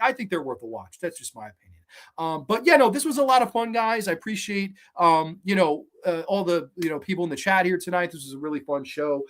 I think they're worth a watch. That's just my opinion. But yeah, no, this was a lot of fun, guys. I appreciate, all the, people in the chat here tonight. This was a really fun show.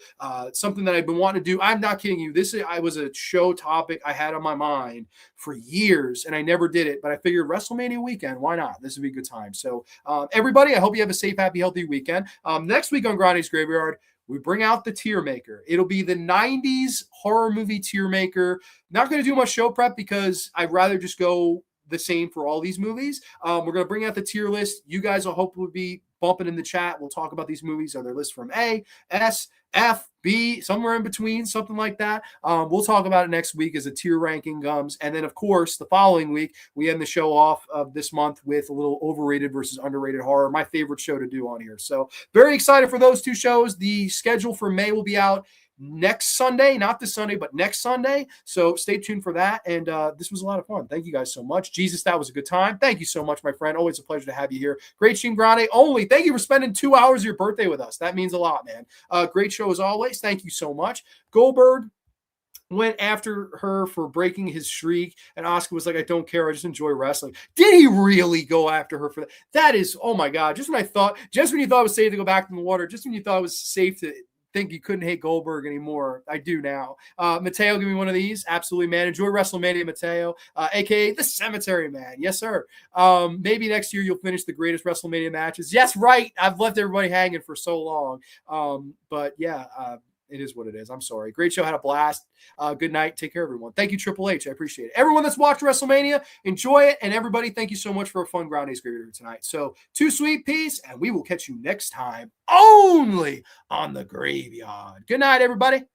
Something that I've been wanting to do. I'm not kidding you. I was a show topic I had on my mind for years and I never did it, but I figured WrestleMania weekend, why not? This would be a good time. So, everybody, I hope you have a safe, happy, healthy weekend. Next week on Grande's Graveyard, we bring out the tier maker. It'll be the 90s horror movie tier maker. Not going to do much show prep because I'd rather just go the same for all these movies. We're going to bring out the tier list. You guys will hopefully be bumping in the chat. We'll talk about these movies. Are there lists from A, S, F, B, somewhere in between, something like that. We'll talk about it next week as a tier ranking comes. And then, of course, the following week, we end the show off of this month with a little overrated versus underrated horror, my favorite show to do on here. So very excited for those 2 shows. The schedule for May will be out next Sunday, not this Sunday, but next Sunday. So stay tuned for that. And this was a lot of fun. Thank you guys so much. Jesus, that was a good time. Thank you so much, my friend. Always a pleasure to have you here. Great stream, Grande. Only thank you for spending 2 hours of your birthday with us. That means a lot, man. Great show as always. Thank you so much. Goldberg went after her for breaking his streak, and Asuka was like, I don't care, I just enjoy wrestling. Did he really go after her for that? That is, oh my God. Just when you thought it was safe to go back in the water, just when you thought it was safe to think you couldn't hate Goldberg anymore, I do now. Mateo, give me one of these. Absolutely, man. Enjoy WrestleMania, Mateo, aka the Cemetery Man. Yes, sir. Maybe next year you'll finish the greatest WrestleMania matches. Yes, right. I've left everybody hanging for so long. But yeah, it is what it is. I'm sorry. Great show. Had a blast. Good night. Take care, everyone. Thank you, Triple H. I appreciate it. Everyone that's watched WrestleMania, enjoy it. And everybody, thank you so much for a fun Grande's Graveyard tonight. So, too sweet, peace, and we will catch you next time only on the Graveyard. Good night, everybody.